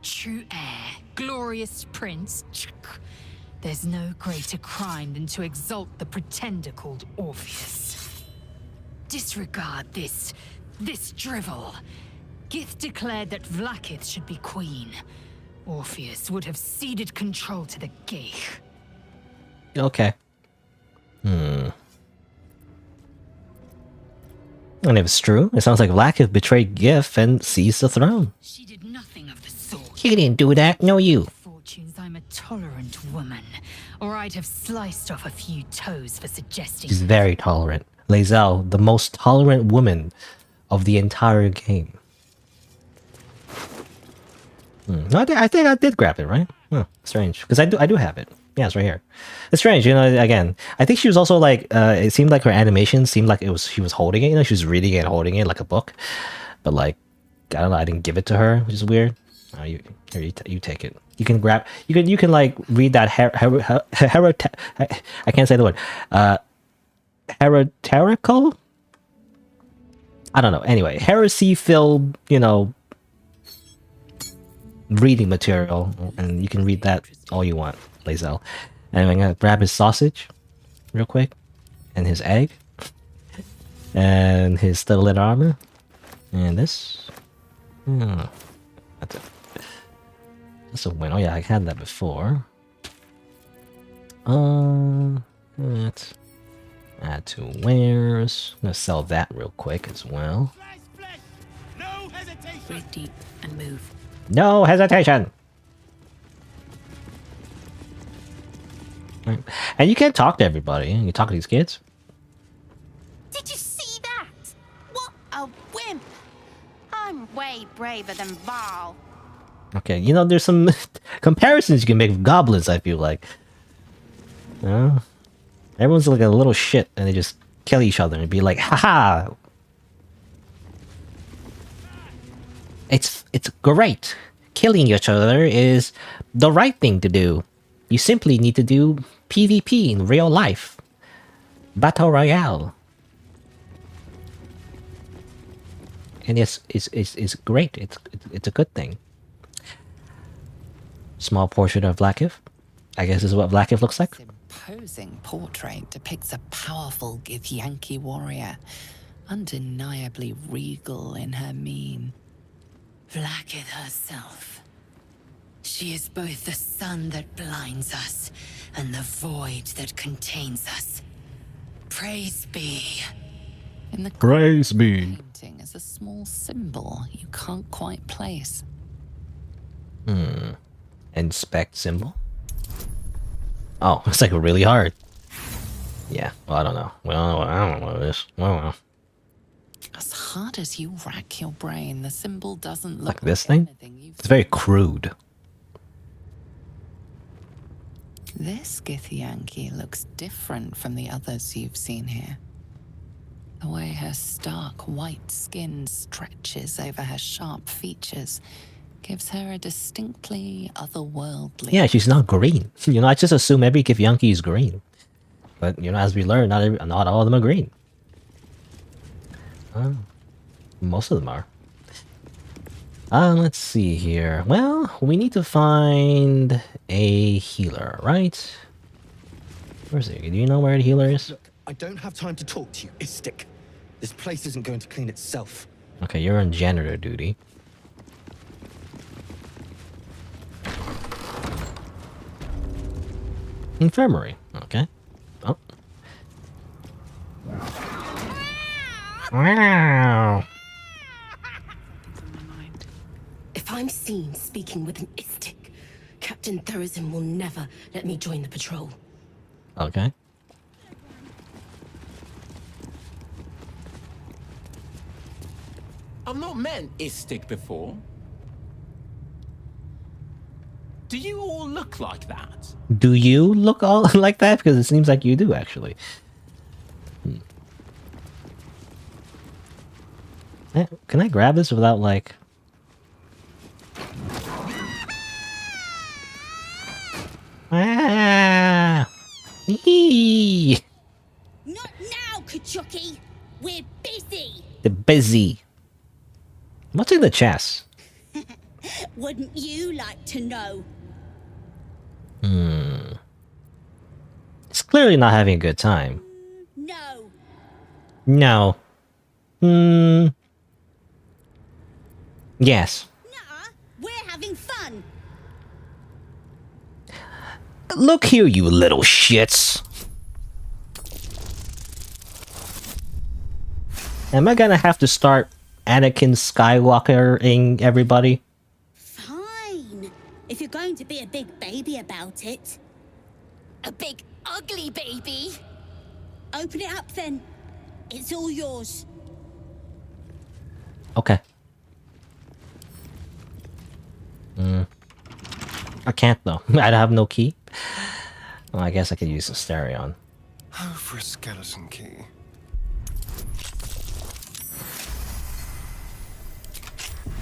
True heir, glorious prince, there's no greater crime than to exalt the pretender called Orpheus. Disregard this drivel. Gith declared that Vlaakith should be queen. Orpheus would have ceded control to the Geich. Okay. And if it's true, it sounds like Vlaakith betrayed Gith and seized the throne. She did nothing of the sort. He didn't do that, no you. Fortunes, I'm a tolerant woman, or I'd have sliced off a few toes for suggesting. She's very tolerant. Lae'zel, the most tolerant woman of the entire game. No, I think I did grab it, right? Oh, strange, because I do have it. Yeah, it's right here. It's strange, you know. Again, I think she was also like. It seemed like her animation seemed like she was holding it. You know, she was reading it, and holding it like a book. But like, I don't know. I didn't give it to her, which is weird. Oh, you take it. You can grab. You can like read that. I can't say the word. Heretical. I don't know. Anyway, heresy-filled, you know, reading material, and you can read that all you want, Lae'zel. And I'm gonna grab his sausage real quick, and his egg, and his studded armor, and this. That's it. That's a win. Oh yeah, I had that before. Let's add to wares. I'm gonna sell that real quick as well. Breathe deep and move. No hesitation. Right. And you can't talk to everybody. You talk to these kids. Did you see that? What a wimp! I'm way braver than Val. Okay, you know, there's some comparisons you can make with goblins, I feel like. Everyone's like a little shit and they just kill each other and be like, haha! It's great. Killing each other is the right thing to do. You simply need to do PvP in real life. Battle Royale. And it's great. It's a good thing. Small portrait of Vlaakith. I guess this is what Vlaakith looks like. Imposing portrait depicts a powerful Githyanki warrior, undeniably regal in her mien. Vlaakith herself. She is both the sun that blinds us and the void that contains us. Praise be. In the Praise be. painting is a small symbol you can't quite place. Inspect symbol. Oh, it's like really hard. Yeah, well, I don't know. Well, I don't know what it is. Well. As hard as you rack your brain, the symbol doesn't look Like this thing? anything you've It's very crude. This Githyanki looks different from the others you've seen here. The way her stark white skin stretches over her sharp features gives her a distinctly otherworldly. Yeah, she's not green. You know, I just assume every Githyanki is green. But, you know, as we learn, not all of them are green. Most of them are. Let's see here. Well, we need to find a healer, right? Where's he? Do you know where the healer is? Look, I don't have time to talk to you, Istik. This place isn't going to clean itself. Okay, you're on janitor duty. Infirmary. Okay. Oh. Wow. If I'm seen speaking with an Istik, Captain Thurazin will never let me join the patrol. Okay. I've not met an Istik before. Do you all look like that? Do you look all like that? Because it seems like you do, actually. Can I grab this without, like... Ah! Eee! Not now, Kachuki. We're busy. The busy. What's in the chest? Wouldn't you like to know? It's clearly not having a good time. No. No. Yes. We're having fun. Look here, you little shits. Am I gonna have to start Anakin Skywalker-ing everybody? Fine. If you're going to be a big baby about it. A big, ugly baby. Open it up then. It's all yours. Okay. I can't though. I have no key. Well, I guess I could use a Stereon. Oh, for a skeleton key.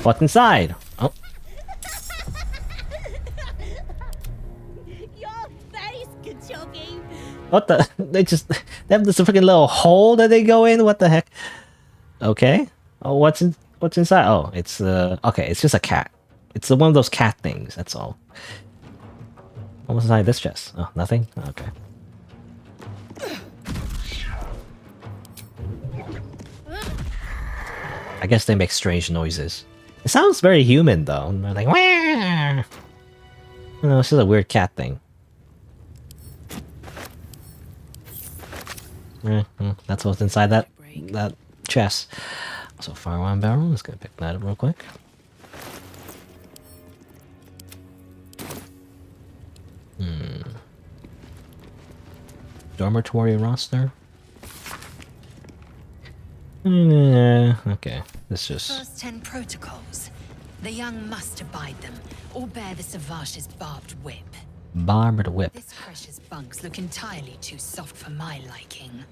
What's inside? Oh. Your face, Kachuki. What the? They have this freaking little hole that they go in. What the heck? Okay. Oh, what's inside? Oh, it's okay. It's just a cat. It's one of those cat things. That's all. What was inside this chest? Oh, nothing. Okay. I guess they make strange noises. It sounds very human though. They're like, wah! No, it's just a weird cat thing. That's what's inside that chest. So fire one barrel. Let's go pick that up real quick. Dormitory roster. Okay, this just... First 10 protocols. The young must abide them, or bear the Savash's barbed whip. Barbed whip. This precious bunks look entirely too soft for my liking.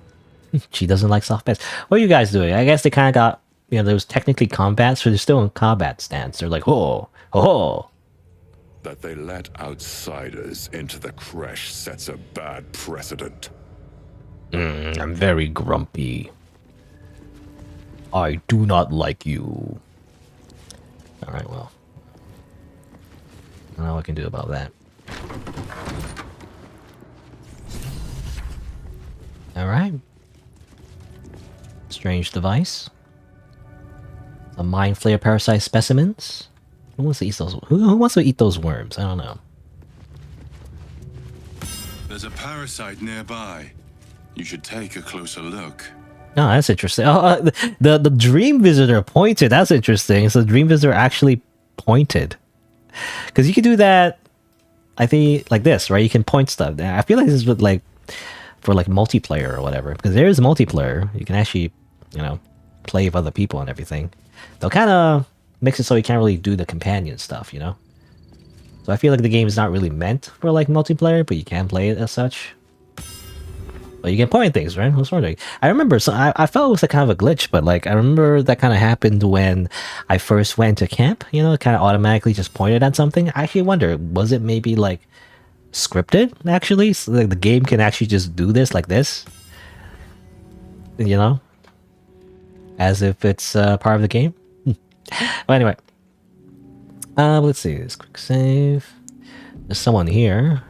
She doesn't like soft beds. What are you guys doing? I guess they kind of got, you know, there was technically combat, so they're still in combat stance. They're like, oh, oh. That they let outsiders into the creche sets a bad precedent. I'm very grumpy. I do not like you. Alright, well. I don't know what I can do about that. Alright. Strange device. A mind flayer parasite specimens. Who wants to eat those? Who wants to eat those worms? I don't know. There's a parasite nearby. You should take a closer look. No, that's interesting. Oh, the Dream Visitor pointed. That's interesting. So the Dream Visitor actually pointed. Because you can do that, I think, like this, right? You can point stuff. I feel like this is like for like multiplayer or whatever. Because there is multiplayer. You can actually, you know, play with other people and everything. They'll kind of makes it so you can't really do the companion stuff, you know? So I feel like the game is not really meant for like multiplayer, but you can play it as such. But you can point things, right? I was wondering. I remember, so I felt it was a kind of a glitch, but like I remember that kind of happened when I first went to camp. You know, it kind of automatically just pointed at something. I actually wonder, was it maybe like scripted actually? So like the game can actually just do this like this, you know, as if it's part of the game. Well, anyway, let's see this quick save. There's someone here.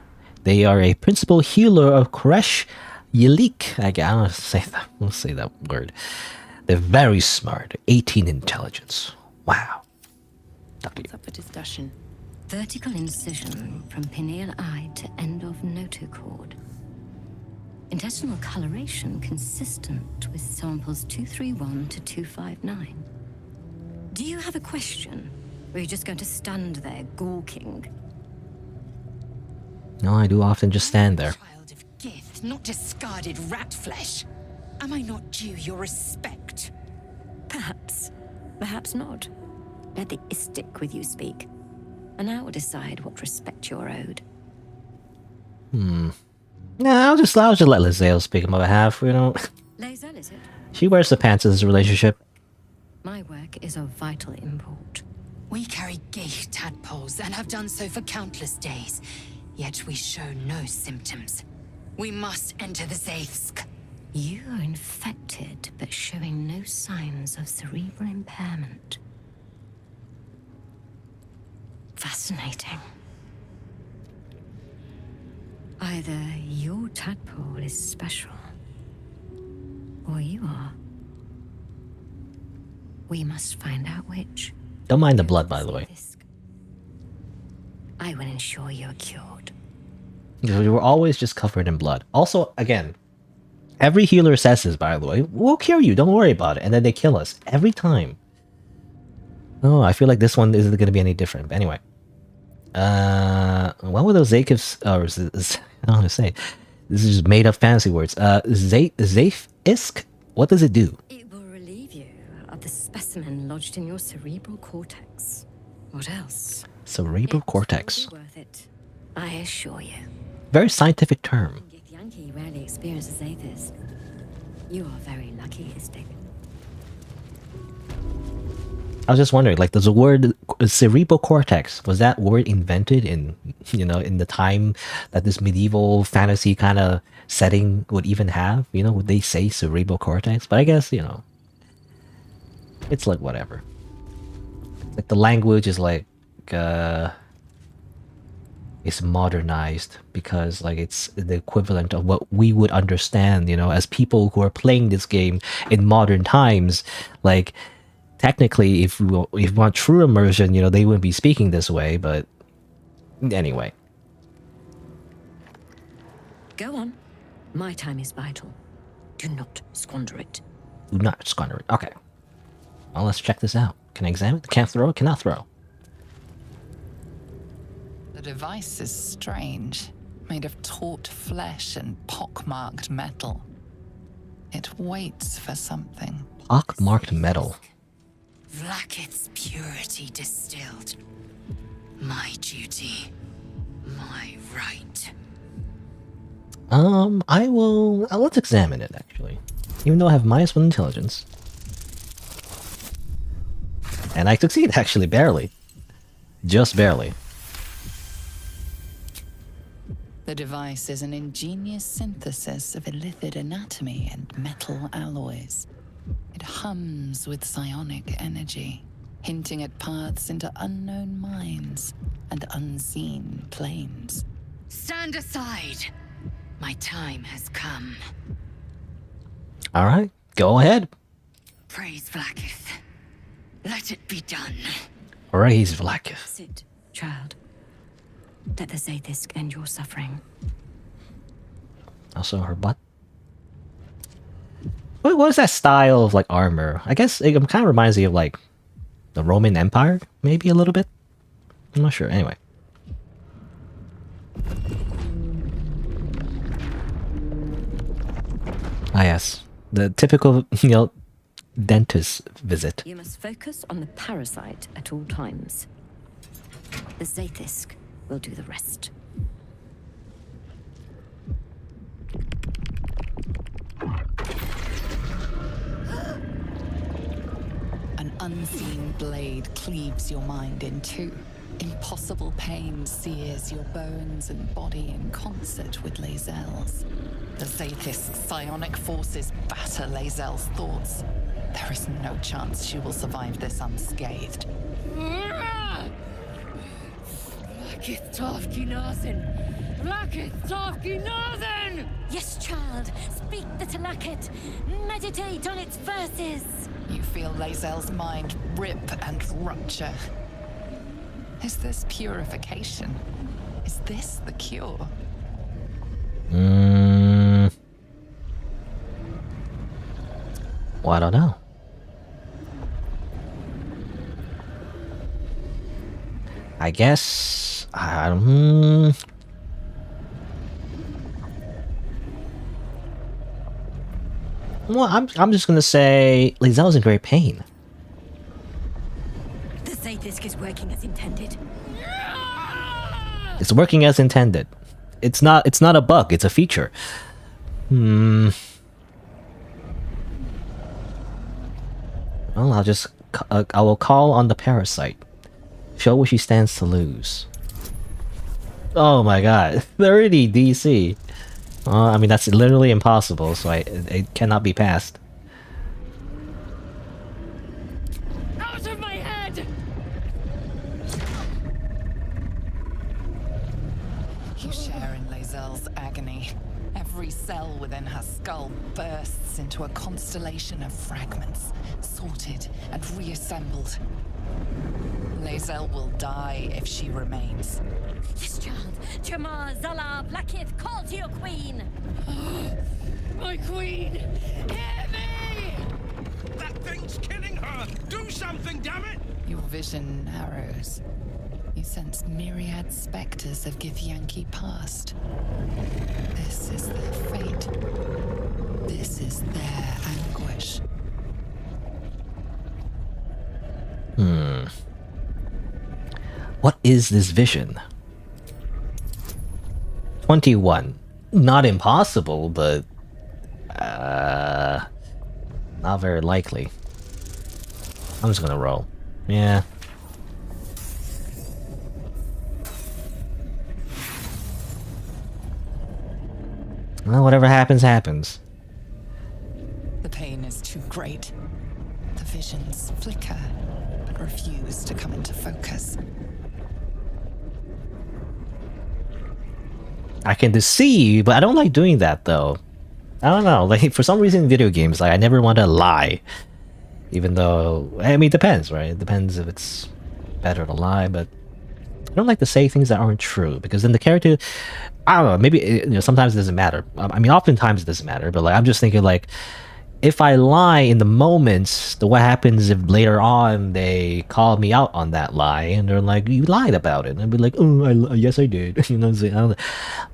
They are a principal healer of Koresh Yelik. I don't want to say that. We'll say that word. They're very smart. 18 intelligence. Wow. What's up for discussion? Vertical incision from pineal eye to end of notochord. Intestinal coloration consistent with samples 231 to 259. Do you have a question? Or are you just going to stand there gawking? No, I do often just stand there. Child of Gith, not discarded rat flesh. Am I not due your respect? Perhaps. Perhaps not. Let the Istik with you speak. And I will decide what respect you're owed. Nah, I'll just let Lizelle speak on my behalf, you know. Lae'zel, is it? She wears the pants in this relationship. My work is of vital import. We carry Geich tadpoles and have done so for countless days. Yet we show no symptoms. We must enter the Zaithsk. You are infected, but showing no signs of cerebral impairment. Fascinating. Either your tadpole is special, or you are. We must find out which. Don't mind the blood, by the way. I will ensure you're cured. We were always just covered in blood. Also, again, every healer says this, by the way. We'll cure you, don't worry about it. And then they kill us every time. Oh, I feel like this one isn't going to be any different. But anyway. What were those Zakifs? Or I don't know how to say. This is just made up fancy words. Zaith-isk? What does it do? It will relieve you of the specimen lodged in your cerebral cortex. What else? Cerebral cortex. Worth it, I assure you. Very scientific term. Yankee rarely experiences Aethys. You are very lucky, Istik. I was just wondering, like, does the word cerebral cortex, was that word invented in, you know, in the time that this medieval fantasy kind of setting would even have? You know, would they say cerebral cortex? But I guess, you know, it's like whatever. Like the language is like, it's modernized because like it's the equivalent of what we would understand, you know, as people who are playing this game in modern times. Like technically, if you want true immersion, you know, they wouldn't be speaking this way. But anyway, Go on. My time is vital. Do not squander it. do not squander it. Okay, well, let's check this out. Can I examine? Can't throw. Cannot throw. The device is strange, made of taut flesh and pockmarked metal. It waits for something. Pockmarked metal. Vlaakith's purity distilled. My duty. My right. I will. Let's examine it actually. Even though I have -1 intelligence, and I succeed actually barely, just barely. The device is an ingenious synthesis of illithid anatomy and metal alloys. It hums with psionic energy, hinting at paths into unknown minds and unseen planes. Stand aside. My time has come. All right, go ahead. Praise Vlaakith. Let it be done. Praise Vlaakith. Sit, child. Let the Zaithys end your suffering. Also, her butt. What is that style of like armor? I guess it kind of reminds me of like the Roman Empire, maybe a little bit. I'm not sure. Anyway. Ah yes, the typical, you know, dentist visit. You must focus on the parasite at all times. The Zaithys will do the rest. unseen blade cleaves your mind in two. Impossible pain sears your bones and body in concert with Lae'zel's. The Zaithis' psionic forces batter Lae'zel's thoughts. There is no chance she will survive this unscathed. Yes, child. Speak the Talakit. Meditate on its verses. You feel Lae'zel's mind rip and rupture. Is this purification? Is this the cure? Well, I don't know. I guess well, I'm just gonna say Lae'zel's in great pain. The Zaithis is working as intended. It's working as intended. It's not a bug. It's a feature. Well, I will call on the parasite. Show what she stands to lose. Oh my god, 30 DC. I mean, that's literally impossible, so it cannot be passed. Out of my head! You share in Lae'zel's agony. Every cell within her skull bursts into a constellation of fragments, sorted and reassembled. Lae'zel will die if she remains. Yes, child. Jamar, Zala, Blackith, call to your queen. My queen! Hear me! That thing's killing her! Do something, damn it! Your vision narrows. You sense myriad specters of Githyanki past. This is their fate. This is their anguish. What is this vision? 21. Not impossible, but not very likely. I'm just gonna roll. Yeah. Well, whatever happens, happens. The pain is too great. The visions flicker, but refuse to come into focus. I can deceive, but I don't like doing that though. I don't know, like for some reason in video games, like I never want to lie. Even though, I mean, it depends, right? It depends if it's better to lie, but I don't like to say things that aren't true because then the character, I don't know, maybe, sometimes it doesn't matter. I mean, oftentimes it doesn't matter, but like I'm just thinking like, if I lie in the moments, then what happens if later on they call me out on that lie and they're like, you lied about it? And I'd be like, oh, yes I did. You know what I'm saying?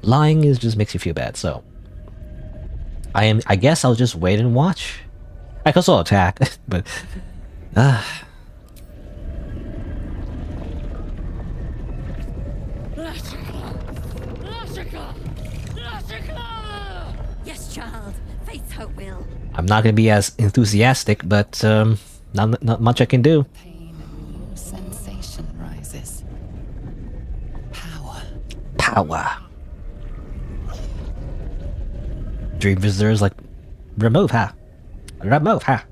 Lying just makes you feel bad. So I guess I'll just wait and watch. I can still attack, but Yes, child. Face her will. I'm not gonna be as enthusiastic, but not much I can do. Sensation rises. Power. Dream visitors like remove her. Remove her.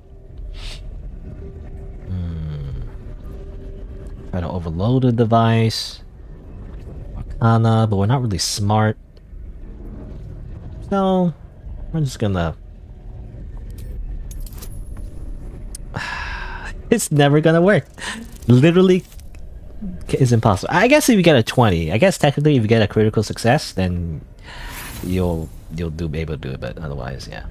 Try to overload the device. Arcana, but we're not really smart. So we're just gonna. It's never gonna work. Literally, is impossible. I guess if you get a 20, I guess technically if you get a critical success, then you'll be able to do it. But otherwise, yeah.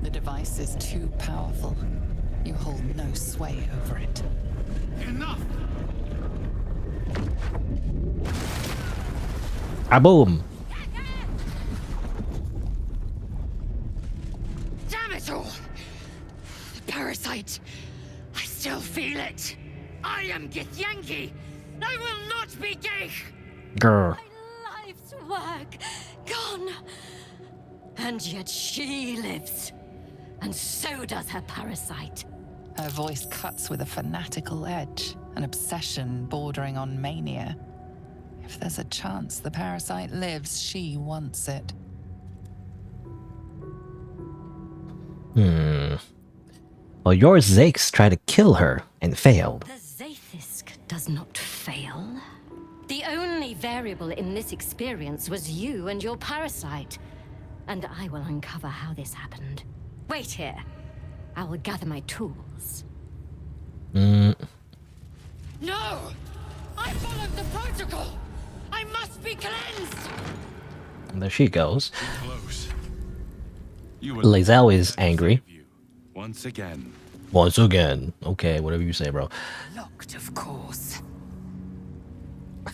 The device is too powerful. You hold no sway over it. Enough! Ah, boom! Damn it all! The parasite! I still feel it! I am Githyanki! I will not be Geich! Grr. Life's work gone. And yet she lives. And so does her parasite. Her voice cuts with a fanatical edge, an obsession bordering on mania. If there's a chance the parasite lives, she wants it. Well, your Zakes tried to kill her and failed. The Zaithisk does not fail. The only variable in this experience was you and your parasite. And I will uncover how this happened. Wait here. I will gather my tools. No! I followed the protocol! I must be cleansed! And there she goes. Close. You will Lae'zel is angry. once again. Once again. Okay, whatever you say, bro. Locked, of course.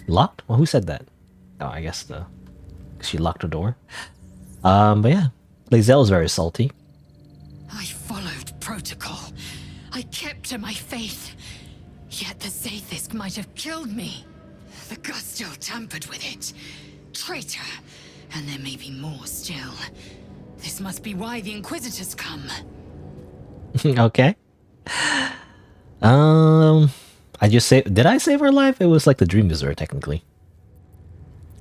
Locked? Well, who said that? Oh, I guess she locked her door. But yeah, Lae'zel is very salty. I followed protocol. I kept to my faith. Yet the Zaithisk might have killed me. The Gustil tampered with it. Traitor. And there may be more still. This must be why the Inquisitors come. Okay. I just saved. Did I save her life? It was like the Dream Visitor, technically.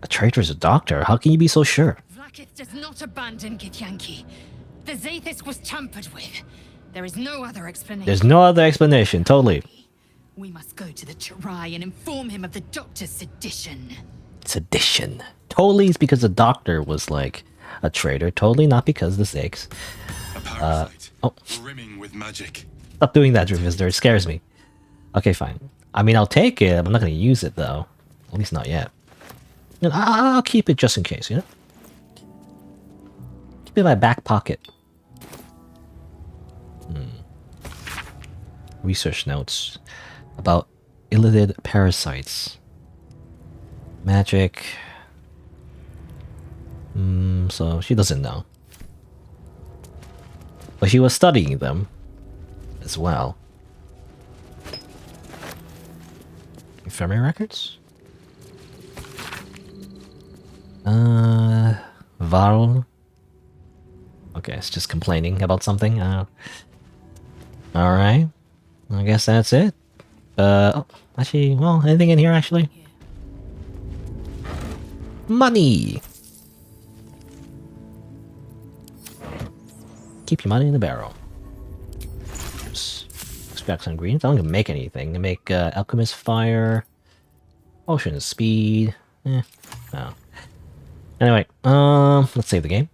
A traitor's a doctor. How can you be so sure? Vlaakith does not abandon Githyanki. The Zaithisk was tampered with. There is no other explanation. There's no other explanation. Totally. We must go to the Chirai and inform him of the doctor's sedition. Sedition. Totally is because the doctor was like a traitor. Totally not because the Zakes. A parasite. Oh. Brimming with magic. Stop doing that, Dream Visitor. It scares me. Okay, fine. I mean, I'll take it. I'm not going to use it, though. At least not yet. You know, I'll keep it just in case, you know? Keep it in my back pocket. Research notes about illithid parasites. Magic. So she doesn't know. But she was studying them as well. Infirmary records? Varl. Okay, it's just complaining about something. Alright. I guess that's it. Oh, actually, well, anything in here, actually? Money! Keep your money in the barrel. Extract some ingredients. I don't gonna make anything. They make alchemist fire, potion speed. No. Anyway, let's save the game.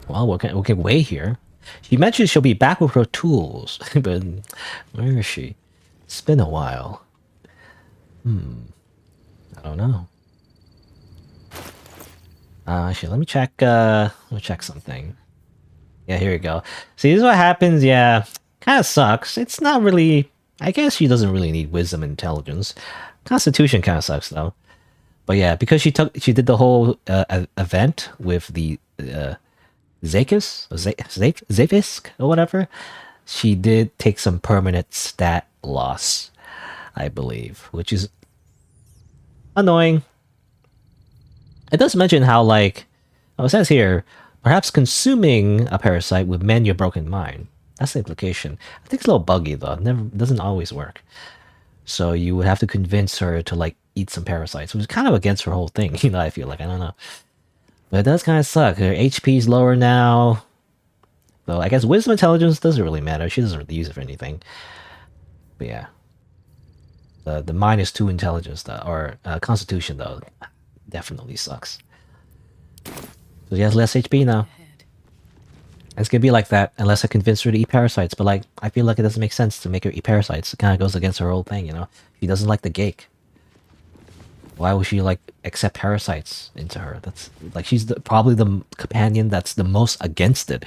Well, we can wait here. She mentioned she'll be back with her tools, but where is she? It's been a while. I don't know. Actually, let me check something. Yeah, here we go. See, this is what happens. Yeah, kind of sucks. It's not really. I guess she doesn't really need wisdom and intelligence. Constitution kind of sucks though. But yeah, because she did the whole event with the Zafisk or whatever. She did take some permanent stat loss, I believe, which is annoying. It does mention how, like, it says here, perhaps consuming a parasite would mend your broken mind. That's the implication. I think it's a little buggy though. It doesn't always work. So you would have to convince her to like eat some parasites, which is kind of against her whole thing. You know, I feel like, I don't know. But it does kind of suck. Her HP is lower now. Though I guess wisdom intelligence doesn't really matter. She doesn't really use it for anything. But yeah. The -2 intelligence though, or constitution though, definitely sucks. So she has less HP now. It's gonna be like that unless I convince her to eat parasites. But like, I feel like it doesn't make sense to make her eat parasites. It kind of goes against her whole thing, you know. She doesn't like the geik. Why would she like accept parasites into her? That's like she's probably the companion that's the most against it.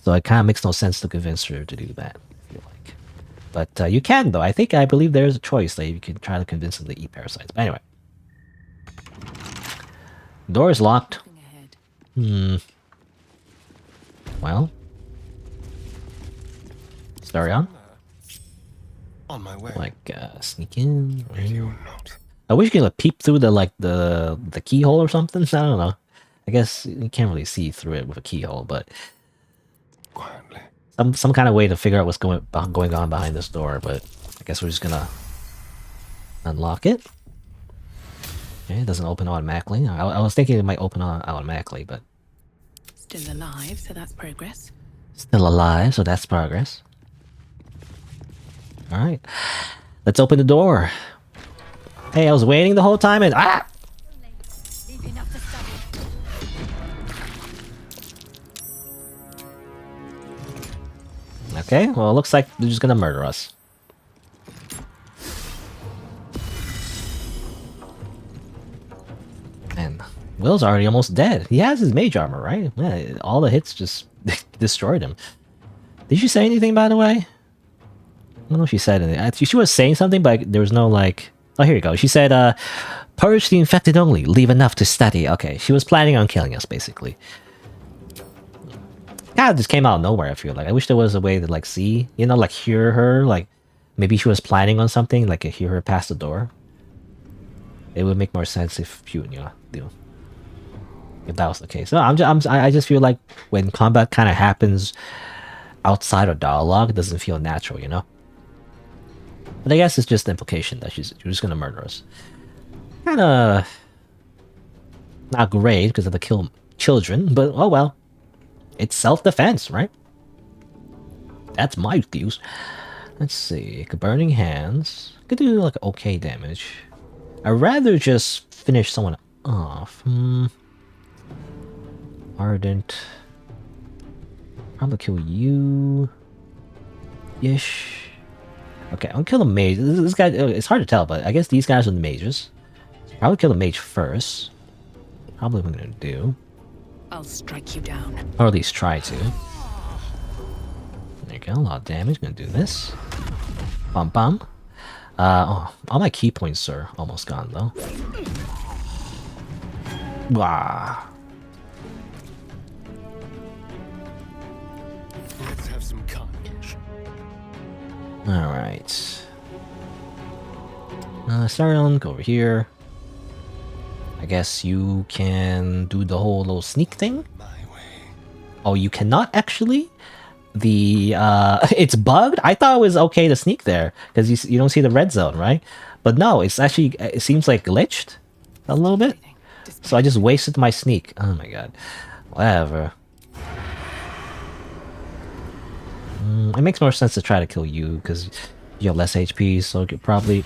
So it kind of makes no sense to convince her to do that. I feel like, but you can though. I believe there's a choice that you can try to convince them to eat parasites. But anyway, door is locked. Well, start on. On my way. Like sneak in. I wish you could like, peep through the keyhole or something. I don't know. I guess you can't really see through it with a keyhole, but quietly. Some kind of way to figure out what's going on behind this door, but I guess we're just gonna unlock it. Okay, it doesn't open automatically. I was thinking it might open automatically, but Still alive, so that's progress. still alive, so that's progress. All right, let's open the door. Hey, I was waiting the whole time and ah! Okay, well, it looks like they're just gonna murder us. And Will's already almost dead. He has his mage armor, right? Yeah, all the hits just destroyed him. Did she say anything, by the way? I don't know if she said anything. She was saying something, but there was no, like... Oh, here you go. She said, purge the infected only. Leave enough to study. Okay, she was planning on killing us, basically. God, just came out of nowhere, I feel like. I wish there was a way to, like, see, you know, like, hear her, like, maybe she was planning on something, like, hear her past the door. It would make more sense if you know, if that was the case. No, I just feel like when combat kind of happens outside of dialogue, it doesn't feel natural, you know? But I guess it's just the implication that she's just gonna murder us. Kinda... not great, because of the kill children, but oh well. It's self-defense, right? That's my excuse. Let's see. Burning hands. Could do like okay damage. I'd rather just finish someone off. Ardent. Probably kill you. Ish. Okay, I'll kill the mage. This guy, it's hard to tell, but I guess these guys are the mages. Probably kill the mage first. Probably what I'm gonna do. I'll strike you down. Or at least try to. There you go, a lot of damage. Gonna do this. Bum bum. Oh, all my key points are almost gone though. Wow. Let's have some carnage. Alright. Sarion, go over here. I guess you can do the whole little sneak thing. Oh, you cannot actually? The it's bugged? I thought it was okay to sneak there because you don't see the red zone, right? But no, it's actually, it seems like glitched a little bit. So I just wasted my sneak. Oh my god. Whatever. It makes more sense to try to kill you because you have less HP, so you could probably...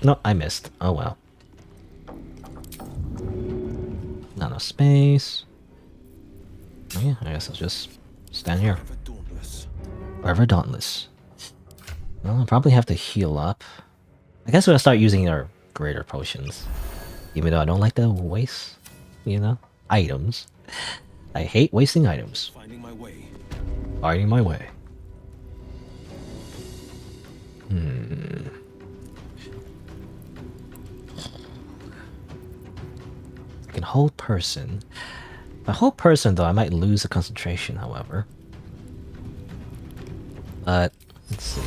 No, I missed. Oh well. Not enough space. Oh, yeah, I guess I'll just stand here. Forever Dauntless. Well, I'll probably have to heal up. I guess we'll start using our greater potions. Even though I don't like to waste, you know, items. I hate wasting items. Finding my way. Finding my way. I can hold person. If I hold person, though, I might lose the concentration, however. But, let's see.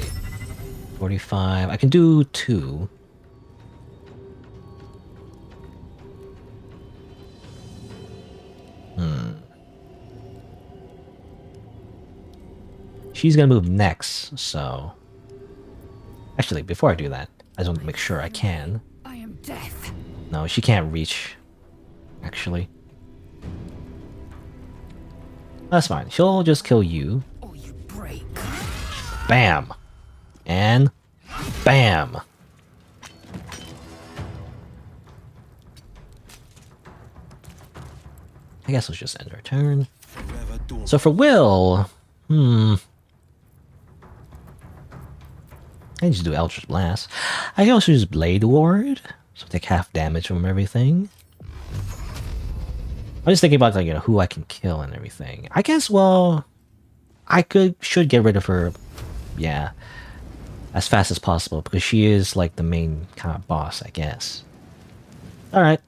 45. I can do 2. She's gonna move next, so... Actually, before I do that, I just want to make sure I can. I am death. No, she can't reach. Actually. That's fine. She'll just kill you. Or you break. Bam! And... Bam! I guess let's just end our turn. So for Will... I just do Eldritch Blast. I can also use Blade Ward, so take half damage from everything. I'm just thinking about, like, you know, who I can kill and everything. I guess, well, I should get rid of her, yeah, as fast as possible, because she is, like, the main kind of boss, I guess. Alright.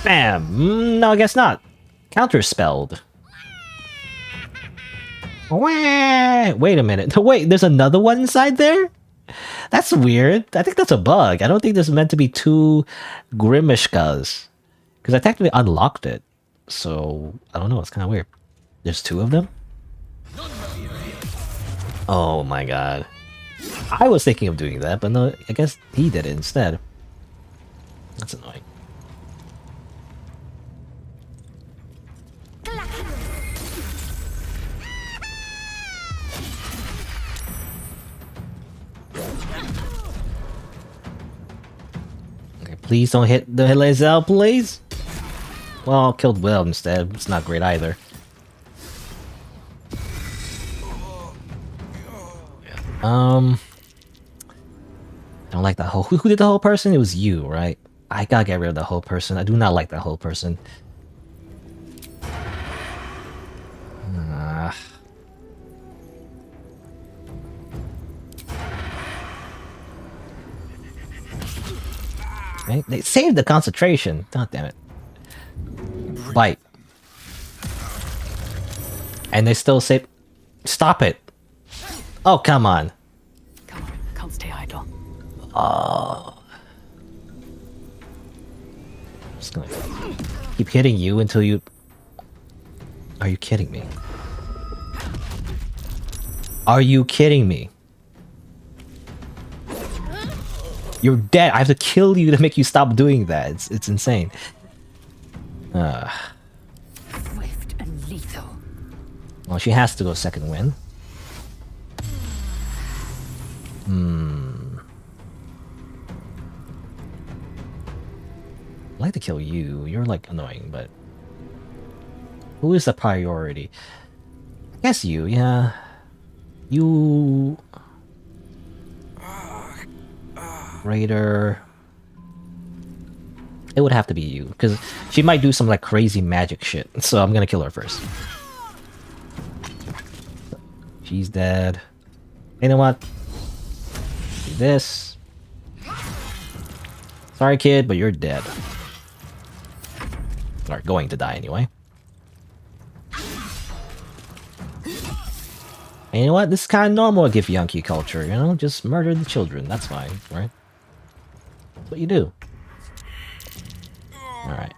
Bam! No, I guess not. Counterspelled. Wait a minute. Wait, there's another one inside there? That's weird. I think that's a bug. I don't think there's meant to be 2 Grimishkas. Because I technically unlocked it. So, I don't know. It's kind of weird. There's two of them? Oh my god. I was thinking of doing that, but no, I guess he did it instead. That's annoying. Okay, please don't hit the Lazel, please. Well, killed Will instead. It's not great either. I don't like that whole. Who did the whole person? It was you, right? I gotta get rid of the whole person. I do not like that whole person. Right? They saved the concentration. God damn it. Bite. And they still say, stop it. Oh, come on. Come on, can't stay idle. Oh. Just gonna keep hitting you until you... Are you kidding me? Are you kidding me? You're dead. I have to kill you to make you stop doing that. It's insane. Swift and lethal. Well, she has to go second win. I'd like to kill you. You're like annoying, but who is the priority? I guess you, yeah. You... Raider... It would have to be you, because she might do some like crazy magic shit, so I'm gonna kill her first. She's dead. You know what? Do this. Sorry kid, but you're dead. Or going to die anyway. And you know what? This is kind of normal at Githyanki culture, you know? Just murder the children. That's fine, right? That's what you do. Alright.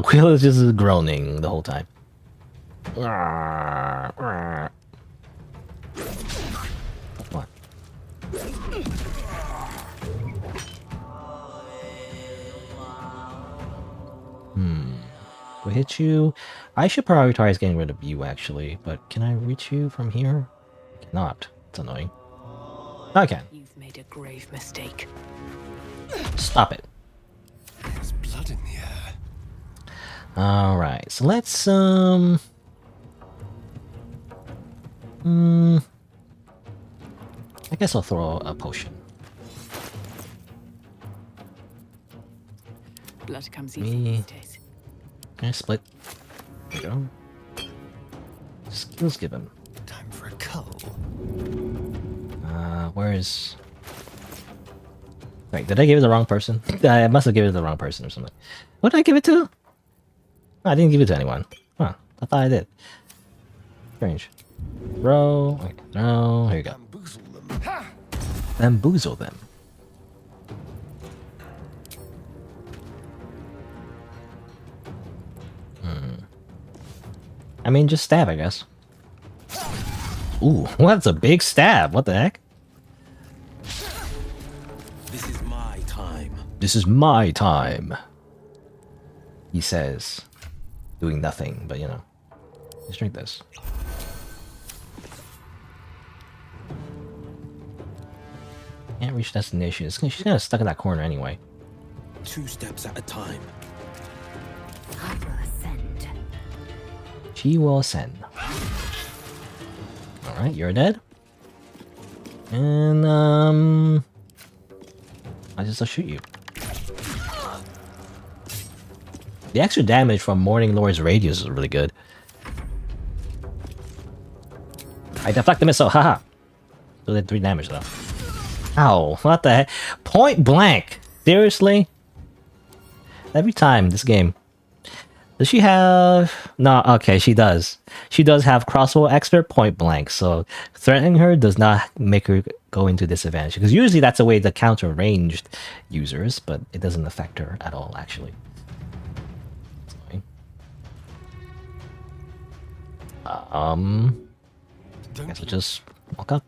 Quill is just groaning the whole time. What? Do I hit you? I should prioritize getting rid of you, actually. But can I reach you from here? I cannot. It's annoying. I can. You've made a grave mistake. Stop it. There's blood in the air. Alright, so let's, I guess I'll throw a potion. Blood comes easy these days. Can I split? There we go. Skills given. Time for a cull. Where is... Wait, did I give it the wrong person? I must have given it the wrong person or something. What did I give it to? No, I didn't give it to anyone. Huh, I thought I did. Strange. Throw. Wait, throw. Here you go. Bamboozle them. I mean, just stab, I guess. Ooh, well, that's a big stab. What the heck? This is my time. This is my time. He says, doing nothing, but you know. Let's drink this. Can't reach destination. She's kind of stuck in that corner anyway. 2 steps at a time. I will ascend. She will ascend. Alright, you're dead. And, I just will shoot you. The extra damage from Morning Lord's radius is really good. I deflect the missile, haha! So they did 3 damage though. Ow, what the heck? Point blank! Seriously? Every time, this game. Does she have... No, okay, she does. She does have crossbow expert point blank, so threatening her does not make her go into disadvantage. Because usually that's a way to counter ranged users, but it doesn't affect her at all, actually. Guess I'll just walk up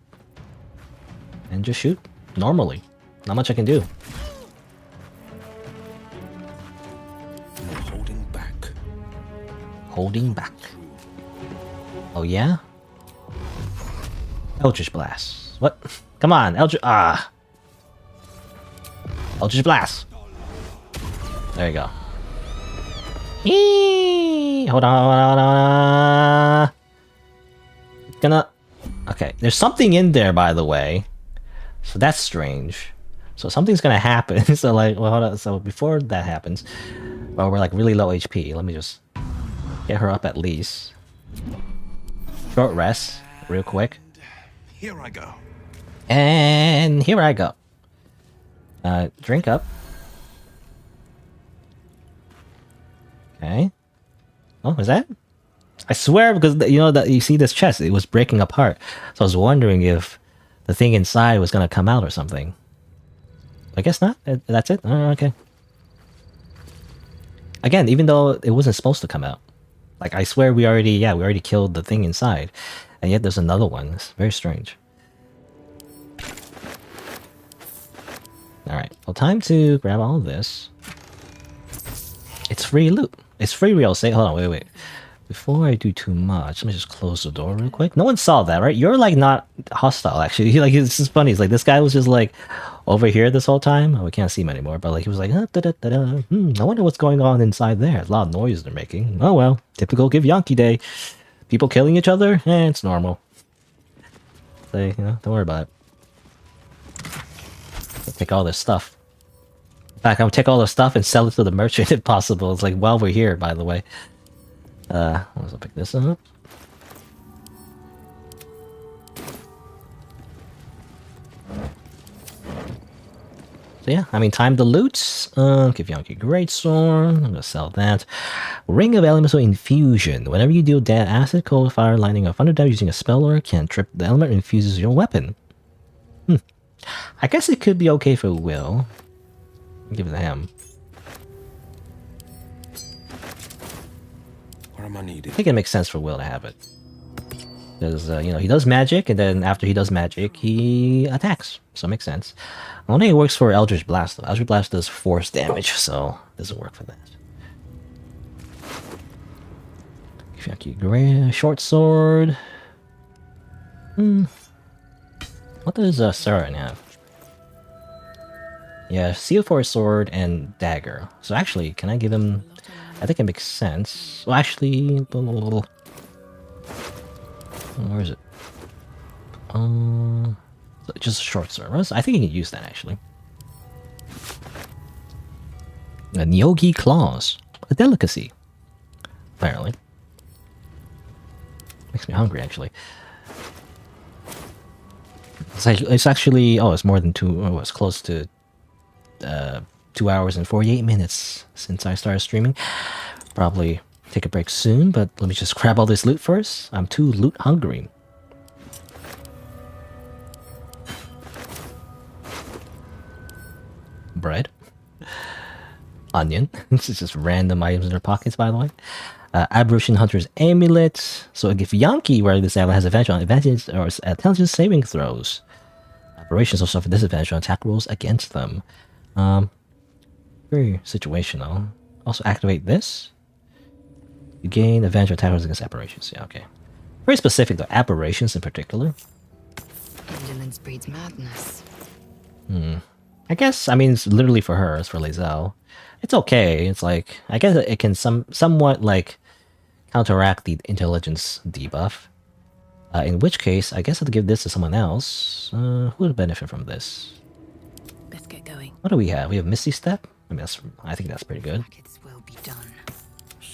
and just shoot normally. Not much I can do. You're holding back. Holding back. Oh yeah? Eldritch Blast. What? Come on, Eldritch. Eldritch Blast. There you go. Eee! Hold on. Gonna. Okay, there's something in there, by the way. So that's strange. So something's gonna happen. So like, well, hold on. So before that happens, well, we're like really low HP. Let me just get her up at least. Short rest, real quick. Here I go. And here I go. Drink up. Okay. Oh, was that? I swear, because you know that you see this chest, it was breaking apart. So I was wondering if the thing inside was gonna come out or something. I guess not. That's it. Oh, okay. Again, even though it wasn't supposed to come out, like I swear we already killed the thing inside, and yet there's another one. It's very strange. All right. Well, time to grab all this. It's free loot. It's free real estate. Hold on. Wait. Before I do too much, let me just close the door real quick. No one saw that, right? You're like not hostile, actually. Like it's just funny. It's like this guy was just like over here this whole time. Oh, we can't see him anymore. But like he was like, I wonder what's going on inside there. A lot of noise they're making. Oh well, typical Githyanki day. People killing each other. It's normal. So don't worry about it. I'll take all this stuff. In fact, I'll take all the stuff and sell it to the merchant if possible. It's like while we're here, by the way. Let's pick this up. So yeah, I mean, time to loot. Githyanki Greatsword. I'm gonna sell that. Ring of Elemental Infusion. Whenever you deal dead acid, cold, fire, lightning, or thunder damage using a spell or cantrip, the element infuses your weapon. I guess it could be okay for Will. Give it to him. Where am I needed? I think it makes sense for Will to have it. Because, he does magic, and then after he does magic, he attacks. So it makes sense. Only it works for Eldritch Blast, though. Eldritch Blast does force damage, so it doesn't work for that. Githyanki Short Sword. What does Saran have? Yeah, Seal for a sword and dagger. So actually, can I give him... I think it makes sense. Well, actually... Where is it? Just a short sword. I think he can use that, actually. A Nyogi Claws. A delicacy. Apparently. Makes me hungry, actually. It's actually... Oh, it's more than 2... Oh, it's close to... 2 hours and 48 minutes since I started streaming. Probably take a break soon, but let me just grab all this loot first. I'm too loot hungry. Bread. Onion. This is just random items in their pockets, by the way. Aberration Hunter's Amulet. So if Yankee wearing this amulet has advantage or intelligence saving throws. Aberrations will suffer disadvantage on attack rolls against them. Very situational. Also activate this. You gain advantage on attack rolls against aberrations. Yeah, okay. Very specific though. Aberrations in particular. Indolence breeds madness. I guess, I mean, it's literally for her. It's for Lae'zel. It's okay. It's like, I guess it can somewhat like counteract the intelligence debuff. In which case, I guess I'll give this to someone else. Who would benefit from this? Let's get going. What do we have? We have Misty Step. I mean, I think that's pretty good. Will be done.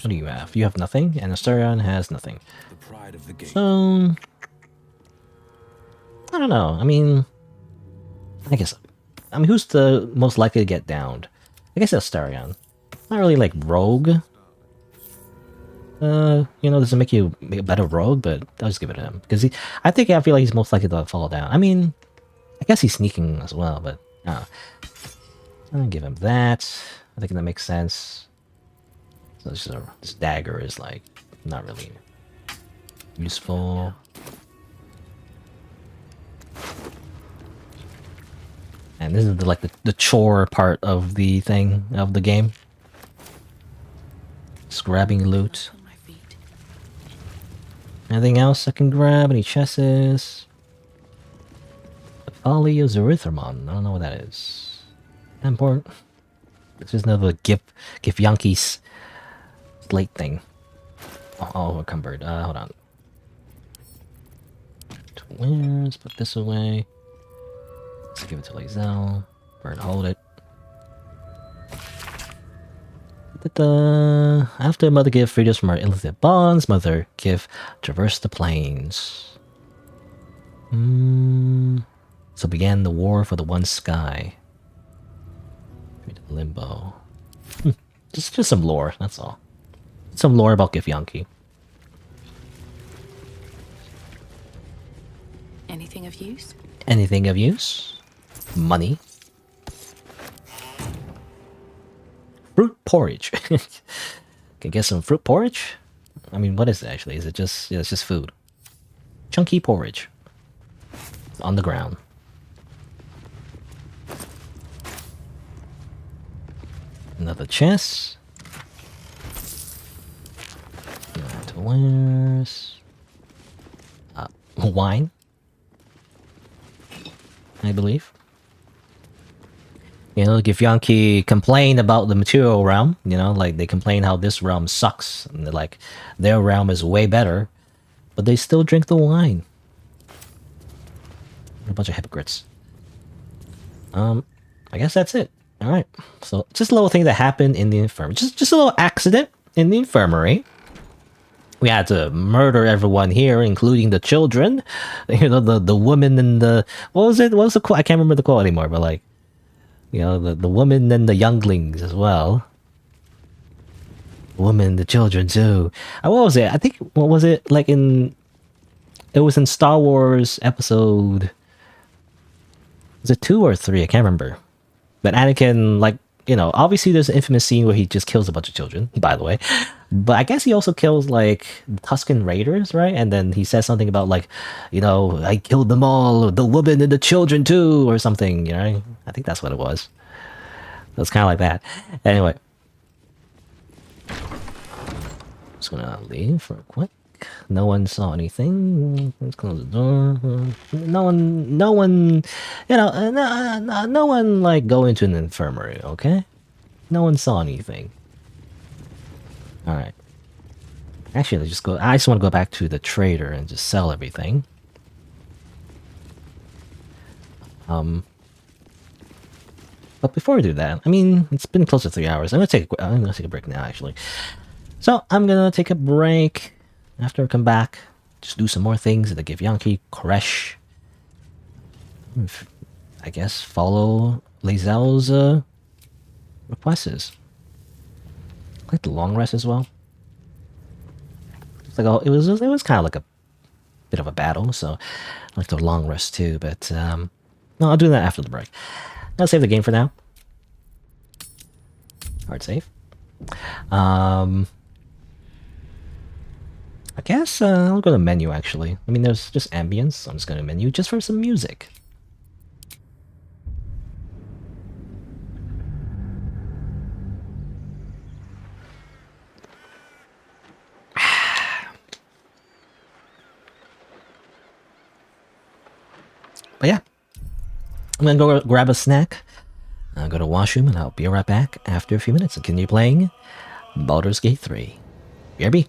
What do you have? You have nothing, and Astarion has nothing. The pride of the game. So, I don't know. I mean, who's the most likely to get downed? I guess Astarion. Not really like rogue. Doesn't make you a better rogue, but I'll just give it to him because I feel like he's most likely to fall down. I mean, I guess he's sneaking as well, but I'll give him that. I think that makes sense. So this dagger is like not really Useful. And this is the chore part of the thing of the game. Just grabbing loot. Anything else I can grab? Any chests? The Folly of Zerithermon. I don't know what that is. Important. This is another Gif Yankees slate thing. Oh, encumbered. Hold on. Where's put this away? Let's give it to Lae'zel. Burn, hold it. After Mother Gif freed us from our illicit bonds, Mother Gif traversed the plains. So began the war for the one sky. Limbo. Just some lore, that's all. Some lore about Githyanki. Anything of use? Anything of use? Money. Fruit porridge. Can get some fruit porridge? I mean, what is it actually? Is it just... Yeah, it's just food. Chunky porridge. It's on the ground. Another chest. Where's... wine. I believe. You know, Githyanki complain about the material realm, you know, like they complain how this realm sucks, and they're like, their realm is way better, but they still drink the wine. A bunch of hypocrites. I guess that's it. Alright, so just a little thing that happened in the infirmary. Just a little accident in the infirmary. We had to murder everyone here, including the children. You know, the woman and the... What was it? What was the quote? I can't remember the quote anymore, but like... You know, the woman and the younglings as well. Woman, the children too. What was it? I think... What was it? Like in... It was in Star Wars episode... Was it 2 or 3? I can't remember. But Anakin, like... You know, obviously there's an infamous scene where he just kills a bunch of children, by the way. But I guess he also kills, like, Tusken Raiders, right? And then he says something about, like, you know, I killed them all, the woman and the children too, or something, you know? I think that's what it was. It was kind of like that. Anyway. Just gonna leave for a quick. No one saw anything. Let's close the door. No one, you know, no one, like, go into an infirmary, okay? No one saw anything. Alright. Actually, let's just go. I just want to go back to the trader and just sell everything. But before we do that, I mean, it's been close to 3 hours. I'm gonna take a break now, actually. So I'm gonna take a break. After I come back, just do some more things at the Githyanki Koresh. I guess follow Lae'zel's requests. Like the long rest as well. It's like it was kind of like a bit of a battle, so I like the long rest too. But no, I'll do that after the break. I'll save the game for now. Hard save. I guess I'll go to menu actually. I mean, there's just ambience. So I'm just going to menu just for some music. But yeah, I'm gonna go grab a snack. I'll go to washroom and I'll be right back after a few minutes and continue playing Baldur's Gate 3. BRB.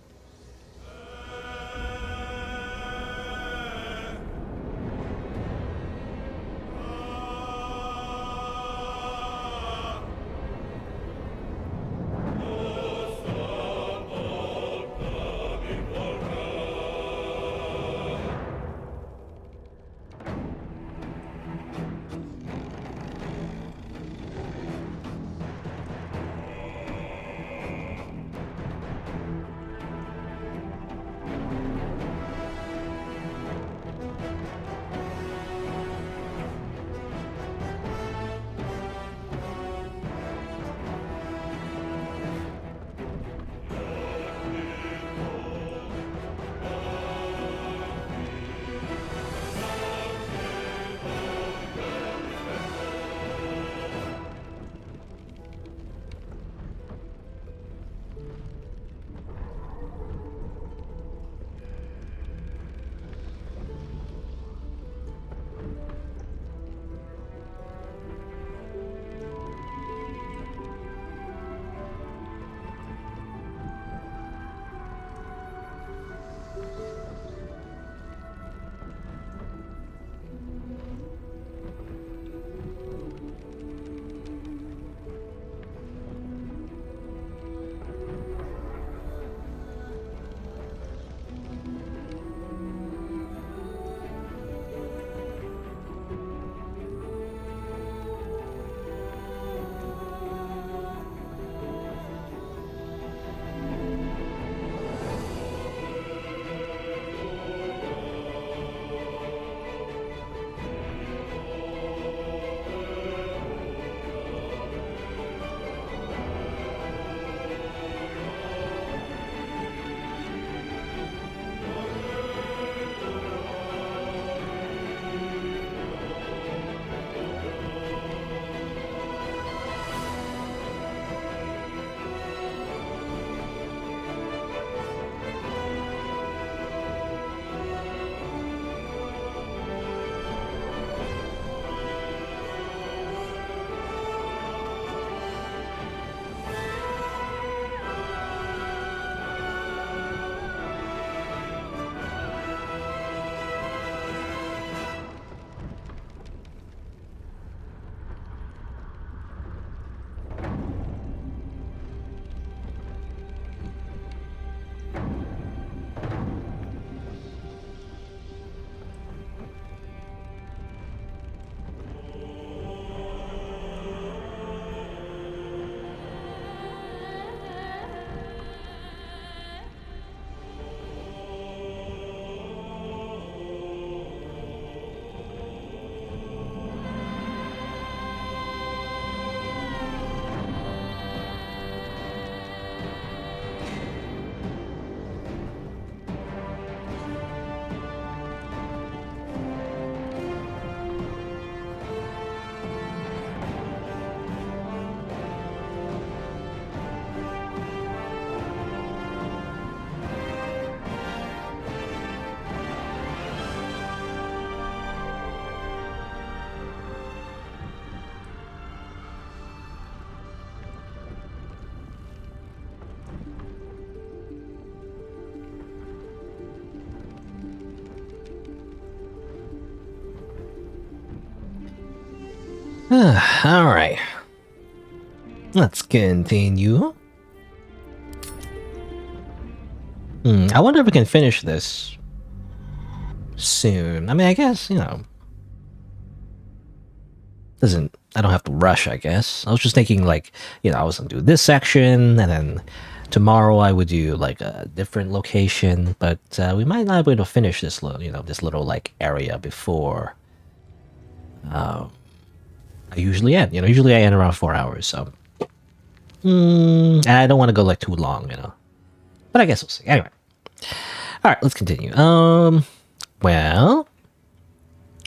Alright. Let's continue. I wonder if we can finish this soon. I mean, I guess, you know, I don't have to rush, I guess. I was just thinking, like, you know, I was gonna do this section, and then tomorrow I would do, like, a different location, but we might not be able to finish this little, you know, this little, like, area before I usually end. You know, usually I end around 4 hours, so... and I don't want to go, like, too long, you know. But I guess we'll see. Anyway. Alright, let's continue. Well...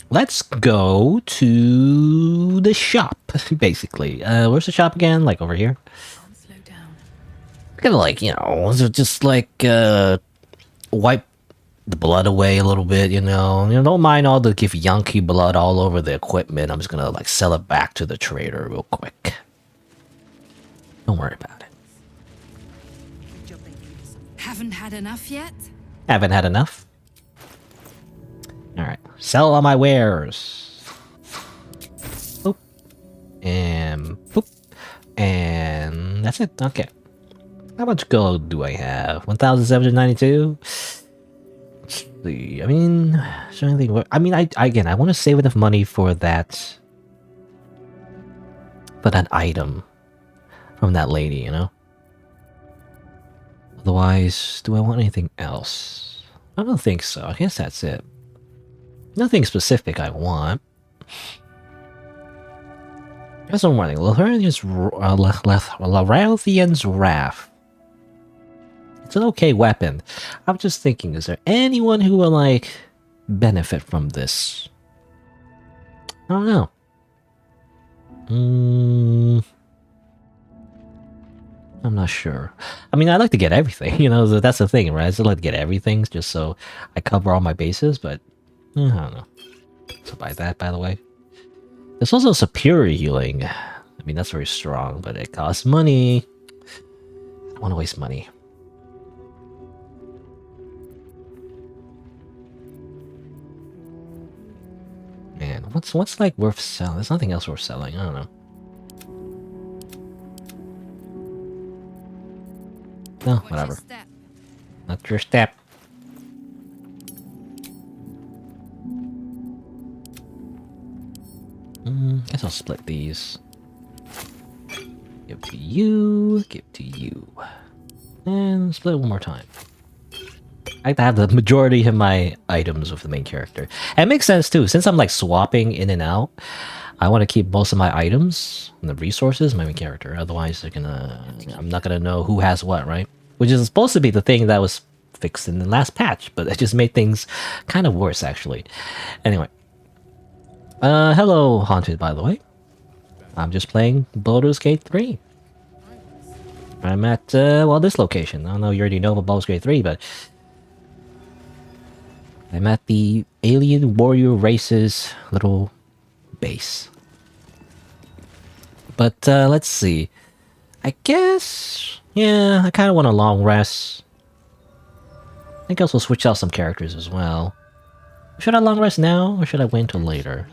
Let's go to the shop, basically. Where's the shop again? Like, over here? Gonna, like, you know, just, like, wipe the blood away a little bit, you know? Don't mind all the Githyanki blood all over the equipment. I'm just gonna, like, sell it back to the trader real quick. Don't worry about it. Haven't had enough yet? Haven't had enough? Alright. Sell all my wares. Boop. And boop. And that's it. Okay. How much gold do I have? 1,792? Let's see. I mean, is there anything... I mean, I want to save enough money for that... for that item. From that lady, you know? Otherwise, do I want anything else? I don't think so. I guess that's it. Nothing specific I want. That's one more thing. Larathian's Wrath. It's an okay weapon. I'm just thinking, is there anyone who will, like, benefit from this? I don't know. I'm not sure. I mean, I like to get everything, you know, that's the thing, right? I still like to get everything just so I cover all my bases, but I don't know. So buy that, by the way. There's also superior healing. I mean, that's very strong, but it costs money. I don't want to waste money. Man, what's like worth selling? There's nothing else worth selling. I don't know. No, whatever. Not your step. Guess I'll split these. Give to you, give to you. And split one more time. I like to have the majority of my items with the main character. And it makes sense too, since I'm like swapping in and out, I want to keep most of my items and the resources my main character. Otherwise I'm not gonna know who has what, right? Which is supposed to be the thing that was fixed in the last patch, but it just made things kind of worse actually. Anyway. Hello, Haunted, by the way. I'm just playing Baldur's Gate 3. I'm at, well, this location. I don't know, you already know about Baldur's Gate 3, but... I'm at the Alien Warrior Race's little base. But, let's see. I guess... Yeah, I kind of want a long rest. I think I also switch out some characters as well. Should I long rest now, or should I wait until later?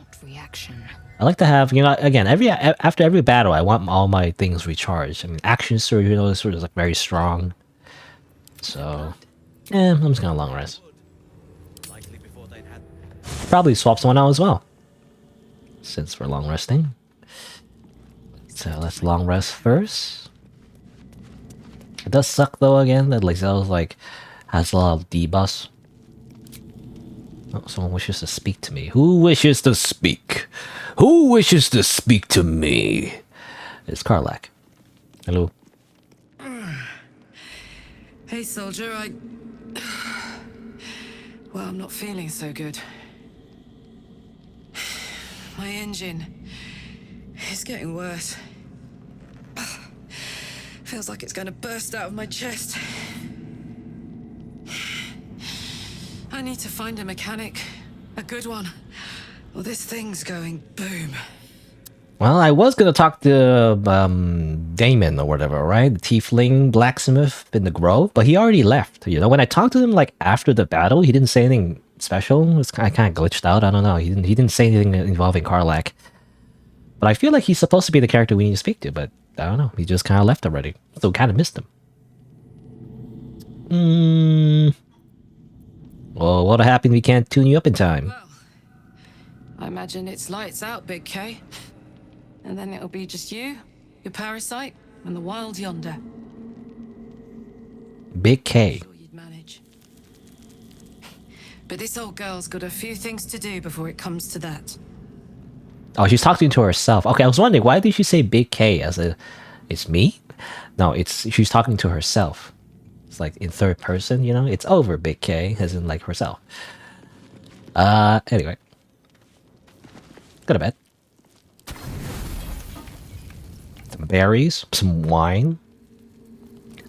I like to have, you know, again, after every battle, I want all my things recharged. I mean, action surge, you know, this sort of like very strong. So, I'm just gonna long rest. Probably swap someone out as well, since we're long resting. So let's long rest first. It does suck though again that Lae'zel like has a lot of debuffs. Oh, someone wishes to speak to me. Who wishes to speak? Who wishes to speak to me? It's Karlach. Hello. Hey, soldier, well, I'm not feeling so good. My engine is getting worse. Feels like it's going to burst out of my chest. I need to find a mechanic. A good one. Or this thing's going boom. Well, I was gonna talk to Damon or whatever, right? The tiefling blacksmith in the grove, but he already left. You know, when I talked to him like after the battle, he didn't say anything special. It was kind of glitched out. I don't know. He didn't say anything involving Karlach. But I feel like he's supposed to be the character we need to speak to, but I don't know. He just kind of left already. So kind of missed him. Well, what'll happen if we can't tune you up in time? I imagine it's lights out, Big K. And then it'll be just you, your parasite, and the wild yonder. Big K. You'd manage. But this old girl's got a few things to do before it comes to that. Oh, she's talking to herself. Okay, I was wondering, why did she say Big K as a... It's me? No, she's talking to herself. It's like in third person, you know? It's over, Big K, as in like herself. Anyway. Go to bed. Some berries, some wine,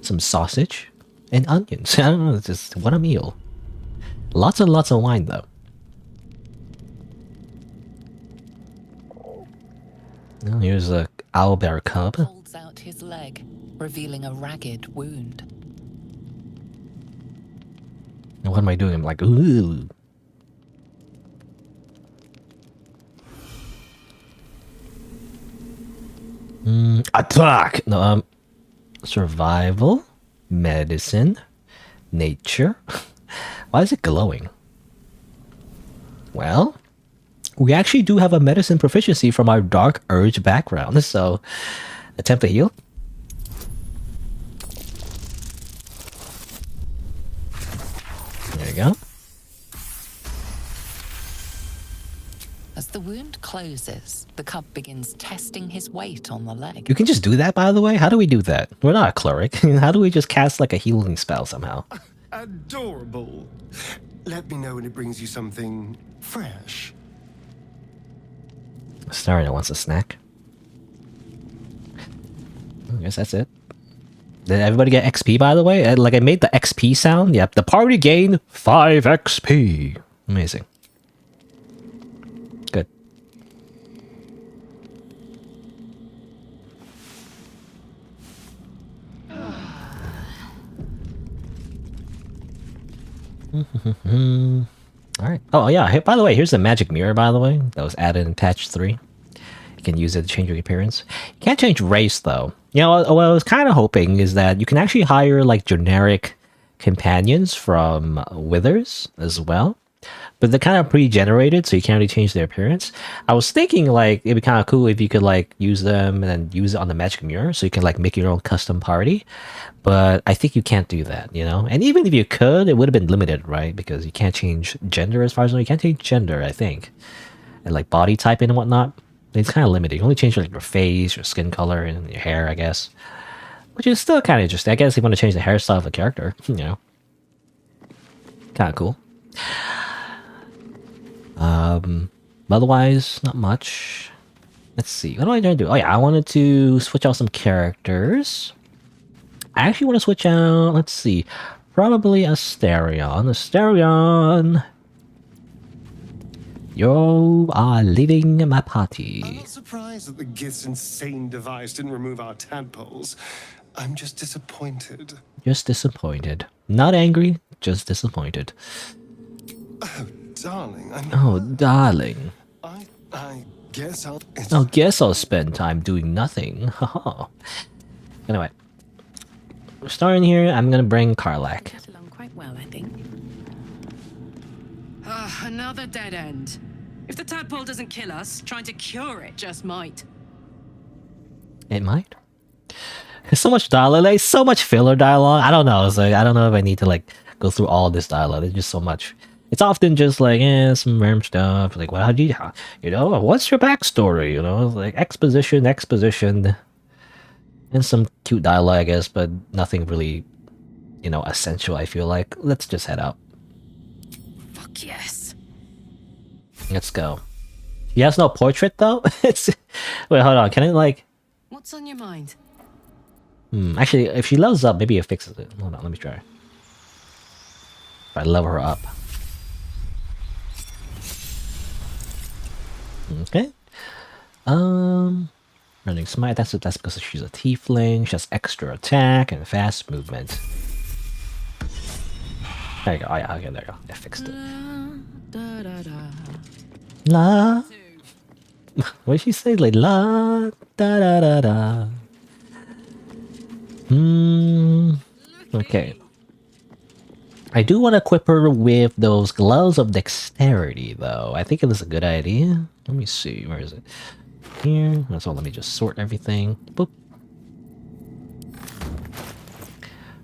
some sausage, and onions. I don't know, it's just what a meal. Lots and lots of wine, though. Oh, here's a owlbear cub. Holds out his leg, revealing a ragged wound. And what am I doing? I'm like, ooh. Attack! No, survival, medicine, nature. Why is it glowing? Well, we actually do have a medicine proficiency from our Dark Urge background, so attempt to heal. There you go. As the wound closes, the cub begins testing his weight on the leg. You can just do that, by the way? How do we do that? We're not a cleric. How do we just cast like a healing spell somehow? Adorable. Let me know when it brings you something fresh. Starry wants a snack. I guess that's it. Did everybody get XP, by the way? Like, I made the XP sound. Yep, the party gained 5 XP. Amazing. Good. Alright. Oh, yeah. Hey, by the way, here's the magic mirror, by the way. That was added in patch 3. You can use it to change your appearance. You can't change race, though. You know, what I was kind of hoping is that you can actually hire, like, generic companions from Withers as well. But they're kind of pre-generated, so you can't really change their appearance. I was thinking, like, it'd be kind of cool if you could, like, use them and then use it on the magic mirror, so you can, like, make your own custom party. But I think you can't do that, you know? And even if you could, it would have been limited, right? Because you can't change gender as far as I know. You can't change gender, I think. And, like, body typing and whatnot. It's kind of limited. You can only change, like, your face, your skin color, and your hair, I guess. Which is still kind of interesting. I guess if you want to change the hairstyle of a character, you know. Kind of cool. Otherwise, not much. Let's see. What am I going to do? Oh, yeah, I wanted to switch out some characters. I actually want to switch out, let's see, probably Asterion. Asterion! You are leaving my party. I'm not surprised that the Gith's insane device didn't remove our tadpoles. I'm just disappointed. Just disappointed. Not angry, just disappointed. Oh, darling. Oh, darling. I guess I'll... I guess I'll spend time doing nothing. Haha. Anyway. We're starting here. I'm gonna bring Karlach. Get along quite well, I think. Another dead end. If the tadpole doesn't kill us, trying to cure it just might. It might. There's so much dialogue, like so much filler dialogue. I don't know. It's like I don't know if I need to like go through all this dialogue. There's just so much. It's often just like some random stuff. Like, well, how do you know, what's your backstory? You know, like exposition, and some cute dialogue, I guess, but nothing really, you know, essential. I feel like let's just head out. Fuck yes. Let's go. He has no portrait though. It's wait, hold on. Can it like? What's on your mind? Actually, if she levels up, maybe it fixes it. Hold on, let me try. If I level her up. Okay. Running smite. That's because she's a tiefling. She has extra attack and fast movement. There you go. Oh yeah, okay, there you go. I fixed it. La. What did she say? Like la da da da da. Okay. I do want to equip her with those gloves of dexterity, though. I think it is a good idea. Let me see. Where is it? Here. So let me just sort everything. Boop.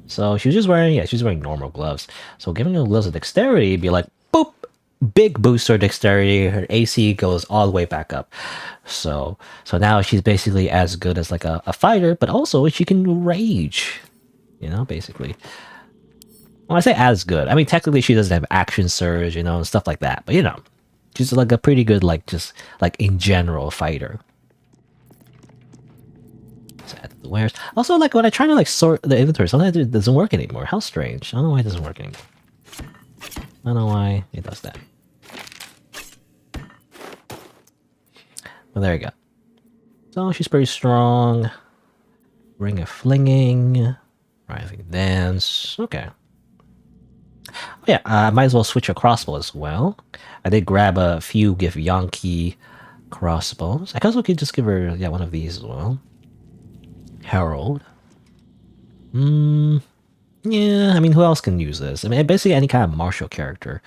So she's just wearing, yeah, she's wearing normal gloves. So giving her gloves of dexterity, be like, boop, big booster dexterity. Her AC goes all the way back up. So now she's basically as good as like a fighter, but also she can rage. You know, basically. When I say as good, I mean technically she doesn't have action surge, you know, and stuff like that. But you know, she's like a pretty good, like just like in general fighter. So add the wares. Also, like when I try to like sort the inventory, sometimes it doesn't work anymore. How strange! I don't know why it doesn't work anymore. I don't know why it does that. Well, there you go. So she's pretty strong. Ring of Flinging, Rising Dance. Okay. Oh, yeah, I might as well switch a crossbow as well. I did grab a few Githyanki crossbows. I guess we could just give her, yeah, one of these as well. Herald. Yeah, I mean, who else can use this? I mean, basically any kind of martial character.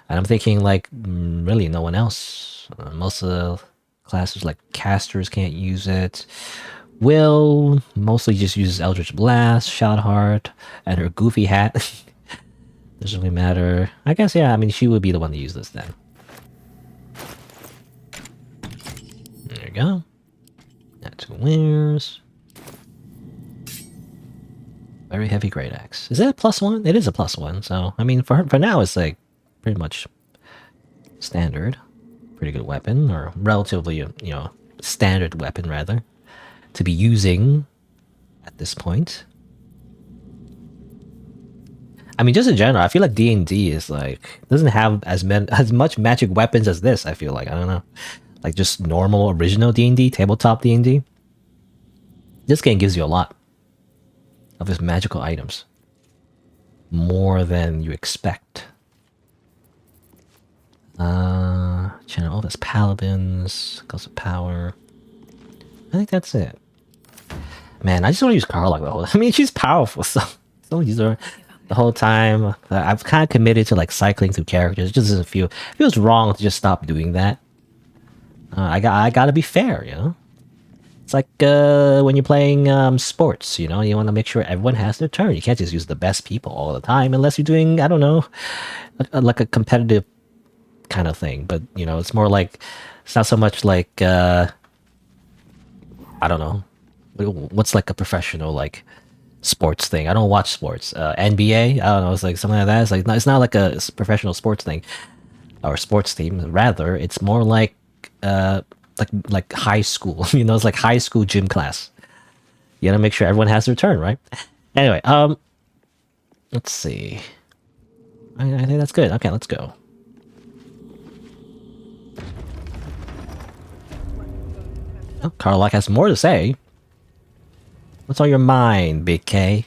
And I'm thinking, like, really no one else. Most of the classes, like, casters can't use it. Will mostly just uses Eldritch Blast, Shout Heart, and her goofy hat. Doesn't really matter. I guess, yeah, I mean, she would be the one to use this then. There you go. Got 2 wares. Very heavy great axe. Is that a +1? It is a +1, so, I mean, for now, it's like pretty much standard. Pretty good weapon, or relatively, you know, standard weapon, rather, to be using at this point. I mean, just in general, I feel like D&D is like doesn't have as much magic weapons as this. I feel like, I don't know, like just normal original D&D, tabletop D&D. This game gives you a lot of its magical items, more than you expect. Channel all this paladins, Ghost of Power. I think that's it. Man, I just want to use Carlock the whole. I mean, she's powerful, so don't use her the whole time. I've kind of committed to like cycling through characters. It just doesn't feel, it feels wrong to just stop doing that. I gotta be fair, you know. It's like when you're playing sports, you know, you want to make sure everyone has their turn. You can't just use the best people all the time unless you're doing, I don't know, like a competitive kind of thing. But you know, it's more like, it's not so much like I don't know, what's like a professional like sports thing. I don't watch sports. NBA, I don't know, it's like something like that. It's like it's not like a professional sports thing or sports team. Rather, it's more like high school. You know, it's like high school gym class. You gotta make sure everyone has their turn, right? Anyway, let's see. I think that's good. Okay, let's go. Oh, Carlock has more to say. What's on your mind, Big K?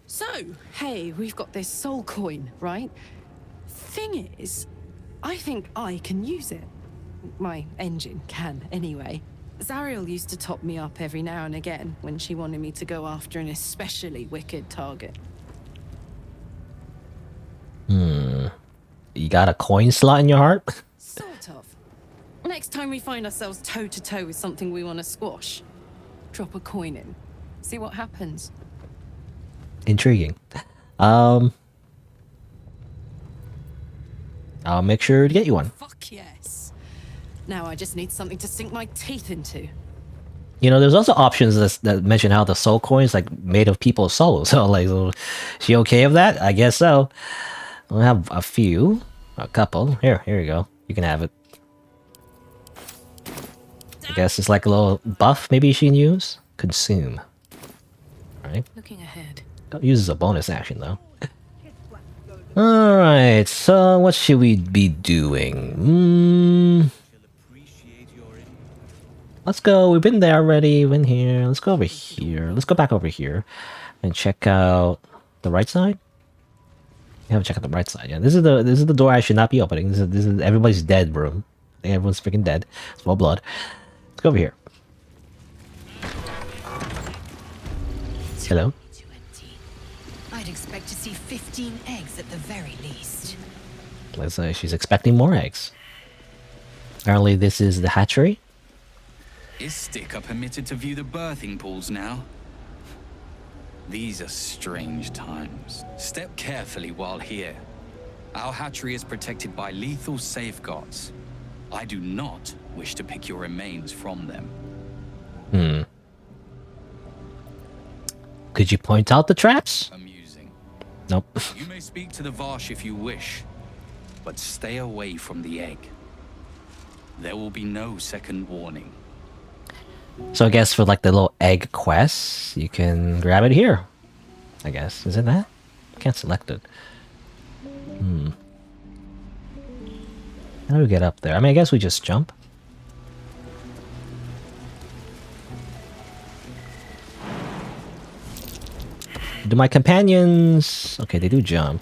So, hey, we've got this soul coin, right? Thing is, I think I can use it. My engine can, anyway. Zariel used to top me up every now and again when she wanted me to go after an especially wicked target. You got a coin slot in your heart? Sort of. Next time we find ourselves toe-to-toe with something we want to squash, drop a coin in. See what happens. Intriguing. I'll make sure to get you one. Fuck yes. Now I just need something to sink my teeth into. You know, there's also options that mention how the soul coin is like made of people's souls. So like, she okay with that? I guess so. We'll have a couple. Here you go. You can have it. I guess it's like a little buff maybe she can use. Consume. Alright. Looking ahead. Don't use as a bonus action though. Alright, so what should we be doing? Let's go. We've been there already. Been here. Let's go over here. Let's go back over here and check out the right side. You have to check out the right side. Yeah, this is the door I should not be opening. This is everybody's dead room. think everyone's freaking dead. Small blood. Let's go over here. Hello? I'd expect to see 15 eggs at the very least. Let's say she's expecting more eggs. Apparently this is the hatchery. Istik are permitted to view the birthing pools now. These are strange times. Step carefully while here. Our hatchery is protected by lethal safeguards. I do not wish to pick your remains from them. Hmm. Could you point out the traps? Amusing. Nope. You may speak to the Varsh if you wish, but stay away from the egg. There will be no second warning. So I guess for like the little egg quests, you can grab it here. I guess. Is it that? Can't select it. Hmm. How do we get up there? I mean, I guess we just jump. Do my companions... Okay, they do jump.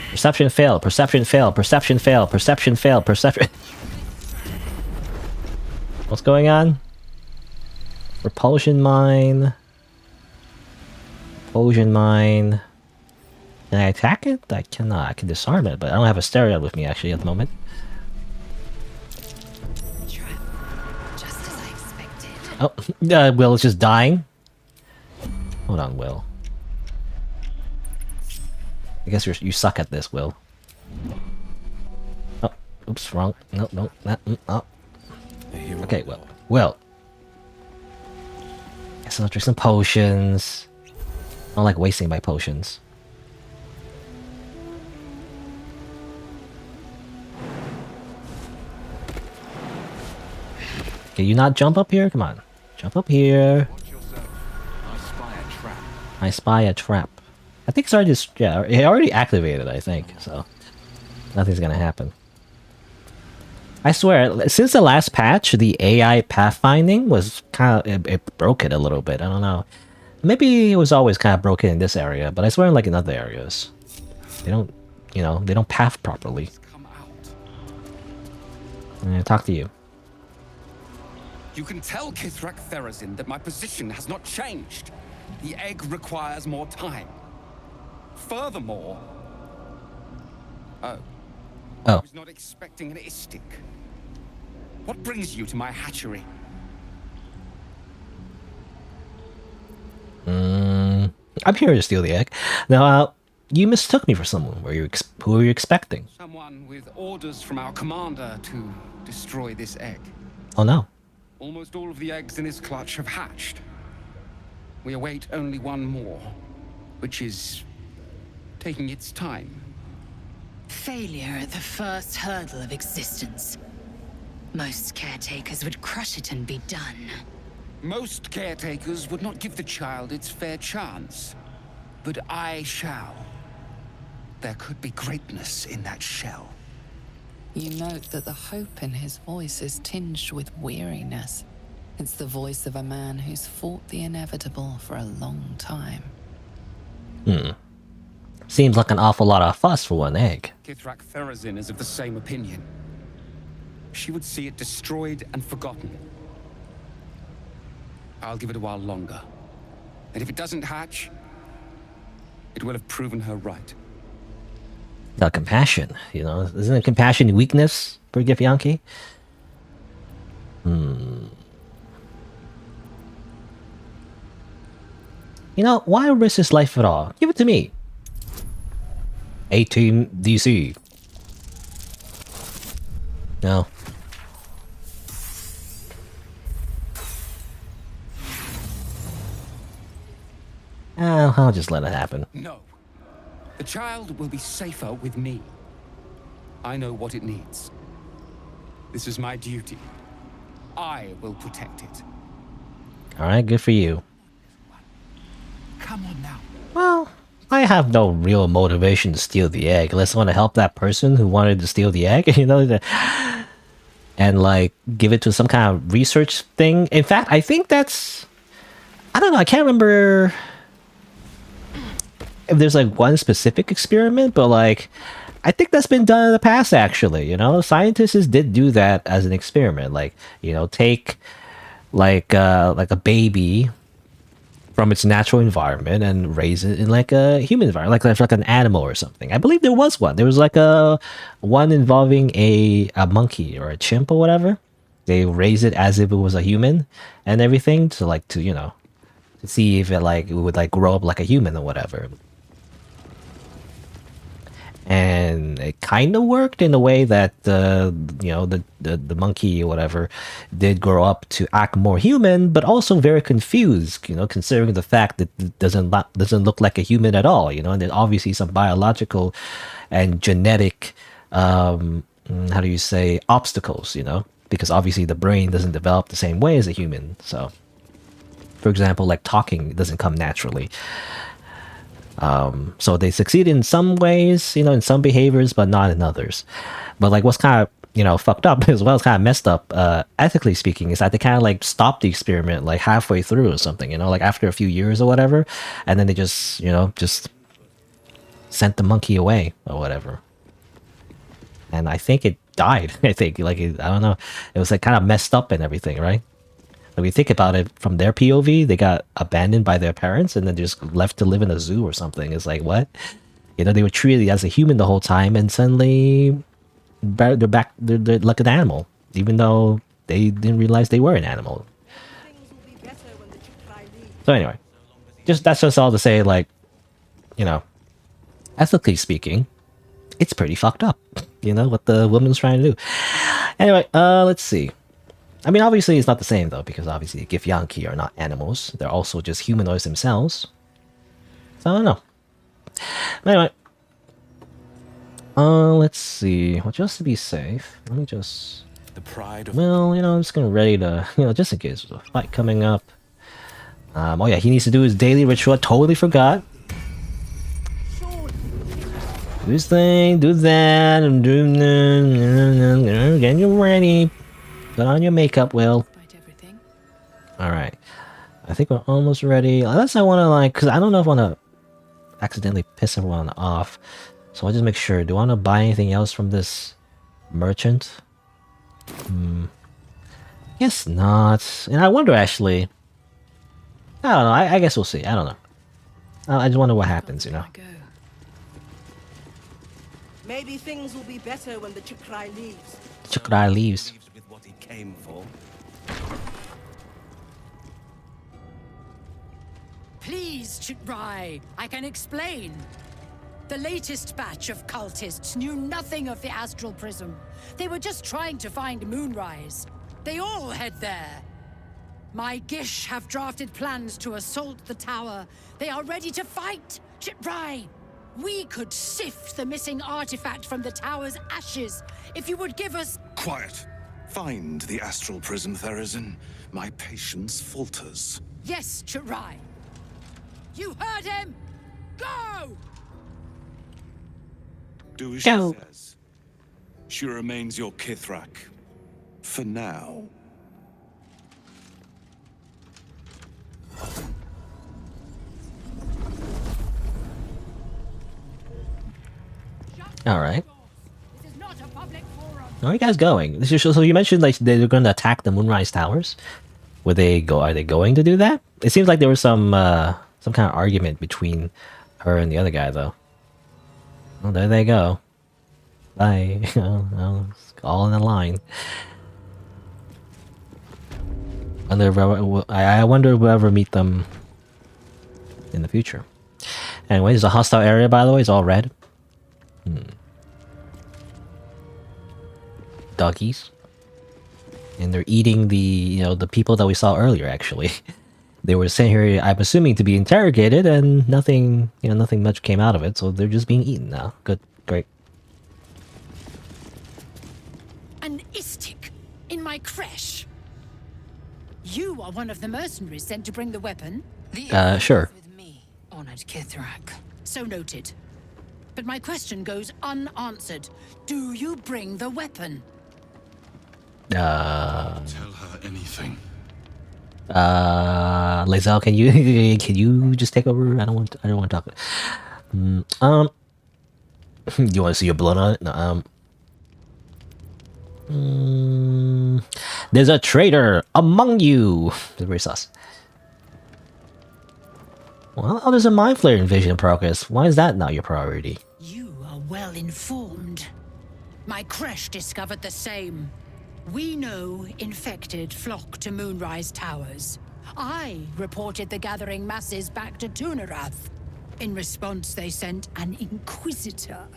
Perception fail, perception fail, perception fail, perception fail, perception... What's going on? Repulsion mine. Repulsion mine. Can I attack it? I cannot. I can disarm it, but I don't have a stereo with me actually at the moment. Just as I expected. Oh, Will is just dying. Hold on, Will. I guess you suck at this, Will. Oh, oops, wrong. No, no, that. Oh. Okay, Will. Will. Guess I'll drink some potions. I don't like wasting my potions. Can you not jump up here? Come on. Jump up here. I spy a trap. I think it's already just... Yeah, it already activated, I think. So, nothing's gonna happen. I swear, since the last patch, the AI pathfinding was kind of... It broke it a little bit. I don't know. Maybe it was always kind of broken in this area, but I swear like in other areas. They don't... You know, they don't path properly. I'm gonna talk to you. You can tell Kithrak Therazin that my position has not changed. The egg requires more time. Furthermore... Oh. I was not expecting an Istik. What brings you to my hatchery? I'm here to steal the egg. Now, you mistook me for someone. Who were you expecting? Someone with orders from our commander to destroy this egg. Oh no. Almost all of the eggs in this clutch have hatched. We await only one more, which is taking its time. Failure at the first hurdle of existence. Most caretakers would crush it and be done. Most caretakers would not give the child its fair chance. But I shall. There could be greatness in that shell. You note that the hope in his voice is tinged with weariness. It's the voice of a man who's fought the inevitable for a long time. Seems like an awful lot of fuss for one egg. Kithrak Therazin is of the same opinion. She would see it destroyed and forgotten. I'll give it a while longer. And if it doesn't hatch, it will have proven her right. Without compassion, you know? Isn't it compassion weakness for Githyanki? You know, why risk his life at all? Give it to me. 18 DC. No. I'll just let it happen. No. The child will be safer with me. I know what it needs. This is my duty. I will protect it. Alright, good for you. Come on now. Well, I have no real motivation to steal the egg unless I want to help that person who wanted to steal the egg, you know, and like give it to some kind of research thing. In fact, I think that's... I don't know, I can't remember... if there's like one specific experiment, but like I think that's been done in the past actually, you know. Scientists did do that as an experiment, like, you know, take like a baby from its natural environment and raise it in like a human environment, like an animal or something. I believe there was one. There was like a one involving a monkey or a chimp or whatever. They raise it as if it was a human and everything to like to, you know, to see if it would like grow up like a human or whatever. And it kind of worked in a way that you know, the monkey or whatever did grow up to act more human, but also very confused, you know, considering the fact that it doesn't look like a human at all, you know. And there's obviously some biological and genetic how do you say, obstacles, you know, because obviously the brain doesn't develop the same way as a human. So for example, like talking doesn't come naturally. So they succeed in some ways, you know, in some behaviors, but not in others. But like what's kind of, you know, fucked up as well as kind of messed up, ethically speaking, is that they kind of like stopped the experiment like halfway through or something, you know, like after a few years or whatever. And then they just, you know, just sent the monkey away or whatever. And I think it died. I think like, I don't know. It was like kind of messed up and everything, right? Like, we think about it from their POV, they got abandoned by their parents and then just left to live in a zoo or something. It's like, what? You know, they were treated as a human the whole time, and suddenly they're back, they're like an animal, even though they didn't realize they were an animal. So anyway, that's just all to say, like, you know, ethically speaking, it's pretty fucked up, you know, what the woman's trying to do. Anyway, let's see. I mean, obviously it's not the same though, because obviously Githyanki are not animals. They're also just humanoids themselves. So I don't know. Anyway. Let's see. Well, just to be safe, let me just... The pride of... Well, you know, I'm just gonna ready to, you know, just in case there's a fight coming up. Oh yeah, he needs to do his daily ritual. I totally forgot. Do his thing, do that, and do... Get you ready. Put on your makeup, Will. Alright. I think we're almost ready. Unless I want to, like... Because I don't know if I want to accidentally piss everyone off. So I'll just make sure. Do I want to buy anything else from this merchant? Guess not. And I wonder, actually... I don't know. I guess we'll see. I don't know. I just wonder what happens, you know? Maybe things will be better when the Chukrai leaves. Chukrai leaves. Came for. Please, Chitrai, I can explain. The latest batch of cultists knew nothing of the astral prism. They were just trying to find Moonrise. They all head there. My Gish have drafted plans to assault the tower. They are ready to fight, Chitrai. We could sift the missing artifact from the tower's ashes if you would give us... Quiet. Find the astral prism, Therazin. My patience falters. Yes, Chitrai. You heard him! Go! Do as she says. She remains your Kithrak. For now. Alright. Where are you guys going? So you mentioned like they're going to attack the Moonrise Towers. Would they go? Are they going to do that? It seems like there was some kind of argument between her and the other guy, though. Well, there they go. Bye. All in a line. I wonder if we'll ever meet them in the future. Anyway, there's a hostile area, by the way. It's all red. Doggies. And they're eating the, you know, the people that we saw earlier, actually. They were sent here, I'm assuming, to be interrogated, and nothing, you know, nothing much came out of it, so they're just being eaten now. Good, great. An Istik in my creche. You are one of the mercenaries sent to bring the weapon? Sure. Honored Kithrak. So noted. But my question goes unanswered. Do you bring the weapon? Tell her anything. Lazel, can you just take over? I don't want to talk. You want to see your blood on it? No, there's a traitor among you. It's very sus. Well, there's a mind flare invasion in progress. Why is that not your priority? You are well informed. My creche discovered the same. We know infected flock to Moonrise Towers. I reported the gathering masses back to Tunarath. In response, they sent an Inquisitor.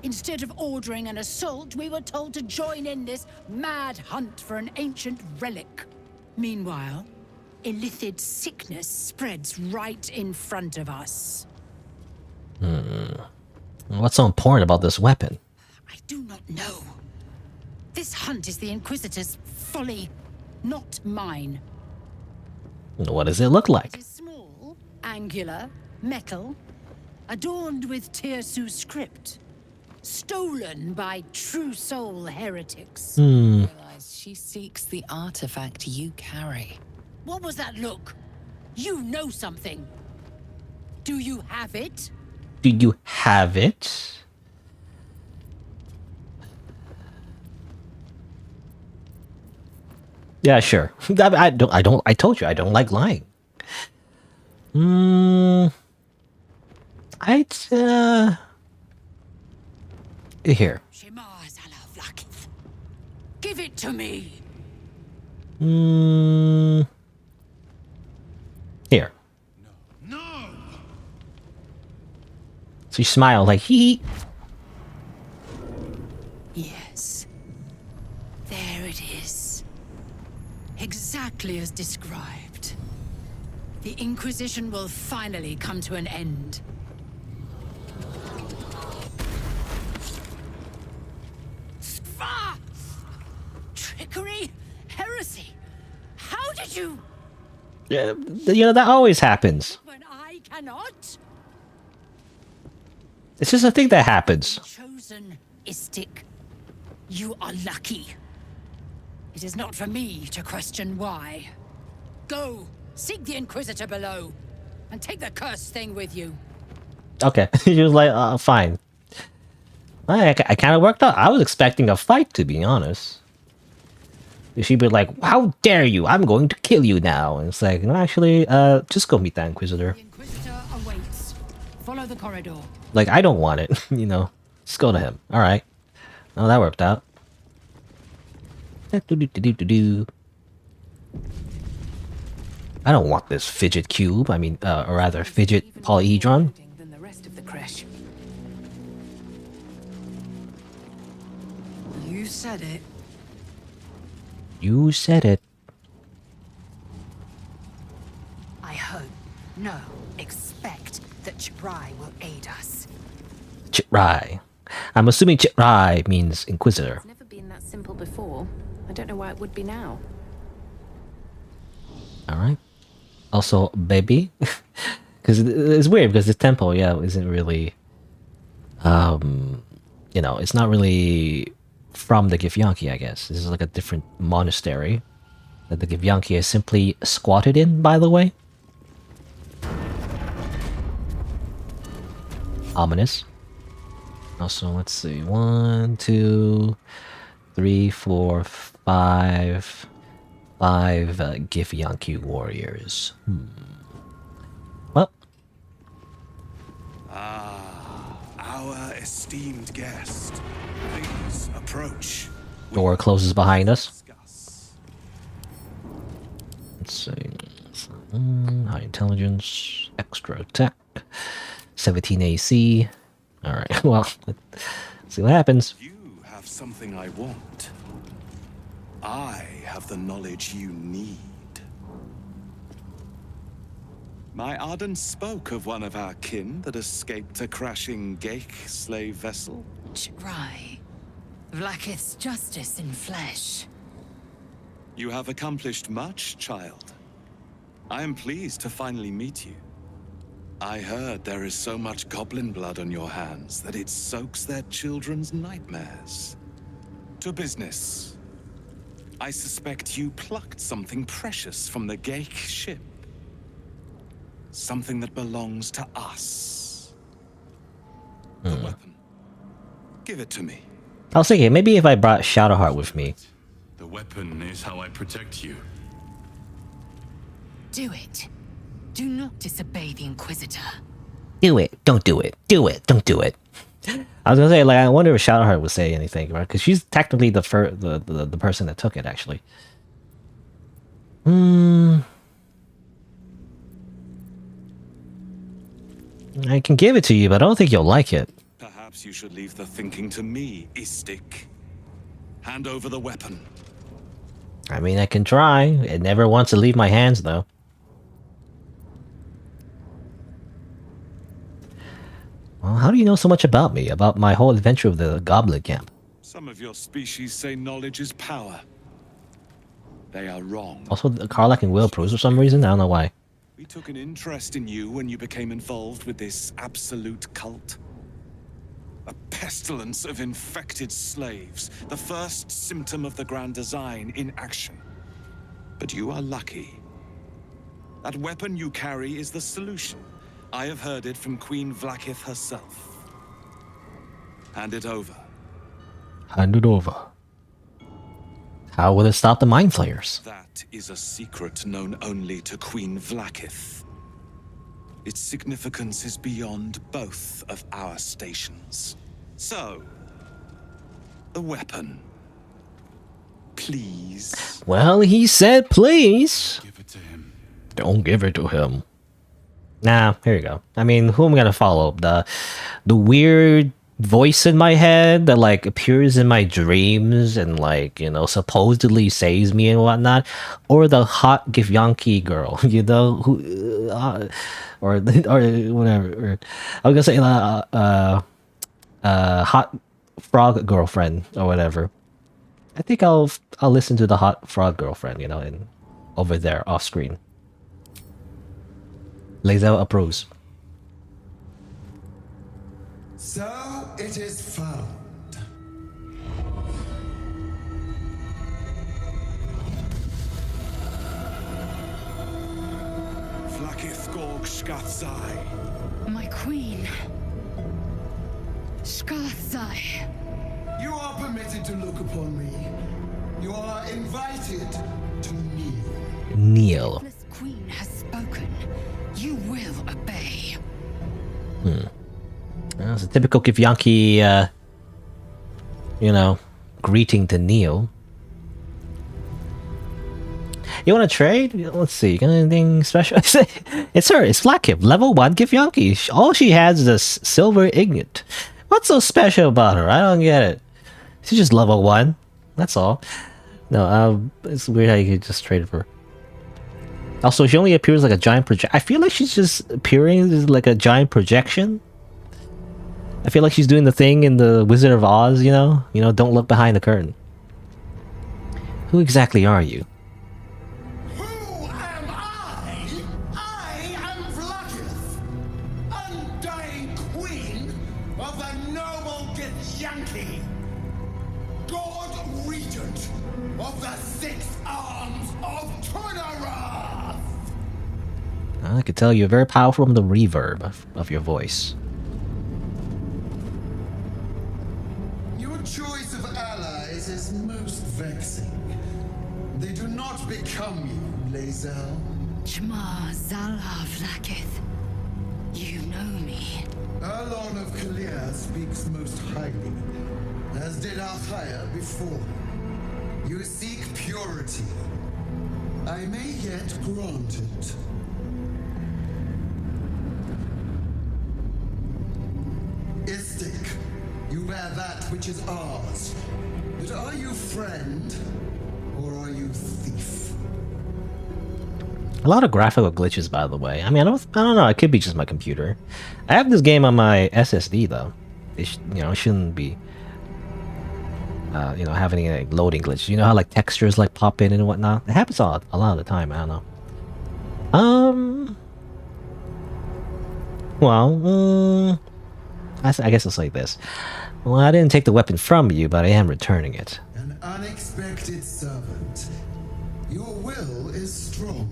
Instead of ordering an assault, we were told to join in this mad hunt for an ancient relic. Meanwhile, illithid sickness spreads right in front of us. What's so important about this weapon? I do not know. This hunt is the Inquisitor's folly, not mine. What does it look like? It is small, angular, metal, adorned with Tirsu script. Stolen by true soul heretics. Realize she seeks the artifact you carry. What was that look? You know something. Do you have it? Do you have it? Yeah, sure. I don't. I told you I don't like lying. Here. Give it to me. Here. No. So you smile like hee. Yes. There it is. Exactly as described. The Inquisition will finally come to an end. Ah! Trickery? Heresy? How did you... Yeah, you know that always happens. When I cannot? It's just a thing that happens. Chosen, Istik. You are lucky. It is not for me to question why. Go, seek the Inquisitor below, and take the cursed thing with you. Okay, she was like, fine. I kind of worked out. I was expecting a fight, to be honest. She'd be like, "How dare you? I'm going to kill you now." And it's like, no, actually, just go meet that Inquisitor. The Inquisitor awaits. Follow the corridor. Like, I don't want it, you know. Just go to him. All right. Oh, that worked out. I don't want this fidget cube. I mean, or rather, fidget polyhedron. Than the rest of the creche. You said it. You said it. I hope, no, expect that Chiprai will aid us. Chitrai. I'm assuming Chitrai means Inquisitor. It's never been that simple before. I don't know why it would be now. Alright. Also, baby. Because it's weird, because the temple, yeah, isn't really... you know, it's not really from the Githyanki, I guess. This is like a different monastery that the Githyanki is simply squatted in, by the way. Ominous. Also, let's see. 1, 2, 3, 4, 5... 5 Githyanki warriors. Well. Our esteemed guest. Please approach. Door closes behind us. Let's see. High intelligence, extra attack, 17 AC. Alright, well, let's see what happens. You have something I want. I have the knowledge you need. My Arden spoke of one of our kin that escaped a crashing Geich slave vessel. Chitrai. Vlaakith's justice in flesh. You have accomplished much, child. I am pleased to finally meet you. I heard there is so much goblin blood on your hands that it soaks their children's nightmares. To business. I suspect you plucked something precious from the Geich ship. Something that belongs to us. Give it to me. I was thinking maybe if I brought Shadowheart with me. The weapon is how I protect you. Do it. Do not disobey the Inquisitor. Do it. Don't do it. Do it. Don't do it. I was gonna say, like, I wonder if Shadowheart would say anything, right? Because she's technically the person that took it, actually. I can give it to you, but I don't think you'll like it. Perhaps you should leave the thinking to me, Istik. Hand over the weapon. I mean, I can try. It never wants to leave my hands, though. Well, how do you know so much about me? About my whole adventure with the Goblin Camp? Some of your species say knowledge is power. They are wrong. Also, Karlach and Will Proves for some reason. I don't know why. We took an interest in you when you became involved with this absolute cult. A pestilence of infected slaves. The first symptom of the Grand Design in action. But you are lucky. That weapon you carry is the solution. I have heard it from Queen Vlaakith herself. Hand it over. Hand it over. How will it stop the Mind Flayers? That is a secret known only to Queen Vlaakith. Its significance is beyond both of our stations. So, the weapon. Please. Well, he said please. Give it to him. Don't give it to him. Nah, here you go. I mean, who am I gonna follow? The weird voice in my head that like appears in my dreams and like, you know, supposedly saves me and whatnot, or the hot Githyanki girl, you know, who or whatever. Or, I was gonna say hot frog girlfriend or whatever. I think I'll listen to the hot frog girlfriend, you know, and over there off screen. Lae'zel approves. So it is found. Vlaakith Gorg Shkathzai. My queen. Shkathzai. You are permitted to look upon me. You are invited to kneel. Kneel. This queen has spoken. You will obey. It's a typical Githyanki, you know, greeting to kneel. You want to trade? Let's see. Got anything special? It's her. It's Vlaakith. Level 1 Githyanki. All she has is a silver ingot. What's so special about her? I don't get it. She's just level 1. That's all. No, it's weird how you could just trade for her. Also, she only appears like a giant project. I feel like she's just appearing as like a giant projection. I feel like she's doing the thing in the Wizard of Oz, you know? You know, don't look behind the curtain. Who exactly are you? Who am I? I am Vlaakith, undying queen of the noble Githyanki, God Regent of the 6 arms of Tunnarath. I could tell you're very powerful from the reverb of your voice. Your choice of allies is most vexing. They do not become you, Lae'zel. Jma Zala Vlaakith. You know me. Alon of Kalir speaks most highly, as did Althaya before. You seek purity. I may yet grant it. Istik, you bear that which is ours. But are you friend, or are you thief? A lot of graphical glitches, by the way. I mean, I don't know. It could be just my computer. I have this game on my SSD though. It you know, shouldn't be. You know, having any like, loading glitches. You know how like textures like pop in and whatnot. It happens a lot of the time. I don't know. Well, I guess it's like this. Well, I didn't take the weapon from you, but I am returning it. An unexpected servant. Your will is strong.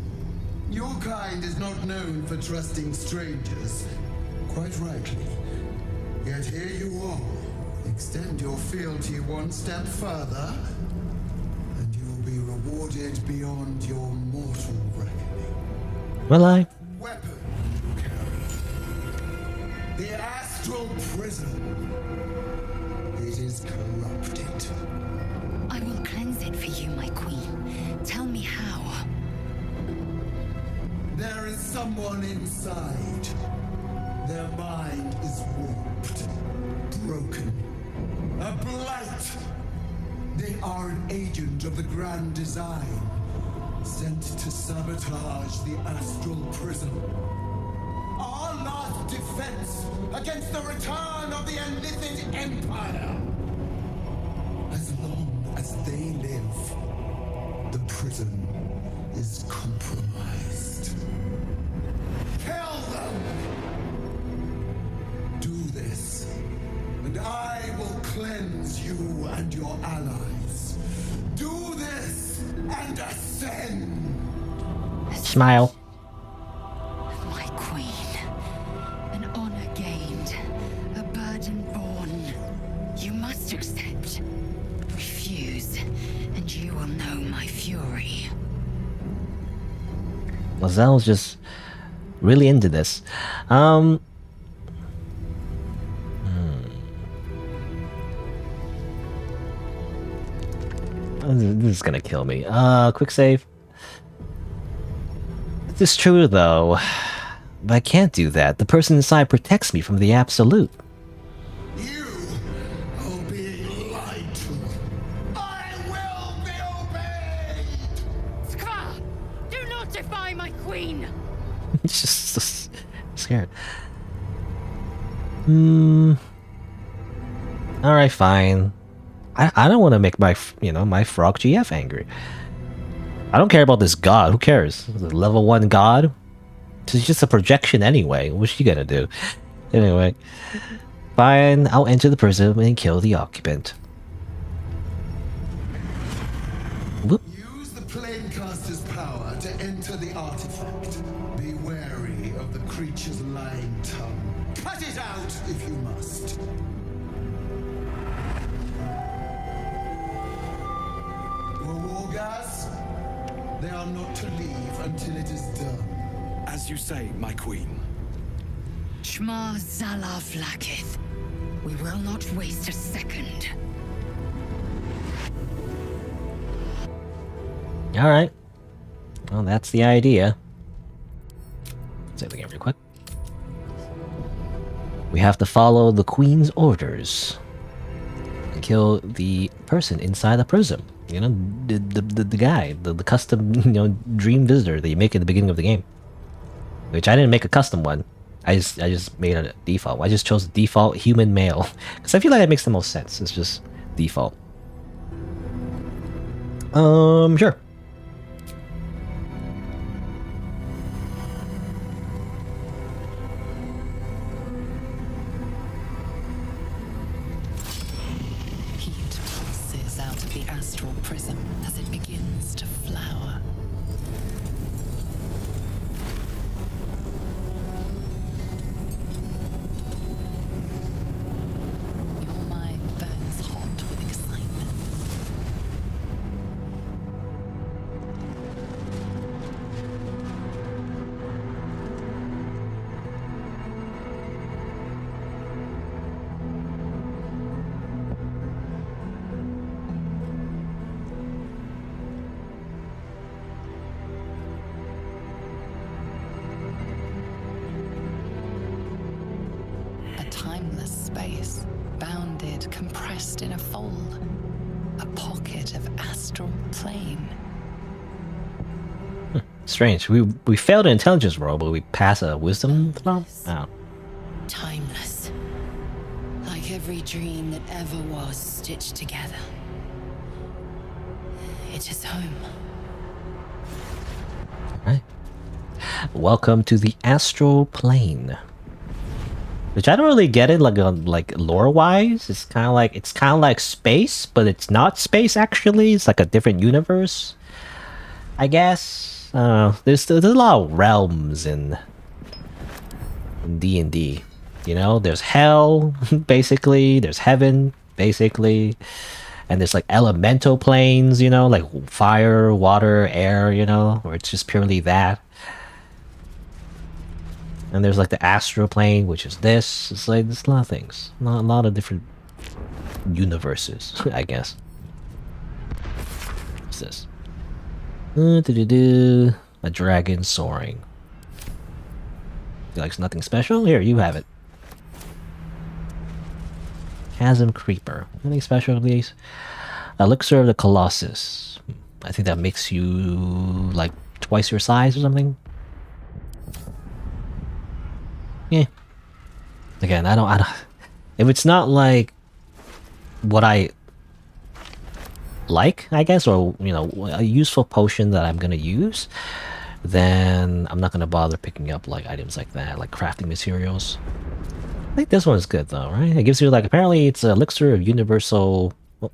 Your kind is not known for trusting strangers. Quite rightly. Yet here you are, Extend your fealty one step further, and you'll be rewarded beyond your mortal reckoning. Will I? Weapon you carry. The astral prison. It is corrupted. I will cleanse it for you, my queen. Tell me how. There is someone inside. Their mind is warped, broken, a blight. They are an agent of the grand design, sent to sabotage the astral prison. Our last defense against the return of the Illithid Empire. As long as they live, the prison is compromised. Kill them! Do this, and I will cleanse you and your allies. Do this, and ascend! Smile. My queen. An honor gained. A burden borne. You must accept. Refuse, and you will know my fury. Lazelle's just really into this. This is gonna kill me. Quick save. This is true though, but I can't do that. The person inside protects me from the absolute. You are being lied to. I will be obeyed! Skva! Do not defy my queen! It's just so scared. Alright, fine. I don't want to make my, my frog GF angry. I don't care about this god. Who cares? The level 1 god? It's just a projection anyway. What's she gonna do? Anyway. Fine, I'll enter the prison and kill the occupant. Whoop. Use the planecaster's power to enter the artifact. Be wary of the creature's lying tongue. Cut it out if you must. Wargas, they are not to leave until it is done. As you say, my queen. Shma Zalav Lakith. We will not waste a second. Alright. Well, that's the idea. Save the game real quick. We have to follow the Queen's orders and kill the person inside the prison. You know, the guy, the custom, dream visitor that you make at the beginning of the game. Which I didn't make a custom one. I just made a default. I just chose the default human male because I feel like that makes the most sense. It's just default. Sure. Heat pulses out of the astral prism as it begins to flower. Your mind burns hot with excitement. A timeless space, bounded, compressed in a fold. A pocket of astral plane. Strange. We failed an intelligence roll, but we pass a wisdom throw? Oh. Timeless. Like every dream that ever was stitched together. It is home. Alright. Welcome to the astral plane. Which I don't really get it, like lore-wise. It's kind of like space, but it's not space actually. It's like a different universe, I guess. I don't know. There's a lot of realms in D&D. You know, there's hell, basically. There's heaven. basically. And there's like elemental planes, you know, like fire, water, air, you know, or it's just purely that. And there's like the astral plane, which is this. It's like there's a lot of things, a lot of different universes, I guess. What's this? A dragon soaring. Like nothing special? Here, you have it. Chasm Creeper. Anything special with these? Elixir of the Colossus. I think that makes you like twice your size or something. Yeah. Again, I don't. If it's not like what I like, I guess, or you know, a useful potion that I'm gonna use, then I'm not gonna bother picking up like items like that, like crafting materials. I think this one's good though, right? It gives you like, apparently it's an elixir of universal. Oh,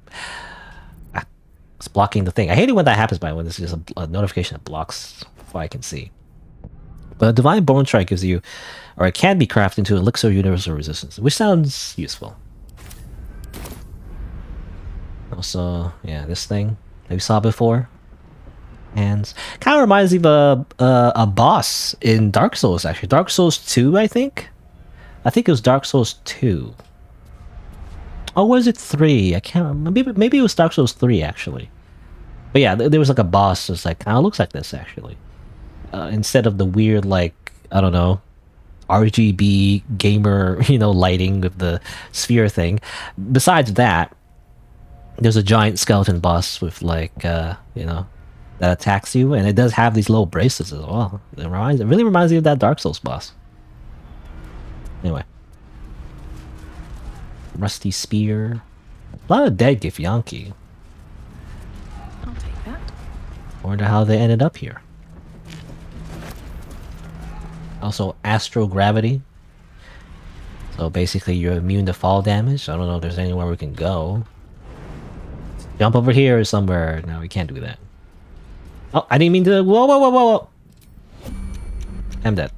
it's blocking the thing. I hate it when that happens, by the way. This is a notification that blocks what I can see. But Divine Bone Strike gives you, or it can be crafted into elixir of universal resistance, which sounds useful. Also, yeah, this thing that we saw before. Hands. Kind of reminds me of a boss in Dark Souls, actually. Dark Souls 2, I think? I think it was Dark Souls 2. Oh, was it 3? I can't remember. Maybe it was Dark Souls 3, actually. But yeah, there was like a boss that's like, kind of looks like this, actually. Instead of the weird, like, I don't know, RGB gamer, you know, lighting with the sphere thing. Besides that, there's a giant skeleton boss with like, you know, that attacks you, and it does have these little bracelets as well. It really reminds me of that Dark Souls boss. Anyway. Rusty Spear. A lot of dead Githyanki. I'll take that. Wonder how they ended up here. Also, Astral Gravity. So basically you're immune to fall damage. I don't know if there's anywhere we can go. Jump over here or somewhere. No, we can't do that. Oh, I didn't mean to. Whoa, whoa, whoa, whoa, whoa. I'm dead.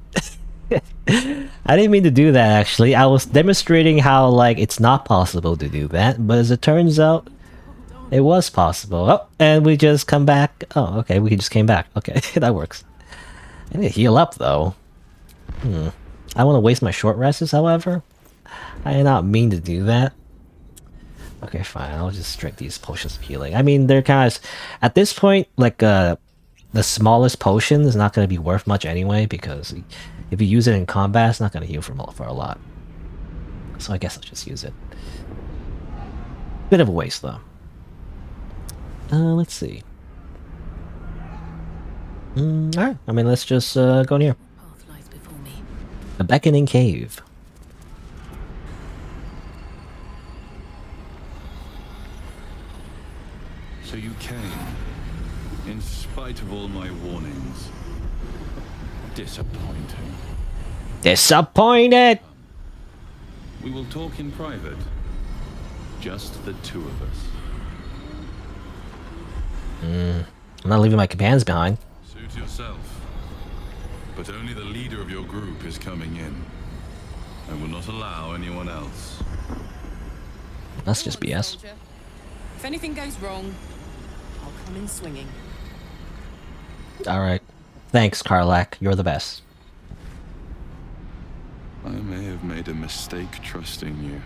I didn't mean to do that, actually. I was demonstrating how, like, it's not possible to do that. But as it turns out, it was possible. Oh, and we just come back. Oh, okay. We just came back. Okay, that works. I need to heal up, though. I want to waste my short rests, however. I did not mean to do that. Okay, fine. I'll just drink these potions of healing. I mean, they're kind of... At this point, like, the smallest potion is not going to be worth much anyway, because if you use it in combat, it's not going to heal for a lot. So I guess I'll just use it. Bit of a waste, though. Let's see. Alright, I mean, let's just go in here. A beckoning cave. So you came, in spite of all my warnings. Disappointing. Disappointed! We will talk in private. Just the two of us. I'm not leaving my companions behind. Suit yourself. But only the leader of your group is coming in. I will not allow anyone else. That's just BS. If anything goes wrong, I'll come in swinging. Alright. Thanks, Karlach. You're the best. I may have made a mistake trusting you.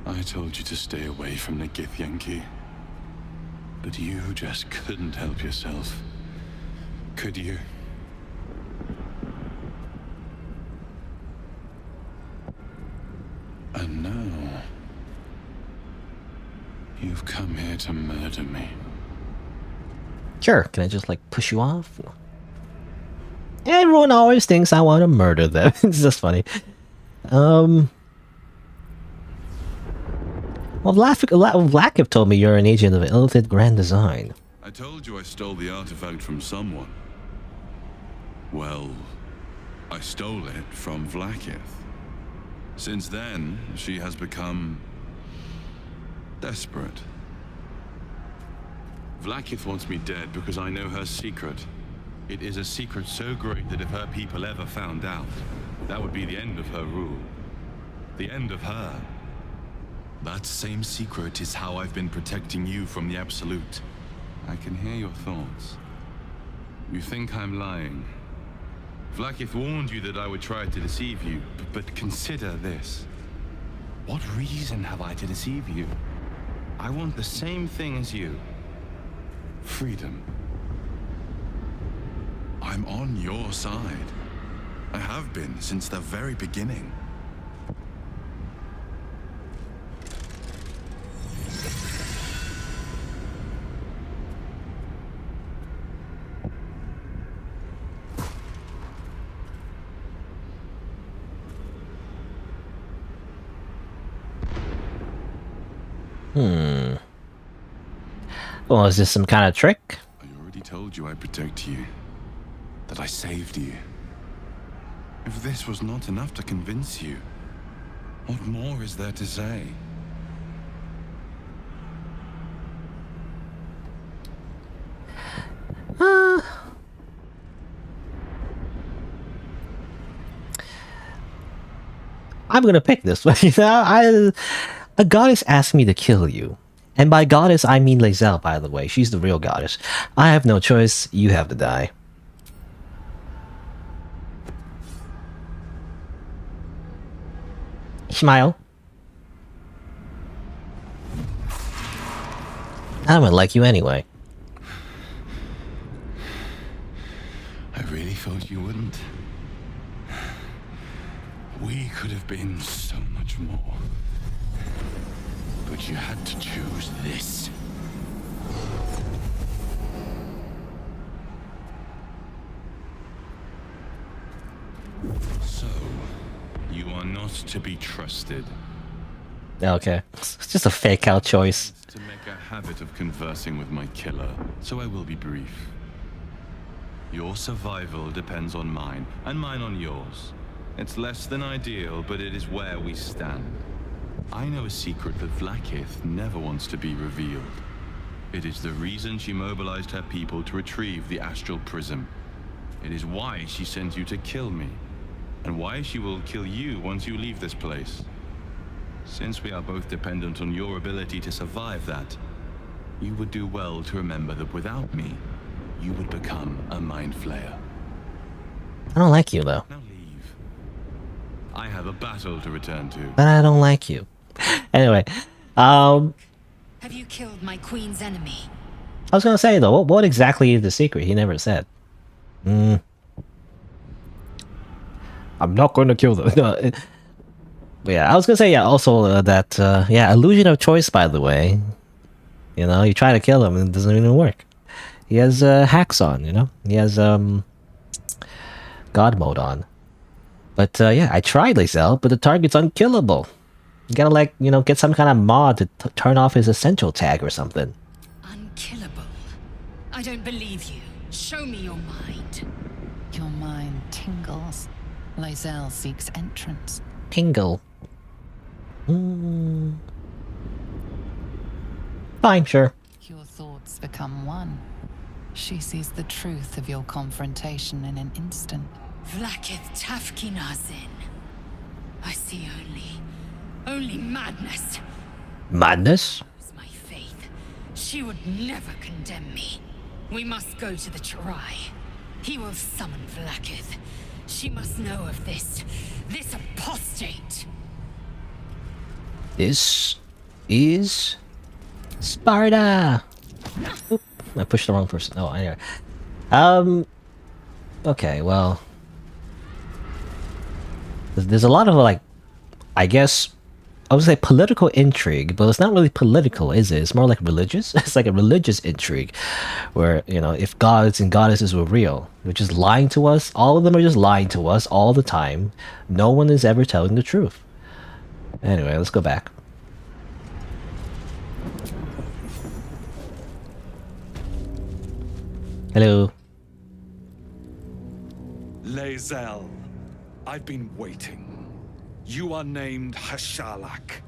I told you to stay away from the Githyanki. But you just couldn't help yourself. Could you? And now... you've come here to murder me. Sure, can I just like push you off? Everyone always thinks I want to murder them. It's just funny. Well, Vlakiv told me you're an agent of Illithid Grand Design. I told you I stole the artifact from someone. Well, I stole it from Vlakiv. Since then, she has become... desperate. Vlakiv wants me dead because I know her secret. It is a secret so great that if her people ever found out, that would be the end of her rule. The end of her. That same secret is how I've been protecting you from the Absolute. I can hear your thoughts. You think I'm lying. Vlaakith warned you that I would try to deceive you, but consider this. What reason have I to deceive you? I want the same thing as you. Freedom. I'm on your side. I have been since the very beginning. Well, is this some kind of trick? I already told you I protect you. That I saved you. If this was not enough to convince you, what more is there to say? I'm gonna pick this one. You know, a goddess asked me to kill you. And by goddess, I mean Lae'zel, by the way. She's the real goddess. I have no choice. You have to die. Smile. I don't like you anyway. I really thought you wouldn't. We could have been so much more. But you had to choose this. So, you are not to be trusted. Okay. It's just a fake out choice. To make a habit of conversing with my killer, so I will be brief. Your survival depends on mine, and mine on yours. It's less than ideal, but it is where we stand. I know a secret that Vlaakith never wants to be revealed. It is the reason she mobilized her people to retrieve the Astral Prism. It is why she sent you to kill me, and why she will kill you once you leave this place. Since we are both dependent on your ability to survive that, you would do well to remember that without me, you would become a Mind Flayer. I don't like you, though. Now leave. I have a battle to return to. But I don't like you. Anyway, Have you killed my queen's enemy? I was gonna say, though, what exactly is the secret? He never said. I'm not gonna kill them. No, yeah, I was gonna say, yeah, also that, yeah, illusion of choice, by the way. You know, you try to kill him and it doesn't even work. He has hacks on, you know? He has God mode on. But yeah, I tried Lae'zel, but the target's unkillable. You gotta, like, you know, get some kind of mod to turn off his essential tag or something. Unkillable? I don't believe you. Show me your mind. Your mind tingles. Lae'zel seeks entrance. Tingle. Fine, sure. Your thoughts become one. She sees the truth of your confrontation in an instant. Vlaakith Tafkinazin. I see only madness. Madness? My faith. She would never condemn me. We must go to the Chirai. He will summon Vlaakith. She must know of this apostate. This is Sparta. Oop, I pushed the wrong person. Oh, anyway. Okay, well, there's a lot of, like, I guess I would say political intrigue, but it's not really political, is it? It's more like religious. It's like a religious intrigue, where, you know, if gods and goddesses were real, they're just lying to us. All of them are just lying to us all the time. No one is ever telling the truth. Anyway, let's go back. Hello. Lae'zel, I've been waiting. You are named Hashalak.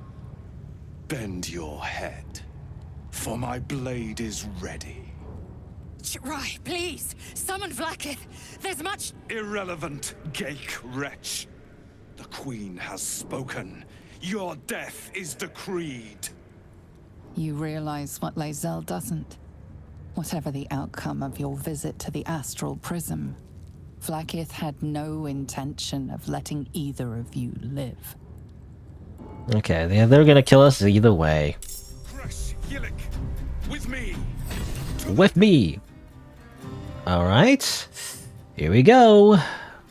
Bend your head, for my blade is ready. Chirai, please! Summon Vlaakith! There's much... Irrelevant, Geik wretch. The Queen has spoken. Your death is decreed. You realize what Lae'zel doesn't? Whatever the outcome of your visit to the astral prism, Vlaakith had no intention of letting either of you live. Okay, they're gonna kill us either way. With me. With me! Alright. Here we go.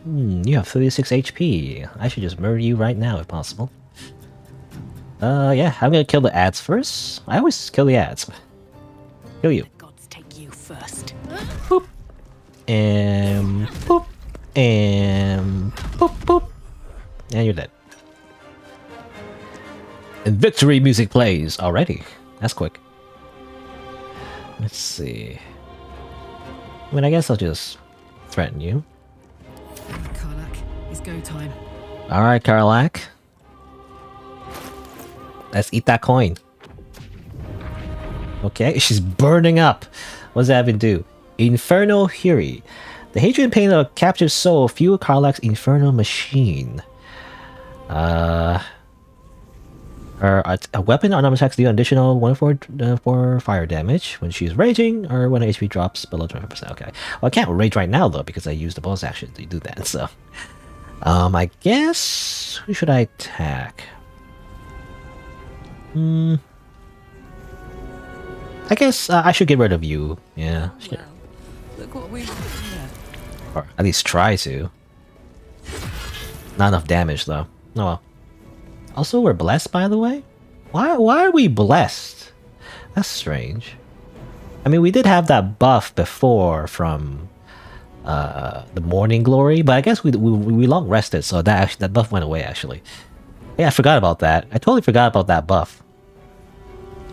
You have 36 HP. I should just murder you right now if possible. Yeah, I'm gonna kill the ads first. I always kill the ads. Kill you. Gods take you first. Boop. And boop. And boop boop. And you're dead. And victory music plays already. That's quick. Let's see. I mean, I guess I'll just threaten you. Karlak, it's go time. Alright, Karlak. Let's eat that coin. Okay, she's burning up. What does that even do? Infernal Fury. The hatred and pain of a captured soul fuel Karlak's infernal machine. A weapon on attacks deal additional 1 for fire damage when she's raging, or when HP drops below 25%. Okay. Well, I can't rage right now though because I used the bonus action to do that. So, I guess who should I attack? I guess I should get rid of you. Yeah. Well, look what we or at least try to. Not enough damage though. Oh well. Also, we're blessed, by the way. Why are we blessed? That's strange. I mean, we did have that buff before from the Morning Glory, but I guess we long rested, so that buff went away actually. Yeah, I forgot about that. I totally forgot about that buff.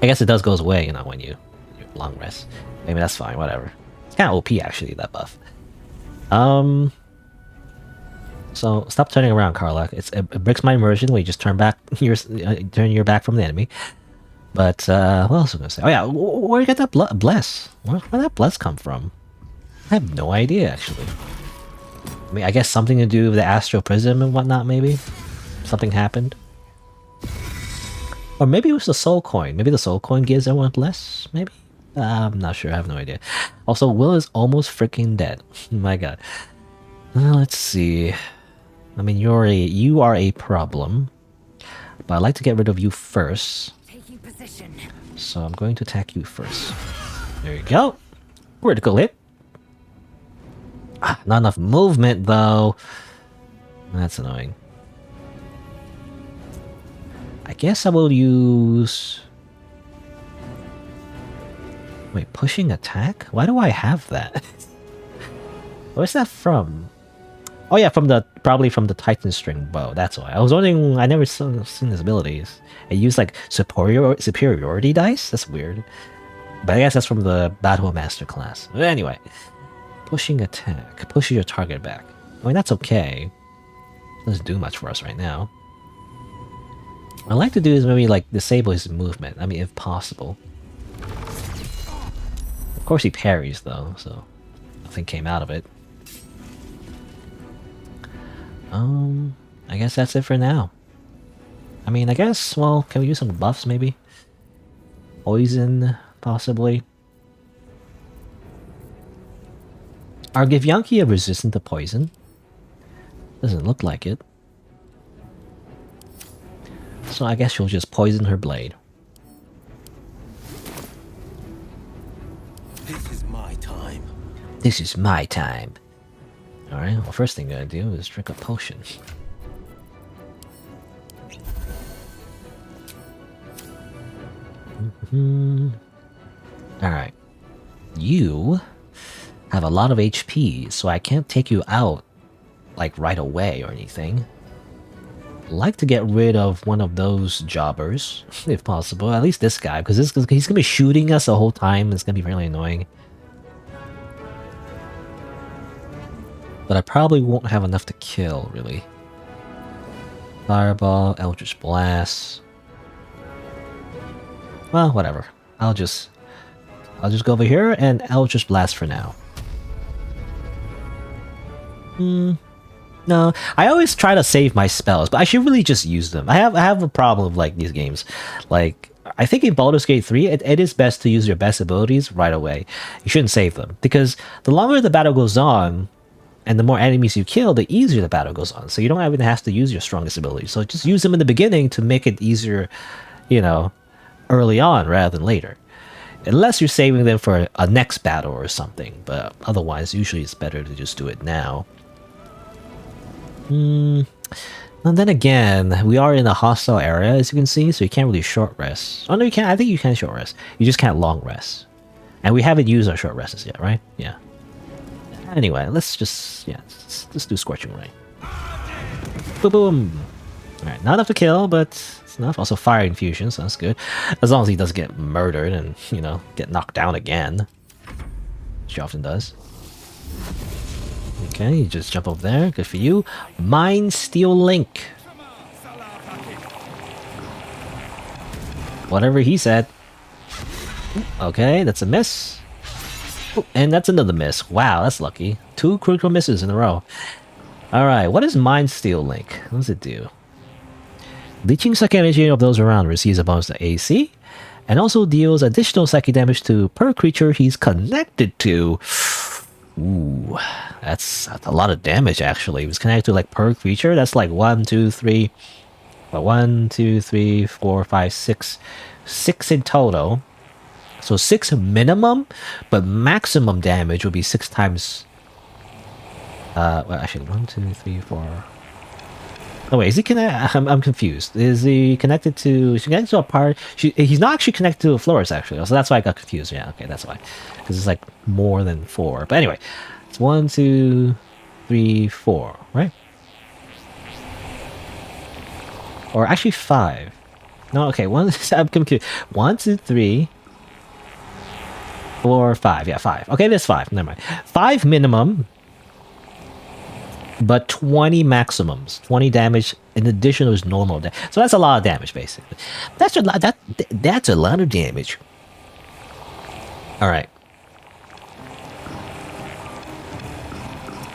I guess it does goes away, you know, when you long rest. Maybe that's fine. Whatever. It's kind of OP actually, that buff. So stop turning around, Karlak. It breaks my immersion when you just turn your back from the enemy. But what else was I gonna say? Oh yeah, where you get that bless? Where did that bless come from? I have no idea actually. I mean, I guess something to do with the astral prism and whatnot. Maybe something happened, or maybe it was the soul coin. Maybe the soul coin gives everyone bless. Maybe I'm not sure. I have no idea. Also, Will is almost freaking dead. My God. Let's see. I mean, you are a problem, but I'd like to get rid of you first. taking position. So I'm going to attack you first. There you go. Critical hit. Not enough movement though. That's annoying. I guess I will use... Wait, pushing attack? Why do I have that? Where's that from? Oh yeah, probably from the Titan String Bow. That's why. I was wondering. I never seen his abilities. It used like superiority dice. That's weird. But I guess that's from the Battle Master class. But anyway, pushing attack pushes your target back. I mean that's okay. Doesn't do much for us right now. What I'd like to do is maybe like disable his movement. I mean, if possible. Of course, he parries though, so nothing came out of it. I guess that's it for now. I mean, I guess, well, can we use some buffs maybe? Poison, possibly. Are Githyanki resistant to poison? Doesn't look like it. So I guess she'll just poison her blade. This is my time. This is my time. Alright, well, first thing I'm gonna do is drink a potion. Alright. You have a lot of HP, so I can't take you out, like, right away or anything. I'd like to get rid of one of those jobbers, if possible. At least this guy, because he's gonna be shooting us the whole time. It's gonna be really annoying. But I probably won't have enough to kill, really. Fireball, Eldritch Blast. Well, whatever. I'll just go over here and Eldritch Blast for now. Yeah, No, I always try to save my spells, but I should really just use them. I have a problem with like these games. Like I think in Baldur's Gate 3, it is best to use your best abilities right away. You shouldn't save them because the longer the battle goes on, and the more enemies you kill, the easier the battle goes on. So you don't even have to use your strongest abilities. So just use them in the beginning to make it easier, you know, early on rather than later. Unless you're saving them for a next battle or something. But otherwise, usually it's better to just do it now. And then again, we are in a hostile area, as you can see, so you can't really short rest. Oh no, you can. I think you can short rest. You just can't long rest. And we haven't used our short rests yet, right? Yeah. Anyway, let's just let's do Scorching Ray. Boom, boom. All right, not enough to kill, but it's enough. Also, Fire Infusion, so that's good. As long as he doesn't get murdered and get knocked down again, which he often does. Okay, you just jump over there. Good for you. Mind Steel Link. Whatever he said. Okay, that's a miss. Ooh, and that's another miss. Wow, that's lucky. 2 critical misses in a row. Alright, what is Mind Steel Link? What does it do? Leeching psychic energy of those around receives a bonus to AC, and also deals additional psychic damage to per creature he's connected to. Ooh, that's a lot of damage actually. If it's connected to like per creature, that's like 1, 2, 3, 4, 5, 6. 6 in total. So 6 minimum, but maximum damage would be 6 times. Well, actually, 1, 2, 3, 4. Oh wait, is he connected? I'm confused. Is he connected to? Is he connected to a part? He's not actually connected to a florist actually. So that's why I got confused. Yeah, okay, that's why. Because it's like more than 4. But anyway, it's 1, 2, 3, 4, right? Or actually 5. No, okay. I'm confused. 1, 2, 3. 4, 5. Yeah, 5. Okay, that's 5. Never mind. 5 minimum, but 20 maximums. 20 damage in addition to his normal damage. So that's a lot of damage, basically. That's a lot. That's a lot of damage. All right.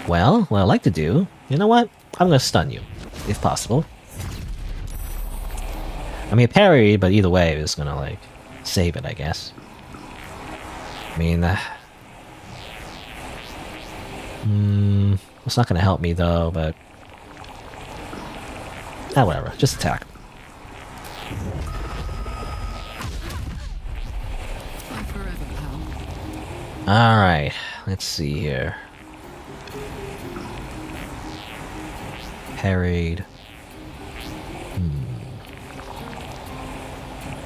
Well, what I like to do, you know what? I'm gonna stun you, if possible. I mean, parry, but either way, it's gonna like save it, I guess. I mean, it's not gonna help me though, but whatever. Just attack. All right, let's see here. Parried.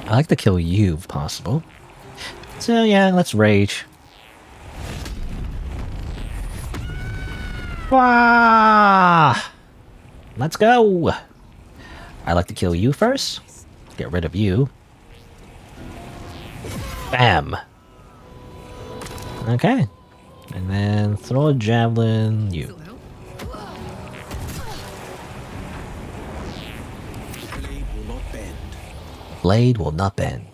I like to kill you if possible. So yeah, let's rage. Wah! Let's go! I like to kill you first. Get rid of you. Bam! Okay. And then throw a javelin, you. Blade will not bend.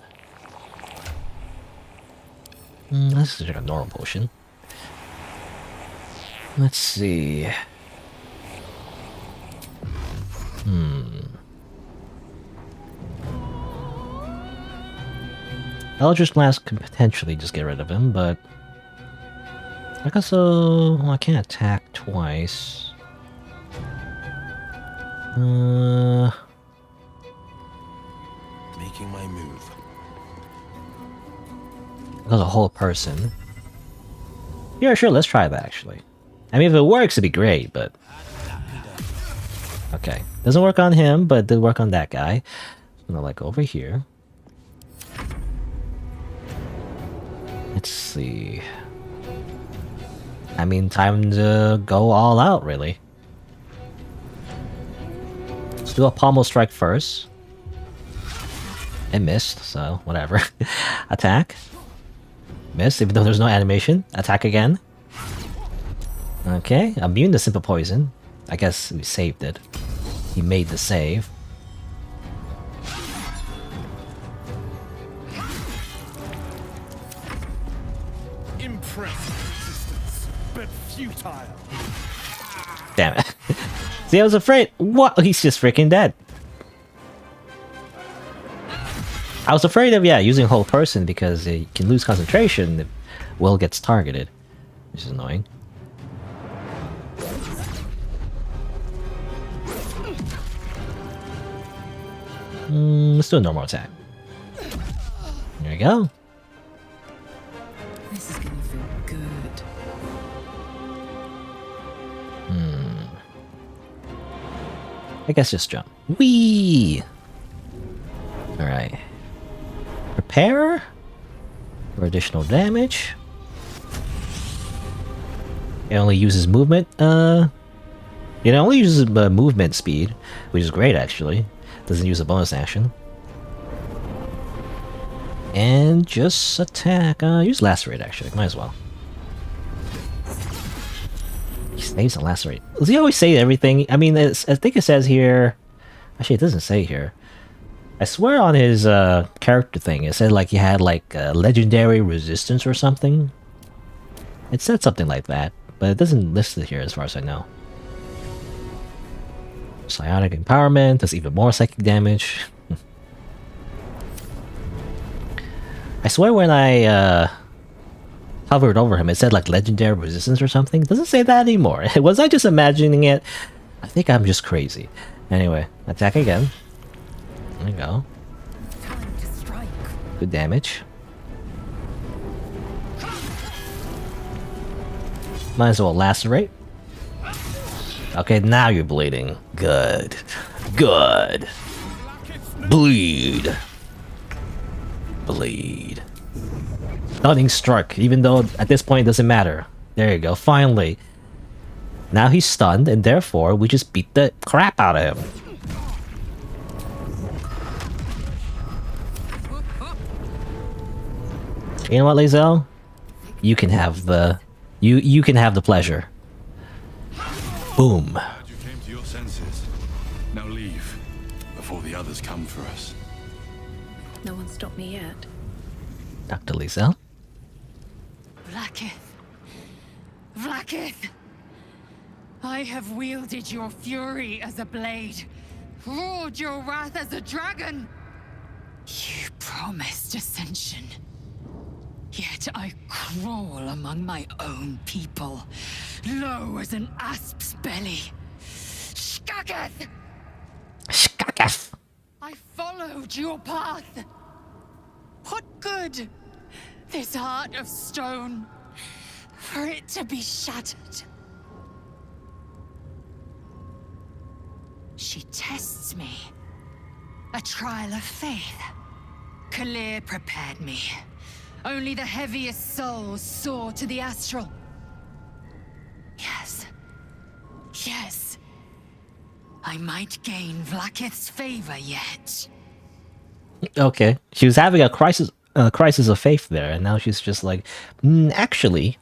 This is like a normal potion. Let's see. Eldritch Blast can potentially just get rid of him, but I guess so. Well, I can't attack twice. Making my move. There's a whole person. Yeah, sure, let's try that actually. I mean, if it works, it'd be great, but... Okay. Doesn't work on him, but it did work on that guy. I'm gonna, like, over here. Let's see... I mean, time to go all out, really. Let's do a pommel strike first. It missed, so whatever. Attack. Miss, even though there's no animation. Attack again. Okay, immune to simple poison. I guess we saved it. He made the save. Impressive resistance, but futile. Damn it. See, I was afraid. What? He's just freaking dead. I was afraid of, yeah, using whole person because you can lose concentration if Will gets targeted, which is annoying. Let's do a normal attack. There we go. This is gonna feel good. I guess just jump. Whee! Alright. Prepare for additional damage. It only uses movement. It only uses movement speed, which is great actually. Doesn't use a bonus action. And just attack. Use lacerate actually. Might as well. He saves and lacerate. Does he always say everything? I mean, I think it says here. Actually, it doesn't say here. I swear on his character thing, it said like he had like legendary resistance or something. It said something like that, but it doesn't list it here as far as I know. Psionic empowerment does even more psychic damage. I swear when I hovered over him, it said like legendary resistance or something. It doesn't say that anymore. Was I just imagining it? I think I'm just crazy. Anyway, attack again. There we go. Good damage. Might as well lacerate. Okay, now you're bleeding. Good. Good. Bleed. Bleed. Stunning struck, even though at this point it doesn't matter. There you go, finally. Now he's stunned, and therefore we just beat the crap out of him. You know what, Lae'zel? You can have the... You can have the pleasure. Boom. You came to your senses. Now leave, before the others come for us. No one stopped me yet. Dr. Lae'zel? Vlaakith! Vlaakith! I have wielded your fury as a blade, roared your wrath as a dragon. You promised ascension. Yet I crawl among my own people, low as an asp's belly. Shkagath! Shkagath! I followed your path. What good? This heart of stone, for it to be shattered. She tests me. A trial of faith. Kalir prepared me. Only the heaviest souls soar to the astral. Yes. Yes. I might gain Vlaakith's favor yet. Okay. She was having a crisis of faith there, and now she's just like, actually,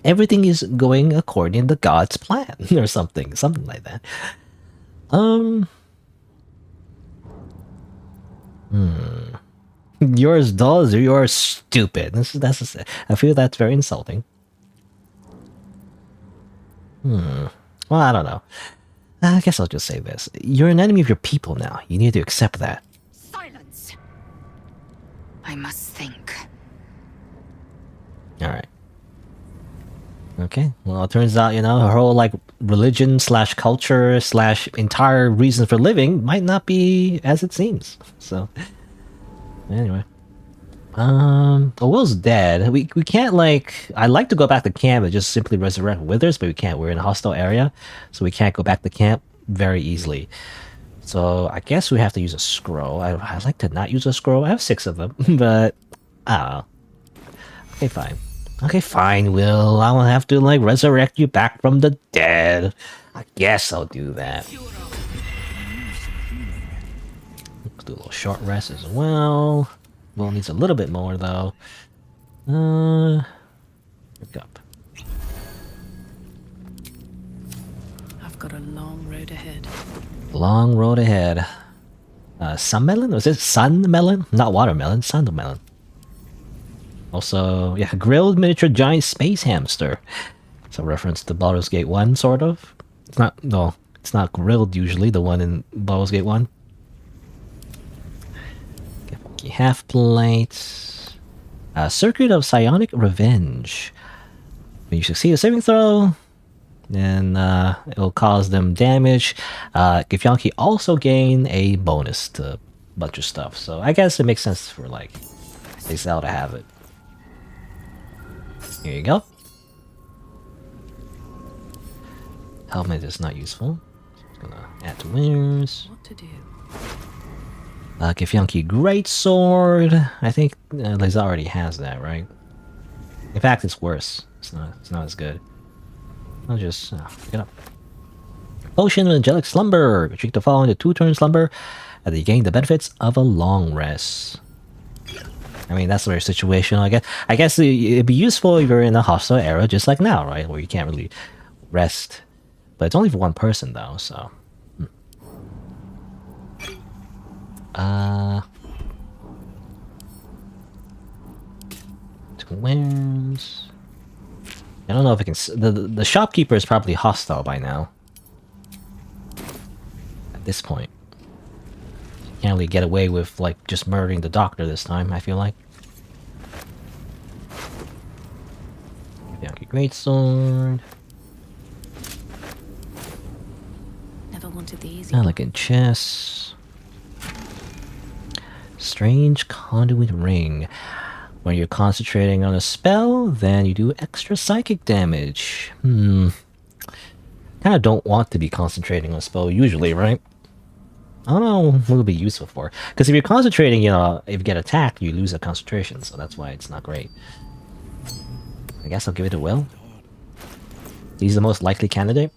everything is going according to God's plan, or something like that. You're as dull as you're stupid. I feel that's very insulting. Well, I don't know. I guess I'll just say this. You're an enemy of your people now. You need to accept that. Silence! I must think. Alright. Okay, well, it turns out, you know, her whole, like, religion slash culture slash entire reason for living might not be as it seems. So, anyway. Will's dead. We can't, like... I'd like to go back to camp and just simply resurrect Withers, but we can't. We're in a hostile area, so we can't go back to camp very easily. So, I guess we have to use a scroll. I'd like to not use a scroll. I have 6 of them, but... I don't know. Okay, fine. Okay, fine, Will. I won't have to, like, resurrect you back from the dead. I guess I'll do that. Let's do a little short rest as well. Will needs a little bit more, though. Look up. I've got a long road ahead. Long road ahead. Sunmelon? Was it sunmelon? Not watermelon, sunmelon. Also, yeah, grilled miniature giant space hamster. It's a reference to Baldur's Gate 1, sort of. It's not, no, it's not grilled usually, the one in Baldur's Gate 1. Half plates. Circuit of Psionic Revenge. When you succeed a saving throw, then it'll cause them damage. Githyanki also gain a bonus to a bunch of stuff. So I guess it makes sense for like Lae'zel to have it. Here you go. Helmet is not useful. Just gonna add to wares. What to do? Githyanki Greatsword. I think Lae'zel already has that, right? In fact, it's worse. It's not as good. I'll just pick it up. Potion of Angelic Slumber. Retrieve the following to 2-turn slumber, and you gain the benefits of a long rest. I mean, that's very situational. I guess it'd be useful if you're in a hostile era, just like now, right, where you can't really rest. But it's only for one person, though, so. Two wares. I don't know if it can. The shopkeeper is probably hostile by now. At this point, you can't really get away with like just murdering the doctor this time. I feel like. Githyanki Greatsword. Never wanted the easy. Elegant chess. Strange conduit ring. When you're concentrating on a spell, then you do extra psychic damage. Kind of don't want to be concentrating on a spell usually, right? I don't know what it'll be useful for. Because if you're concentrating, you know, if you get attacked, you lose a concentration, so that's why it's not great. I guess I'll give it to Will. He's the most likely candidate.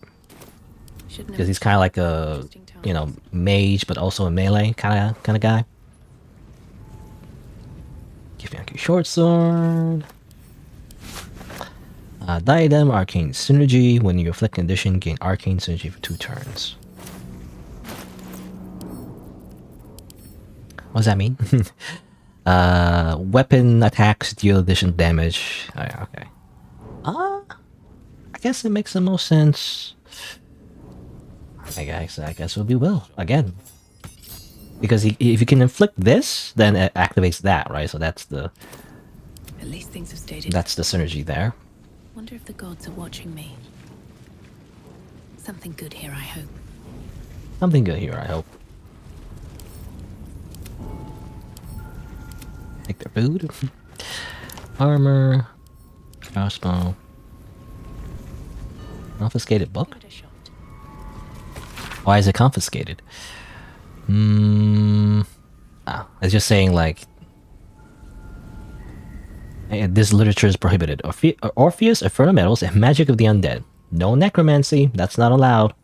Because he's kind of like a, you know, mage, but also a melee kind of guy. Githyanki Short Sword. Diadem, Arcane Synergy. When you afflict condition, gain Arcane Synergy for 2 turns. What does that mean? Weapon attacks deal additional damage. Oh, yeah, okay. I guess it makes the most sense. I guess it would be Will again. Because if you can inflict this, then it activates that, right? So that's the. At least things have stayed. That's the synergy there. Wonder if the gods are watching me. Something good here, I hope. Something good here, I hope. Take their food. Armor. Crossbow. Confiscated book? Why is it confiscated? It's just saying like this literature is prohibited. Orpheus, Infernal Metals, and Magic of the Undead. No necromancy. That's not allowed.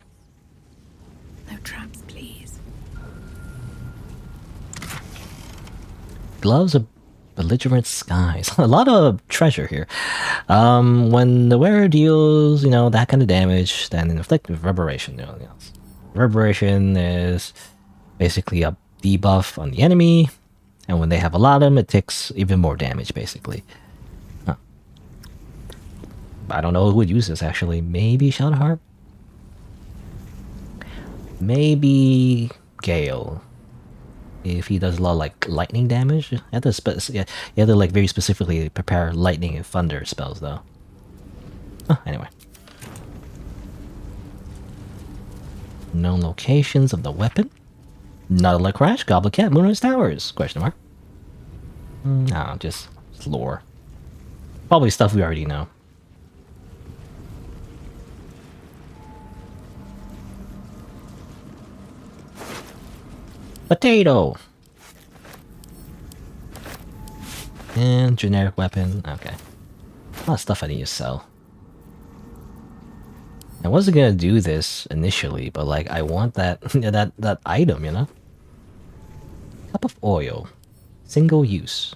No traps, please. Gloves of Belligerent Skies. A lot of treasure here. When the wearer deals, you know, that kind of damage, then inflict reverberation. You know, reverberation is basically a debuff on the enemy, and when they have a lot of them, it takes even more damage, basically. Huh. I don't know who would use this, actually. Maybe Shadowheart? Maybe Gale. If he does a lot of, like, lightning damage. You have to like, very specifically prepare lightning and thunder spells, though. Huh, anyway. Known locations of the weapon. Nuttler Crash, Goblin Cat, Moonrise Towers? Question mark. No, just lore. Probably stuff we already know. Potato! And generic weapon. Okay. A lot of stuff I need to sell. I wasn't gonna do this initially, but like I want that that item, you know? Cup of oil. Single use.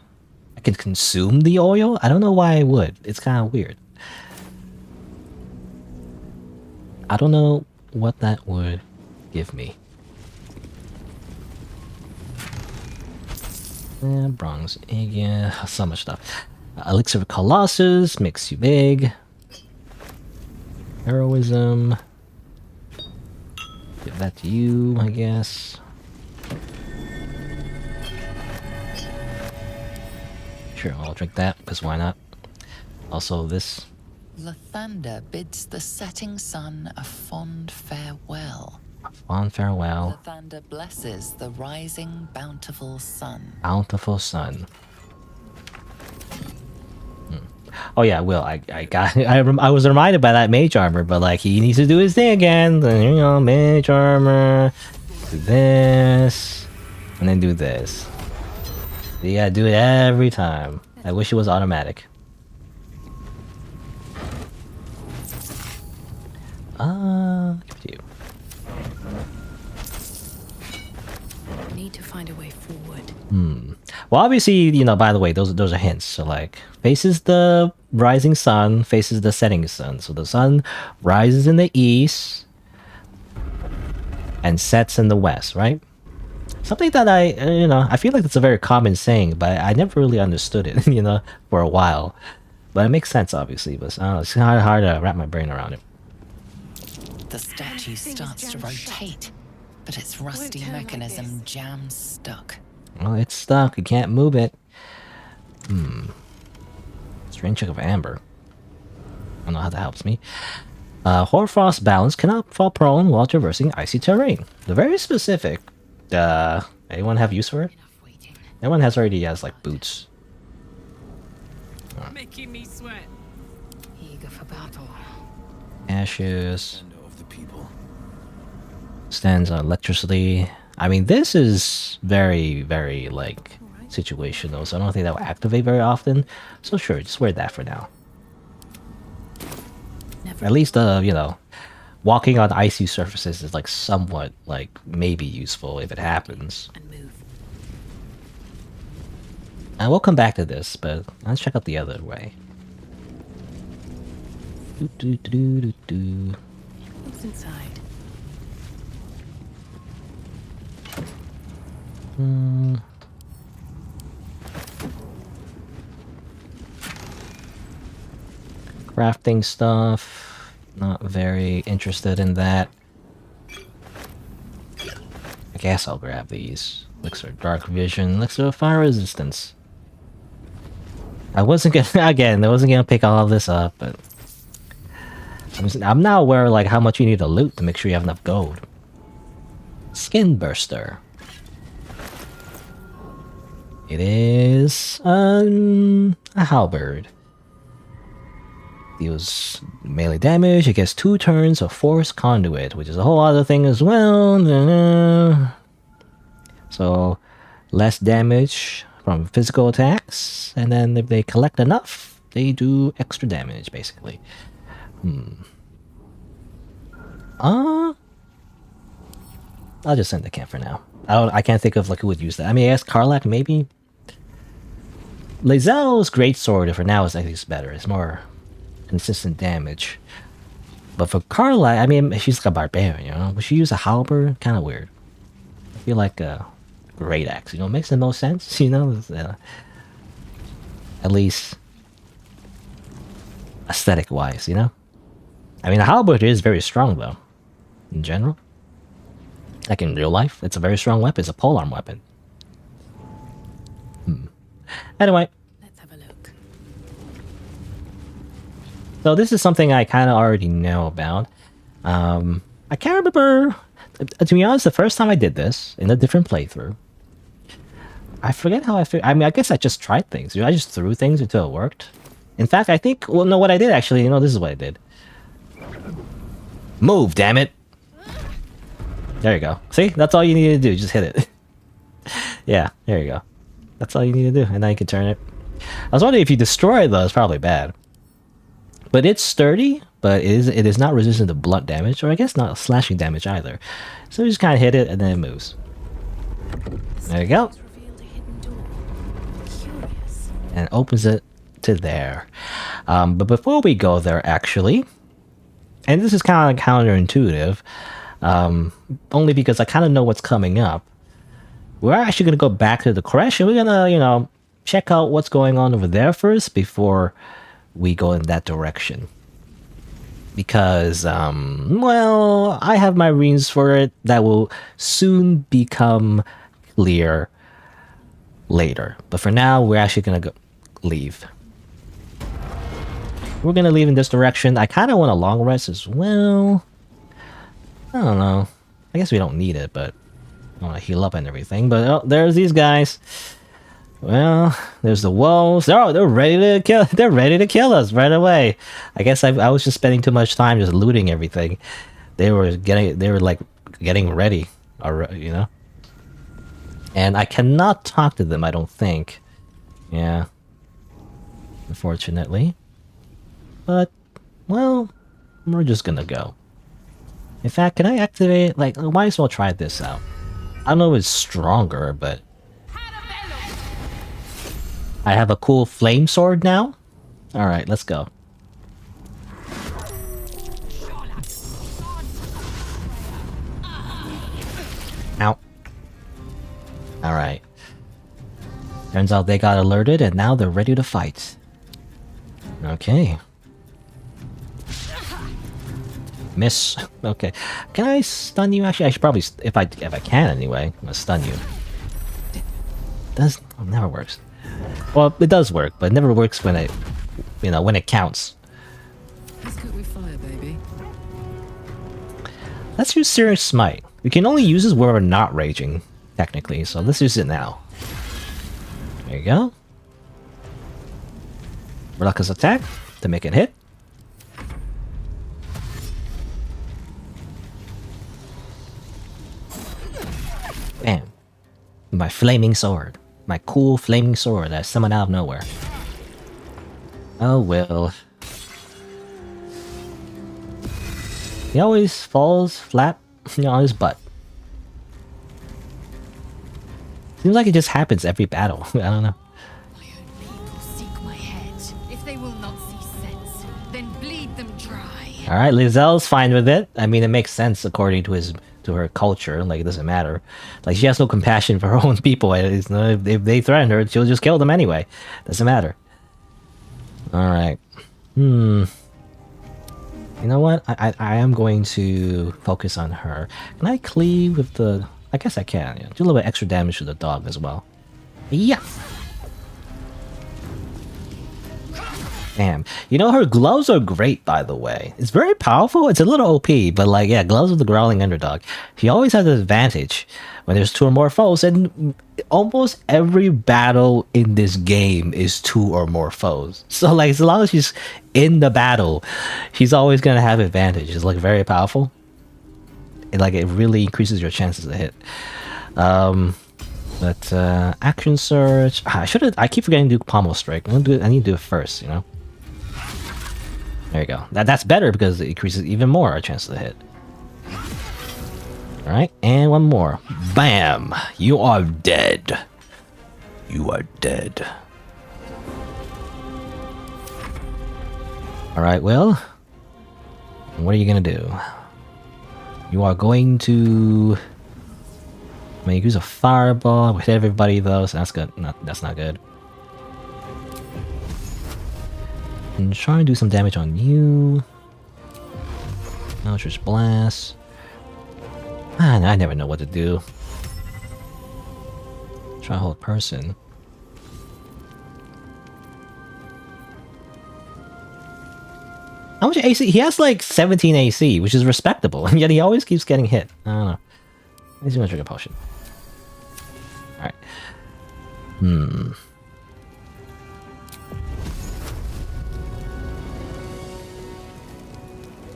I can consume the oil? I don't know why I would. It's kind of weird. I don't know what that would give me. Bronze egg, yeah, so much stuff. Elixir of Colossus makes you big. heroism. Give that to you, I guess. Sure, I'll drink that, because why not? Also, this. Lathander bids the setting sun a fond farewell. Fond farewell. Lathander blesses the rising bountiful sun. Bountiful sun. Oh yeah, Will. I got. I was reminded by that mage armor, but like he needs to do his thing again. You know, mage armor. Do this, and then do this. You gotta do it every time. I wish it was automatic. Give it to you. Need to find a way forward. Well, obviously, you know. By the way, those are hints. So like, faces the rising sun, faces the setting sun. So the sun rises in the east and sets in the west, right? Something that I feel like it's a very common saying, but I never really understood it, you know, for a while. But it makes sense, obviously. But I don't know, it's kind of hard to wrap my brain around it. The statue starts to rotate, but its rusty mechanism jams stuck. Well, it's stuck. You can't move it. Strange check of amber. I don't know how that helps me. Hoarfrost balance cannot fall prone while traversing icy terrain. They're very specific. Anyone have use for it? Everyone already has like boots. Making me sweat. Eager for battle. Ashes. Stands on electricity. I mean, this is very, very like situational, so I don't think that will activate very often. So sure, just wear that for now. At least, you know, walking on icy surfaces is like somewhat like maybe useful if it happens. And we'll come back to this, but let's check out the other way. What's inside? Crafting stuff. Not very interested in that. I guess I'll grab these. Elixir of Dark Vision, Elixir of Fire Resistance. I wasn't gonna pick all of this up, but I'm now aware like how much you need to loot to make sure you have enough gold. Skin Burster. It is a halberd. Deals melee damage. It gets 2 turns of Force Conduit, which is a whole other thing as well. So less damage from physical attacks, and then if they collect enough, they do extra damage, basically. I'll just send the camp for now. I can't think of like who would use that. I mean, I guess Karlach maybe. Lae'zel's greatsword for now is I think it's better. It's more consistent damage. But for Karlach, I mean, she's like a barbarian, you know. Would she use a halberd? Kind of weird. I feel like a great axe, you know, makes the most sense, you know. At least aesthetic wise, you know. I mean, a halberd is very strong though. In general, like in real life, it's a very strong weapon. It's a polearm weapon. Anyway, let's have a look. So this is something I kind of already know about. I can't remember. To be honest, the first time I did this in a different playthrough, I forget how I feel. I mean, I guess I just tried things. I just threw things until it worked. In fact, I think. Well, no, what I did actually. You know, this is what I did. Move, damn it! There you go. See, that's all you need to do. Just hit it. Yeah, there you go. That's all you need to do, and now you can turn it. I was wondering if you destroy it, though, it's probably bad. But it's sturdy, but it is not resistant to blunt damage, or I guess not slashing damage either. So you just kind of hit it, and then it moves. There you go. And it opens it to there. But before we go there, actually, and this is kind of counterintuitive, only because I kind of know what's coming up. We're actually going to go back to the Koresh, and we're going to, you know, check out what's going on over there first before we go in that direction. because, well, I have my reasons for it that will soon become clear later. But for now, we're actually gonna go leave. We're gonna leave in this direction. I kind of want a long rest as well. I don't know. I guess we don't need it, but I want to heal up and everything. But oh, there's these guys. Well, there's the wolves. They're ready to kill. They're ready to kill us right away. I guess I was just spending too much time just looting everything. They were like getting ready, you know. And I cannot talk to them. I don't think. Yeah. Unfortunately. But well, we're just gonna go. In fact, can I activate? Like, I might as well try this out. I don't know if it's stronger, but I have a cool flame sword now. All right, let's go. Ow. All right. Turns out they got alerted, and now they're ready to fight. Okay. Miss. Okay. Can I stun you? Actually, I should probably, if I can anyway, I'm gonna stun you. Never works. Well, it does work, but it never works when it, when it counts. Let's cook with fire, baby. Let's use Serious Smite. We can only use this where we're not raging, technically, so let's use it now. There you go. Reluctance attack to make it hit. Bam. My flaming sword. My cool flaming sword that I summoned out of nowhere. Oh well. He always falls flat on his butt. Seems like it just happens every battle. I don't know. Seek my head. If they will not see sense, then bleed them dry. Alright, Lizelle's fine with it. I mean, it makes sense according to her culture. Like, it doesn't matter. Like, she has no compassion for her own people. If they threaten her, she'll just kill them anyway. Doesn't matter. Alright. You know what? I am going to focus on her. Can I cleave with the... I guess I can, yeah. Do a little bit extra damage to the dog as well. Yeah! Damn. Her gloves are great, by the way. It's very powerful. It's a little OP, but like, yeah, gloves with the growling underdog. She always has an advantage when there's 2 or more foes, and almost every battle in this game is 2 or more foes. So like, as long as she's in the battle, she's always gonna have advantage. It's like very powerful. It really increases your chances to hit. But action search. I keep forgetting to do pommel strike. I need to do it first, There you go. That's better because it increases even more our chance to hit. Alright, and one more. Bam! You are dead. You are dead. Alright, well. What are you gonna do? You are going to... use a fireball. We hit everybody though, so that's good. That's not good. And try and do some damage on you. Eldritch Blast. Man, I never know what to do. Try to hold person. How much AC? He has like 17 AC, which is respectable, and yet he always keeps getting hit. I don't know. He's gonna drink a potion. Alright. I'm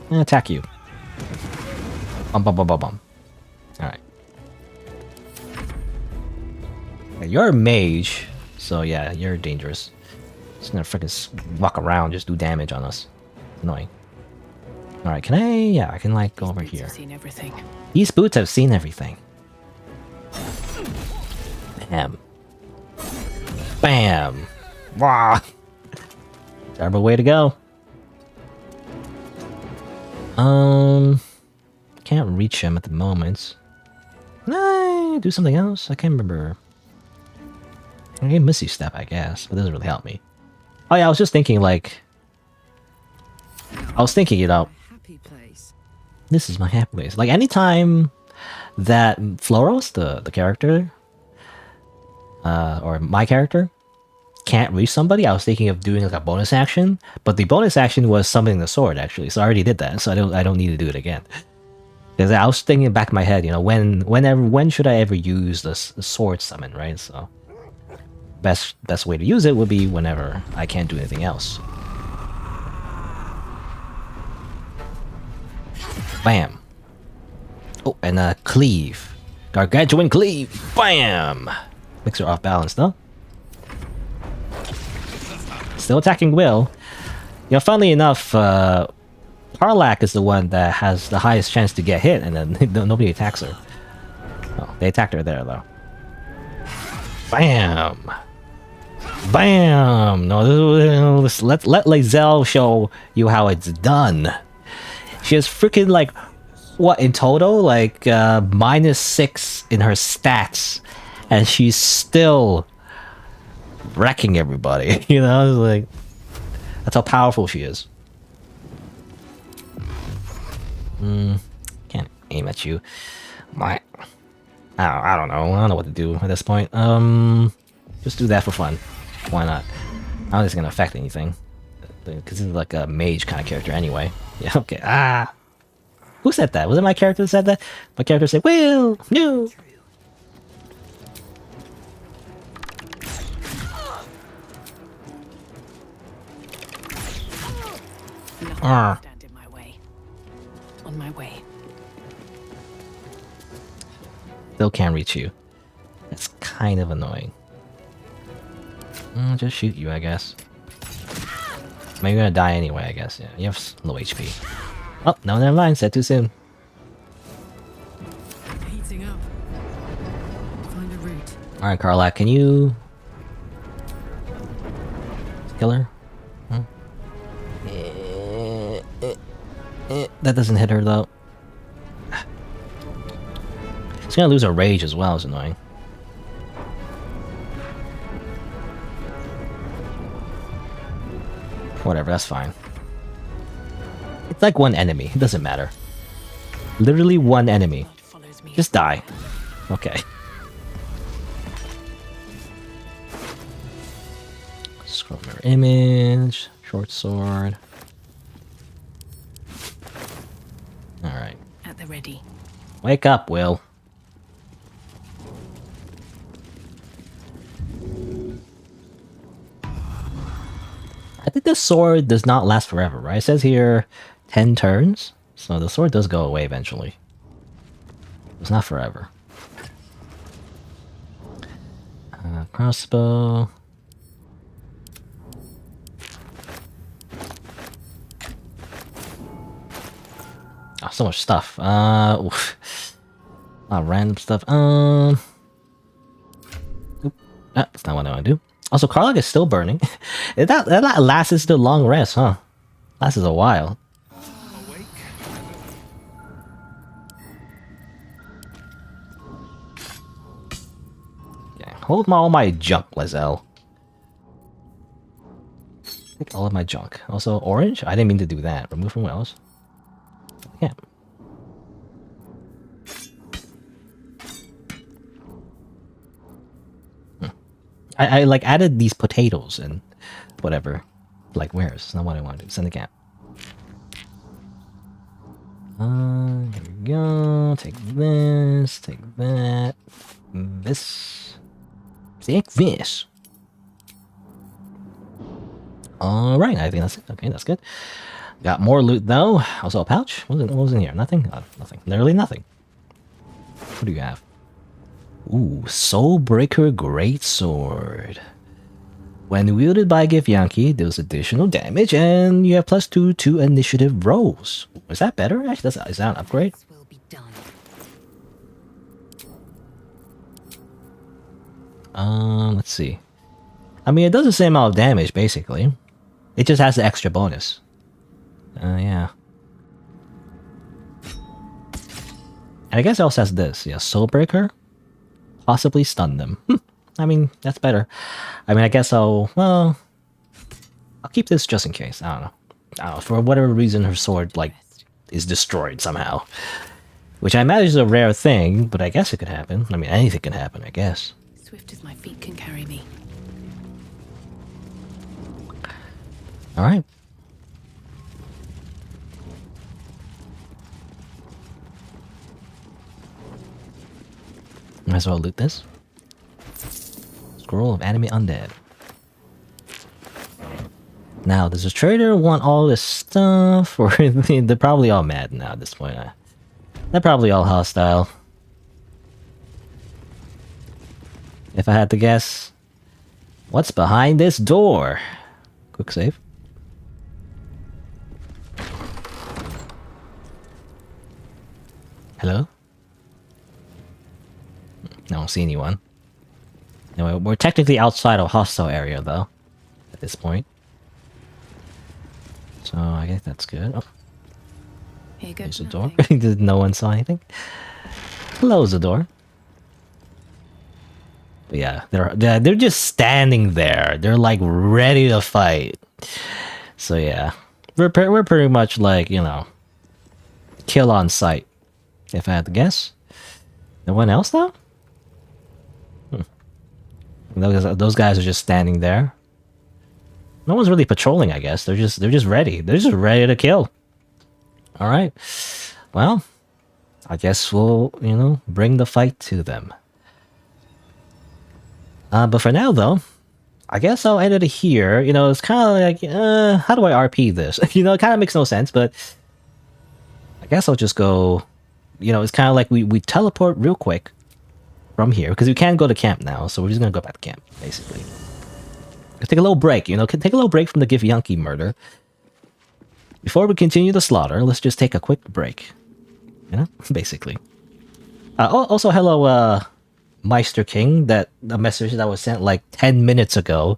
gonna attack you. Bum. Alright. Yeah, you're a mage, so yeah, you're dangerous. Just gonna freaking walk around, just do damage on us. Annoying. Alright, can I... yeah, I can like go over here. Seen everything. These boots have seen everything. Bam. Bam. Wah. Terrible way to go. Can't reach him at the moment. Can I do something else? I can't remember. I can Misty Step, I guess, but it doesn't really help me. Oh yeah, I was just thinking, like... happy place. This is my happy place. Like anytime that Floros, the character, or my character, can't reach somebody, I was thinking of doing like a bonus action, but the bonus action was summoning the sword actually, so I already did that, so I don't need to do it again. Because I was thinking back in my head, you know, when should I ever use the sword summon, right? So best way to use it would be whenever I can't do anything else. Bam. Oh, and cleave. Gargantuan cleave. Bam. Makes her off balance though. Still attacking Will. You know, funnily enough, Karlach is the one that has the highest chance to get hit, and then nobody attacks her. Oh, they attacked her there though. Bam. Bam. No, let Lae'zel show you how it's done. She has freaking like, what in total? Like -6 in her stats, and she's still wrecking everybody. You know, it's like that's how powerful she is. Can't aim at you. I don't know. I don't know what to do at this point. Just do that for fun. Why not? I don't think it's gonna affect anything, because it's like a mage kind of character anyway. Yeah. Okay. Who said that? Was it my character that said that? My character said, "Will, no." Stand in my way. On my way. Still can't reach you. That's kind of annoying. Just shoot you, I guess. I mean, you're gonna die anyway, I guess. Yeah, you have low HP. Oh, no, never mind. Said too soon. Heating up. Find a route. Alright, Karlach, can you kill her? That doesn't hit her though. She's gonna lose her rage as well, it's annoying. Whatever, that's fine. It's like one enemy, it doesn't matter. Literally one enemy. Just die. Okay. Scroll mirror image, short sword. Alright. At the ready. Wake up, Will. I think the sword does not last forever, right? It says here 10 turns, so the sword does go away eventually. It's not forever. Crossbow. Oh, so much stuff. Random stuff. Oop. That's not what I want to do. Also, Karlach is still burning. that lasts the long rest, huh? Lasts a while. Okay, hold all my junk, Lae'zel. Take all of my junk. Also, orange? I didn't mean to do that. Remove from wells. Yeah. I like added these potatoes and whatever. Like where? It's not what I want to do. Send the gap. Here we go. Take this. Take that. This. Take this. Alright, I think that's it. Okay, that's good. Got more loot though. Also a pouch. What was in here? Nothing? Nothing. Literally nothing. What do you have? Ooh, Soulbreaker Greatsword. When wielded by Githyanki, deals additional damage, and you have +2 to initiative rolls. Is that better? Actually, is that an upgrade? Let's see. I mean, it does the same amount of damage, basically. It just has the extra bonus. Yeah. And I guess it also has this. Yeah, Soulbreaker. Possibly stun them. I mean, that's better. I mean, I guess I'll keep this just in case. I don't know. For whatever reason, her sword, like, is destroyed somehow. Which I imagine is a rare thing, but I guess it could happen. I mean, anything can happen, I guess. Swift as my feet can carry me. All right. Might as well loot this. Scroll of Anime Undead. Now, does the trader want all this stuff? Or they're probably all mad now at this point. They're probably all hostile. If I had to guess. What's behind this door? Quick save. Hello? I don't see anyone. Anyway, we're technically outside of hostile area though. At this point. So I guess that's good. Oh. Here There's goes the door. No one saw anything. Close the door. But yeah, they're just standing there. They're like ready to fight. So yeah, we're pretty much like, you know, kill on sight. If I had to guess. No one else though? Those guys are just standing there. No one's really patrolling, I guess. They're just ready. They're just ready to kill. All right. Well, I guess we'll, you know, bring the fight to them. But for now, though, I guess I'll end it here. You know, it's kind of like, how do I RP this? You know, it kind of makes no sense, but I guess I'll just go. You know, it's kind of like we teleport real quick from here because we can't go to camp now, so we're just gonna go back to camp basically. Let's take a little break. You know, take a little break from the Githyanki murder. Before we continue the slaughter, let's just take a quick break. You know, basically. Also, hello, Meister King. That a message that was sent like 10 minutes ago.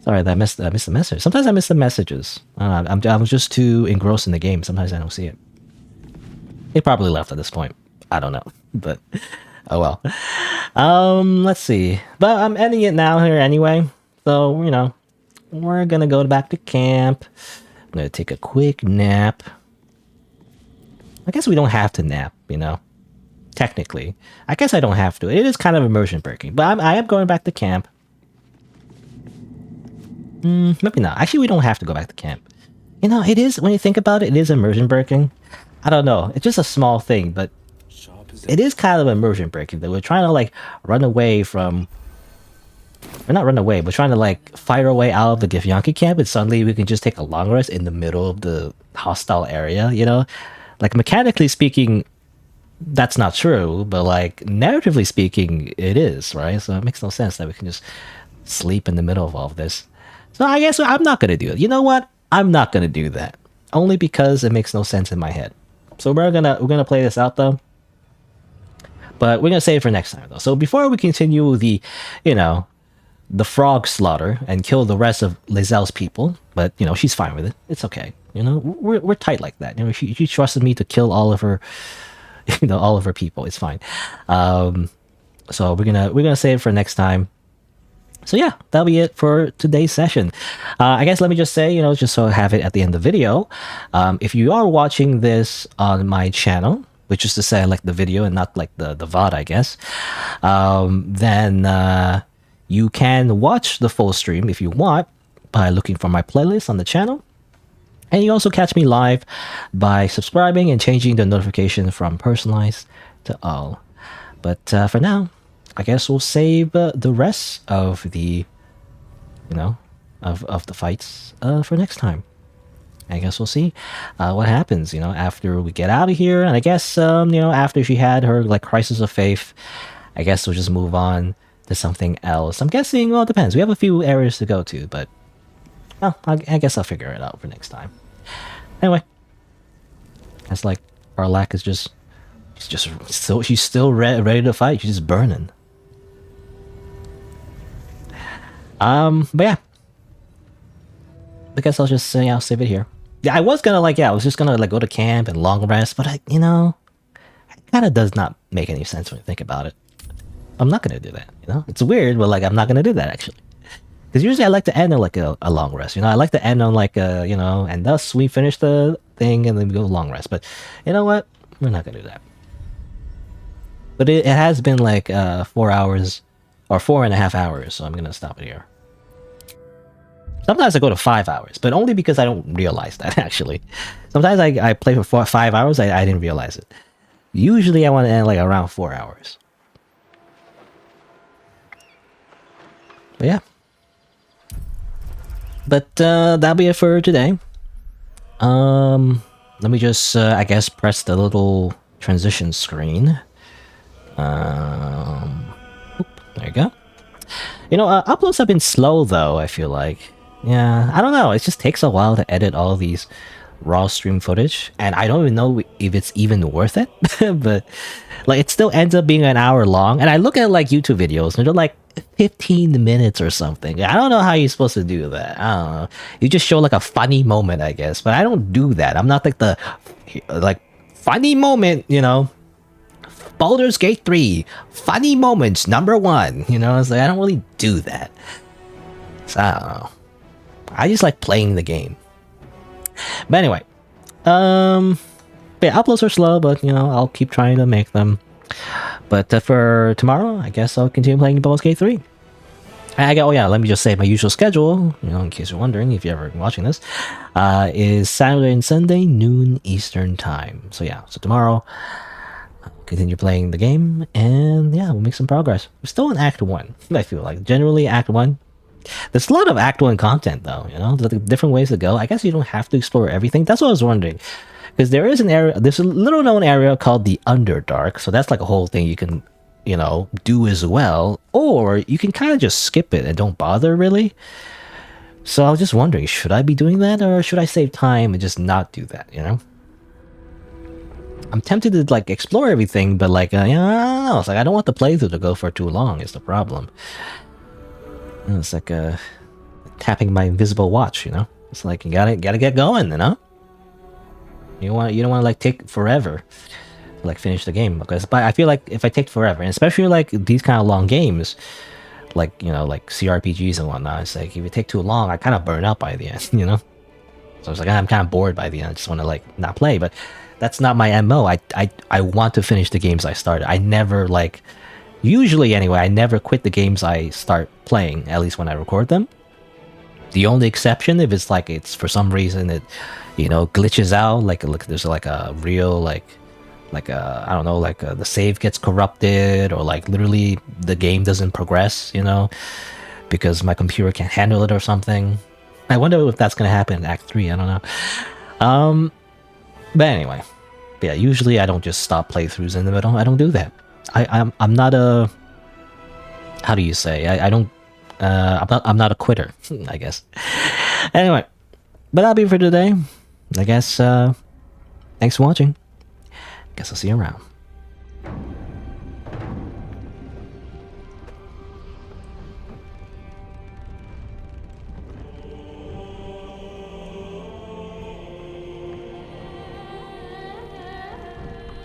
Sorry, I missed the message. Sometimes I miss the messages. I'm just too engrossed in the game. Sometimes I don't see it. He probably left at this point. I don't know, but oh well. Let's see. But I'm ending it now here anyway. So you know, we're gonna go back to camp. I'm gonna take a quick nap. I guess we don't have to nap, you know. Technically, I guess I don't have to. It is kind of immersion breaking, but I am going back to camp. Maybe not. Actually, we don't have to go back to camp. You know, it is, when you think about it, it is immersion breaking. I don't know. It's just a small thing, but it is kind of immersion breaking that we're trying to like run away from. We're not run away, but trying to like fire our way out of the Githyanki camp, and suddenly we can just take a long rest in the middle of the hostile area, you know? Like mechanically speaking, that's not true, but like narratively speaking, it is, right? So it makes no sense that we can just sleep in the middle of all of this. So I guess I'm not gonna do it. You know what? I'm not gonna do that. Only because it makes no sense in my head. So we're gonna play this out though. But we're gonna save it for next time though. So before we continue the, you know, the frog slaughter and kill the rest of Lae'zel's people, but you know, she's fine with it. It's okay. You know, we're tight like that. You know, she trusted me to kill all of her, you know, all of her people. It's fine. So we're gonna save it for next time. So yeah, that'll be it for today's session. I guess let me just say, you know, just so I have it at the end of the video, if you are watching this on my channel, which is to say I like the video and not like the VOD, I guess, then you can watch the full stream if you want by looking for my playlist on the channel. And you also catch me live by subscribing and changing the notification from personalized to all. But for now, I guess we'll save the rest of the, you know, of the fights for next time. I guess we'll see what happens, you know, after we get out of here. And I guess, you know, after she had her, like, crisis of faith, I guess we'll just move on to something else. I'm guessing, well, it depends. We have a few areas to go to, but, well, I guess I'll figure it out for next time. Anyway, it's like, Arlak is just, she's still ready to fight. She's just burning. But yeah, I guess I'll just I'll save it here. Yeah, I was gonna I was just gonna go to camp and long rest, but you know, it kind of does not make any sense when you think about it. I'm not gonna do that. You know, it's weird, but like I'm not gonna do that actually, Because usually I like to end on like a long rest. You know, I like to end on like a, you know, and thus we finish the thing and then we go long rest. But you know what? We're not gonna do that. But it has been like 4 hours or 4.5 hours, so I'm gonna stop it here. Sometimes I go to 5 hours, but only because I don't realize that actually. Sometimes I play for 5 hours, I didn't realize it. Usually I want to end like around 4 hours. But yeah. But that'll be it for today. Let me just I guess press the little transition screen. There you go. You know, uploads have been slow though, I feel like. Yeah, I don't know. It just takes a while to edit all of these raw stream footage, and I don't even know if it's even worth it. But like, it still ends up being an hour long, and I look at like YouTube videos, and they're like 15 minutes or something. I don't know how you're supposed to do that. I don't know. You just show like a funny moment, I guess, but I don't do that. I'm not like the like funny moment, you know. Baldur's Gate 3 funny moments #1. You know, it's like I don't really do that. So I don't know. I just like playing the game. But anyway, yeah, uploads are slow, but you know, I'll keep trying to make them. But for tomorrow, I guess I'll continue playing Baldur's Gate 3. And oh yeah, let me just say my usual schedule, you know, in case you're wondering if you're ever watching this, is Saturday and Sunday, noon Eastern time. So yeah, so tomorrow, I'll continue playing the game, and yeah, we'll make some progress. We're still in Act 1, I feel like. Generally, Act 1. There's a lot of Act 1 content, though, you know? There's different ways to go. I guess you don't have to explore everything. That's what I was wondering. Because there is an area, there's a little known area called the Underdark, so that's like a whole thing you can, you know, do as well. Or you can kind of just skip it and don't bother, really. So I was just wondering, should I be doing that, or should I save time and just not do that, you know? I'm tempted to, like, explore everything, but, like, you know, I don't know. It's like, I don't want the playthrough to go for too long, is the problem. It's like tapping my invisible watch, you know. It's like you gotta get going, you know. You don't want to like take forever to like finish the game, because but I feel like if I take forever, and especially like these kind of long games, like you know, like CRPGs and whatnot, it's like if you take too long, I kind of burn out by the end, you know. So it's like I'm kind of bored by the end. I just want to like not play, but that's not my MO. I want to finish the games I started. I never like. Usually, anyway, I never quit the games I start playing, at least when I record them. The only exception, if it's like, it's for some reason it, you know, glitches out, like there's like a real, like I don't know, like the save gets corrupted, or like literally the game doesn't progress, you know, because my computer can't handle it or something. I wonder if that's going to happen in Act 3, I don't know. But anyway, yeah, usually I don't just stop playthroughs in the middle. I don't do that. I'm not a, how do you say, I'm not a quitter, I guess. Anyway, but that'll be for today. I guess thanks for watching. Guess I'll see you around.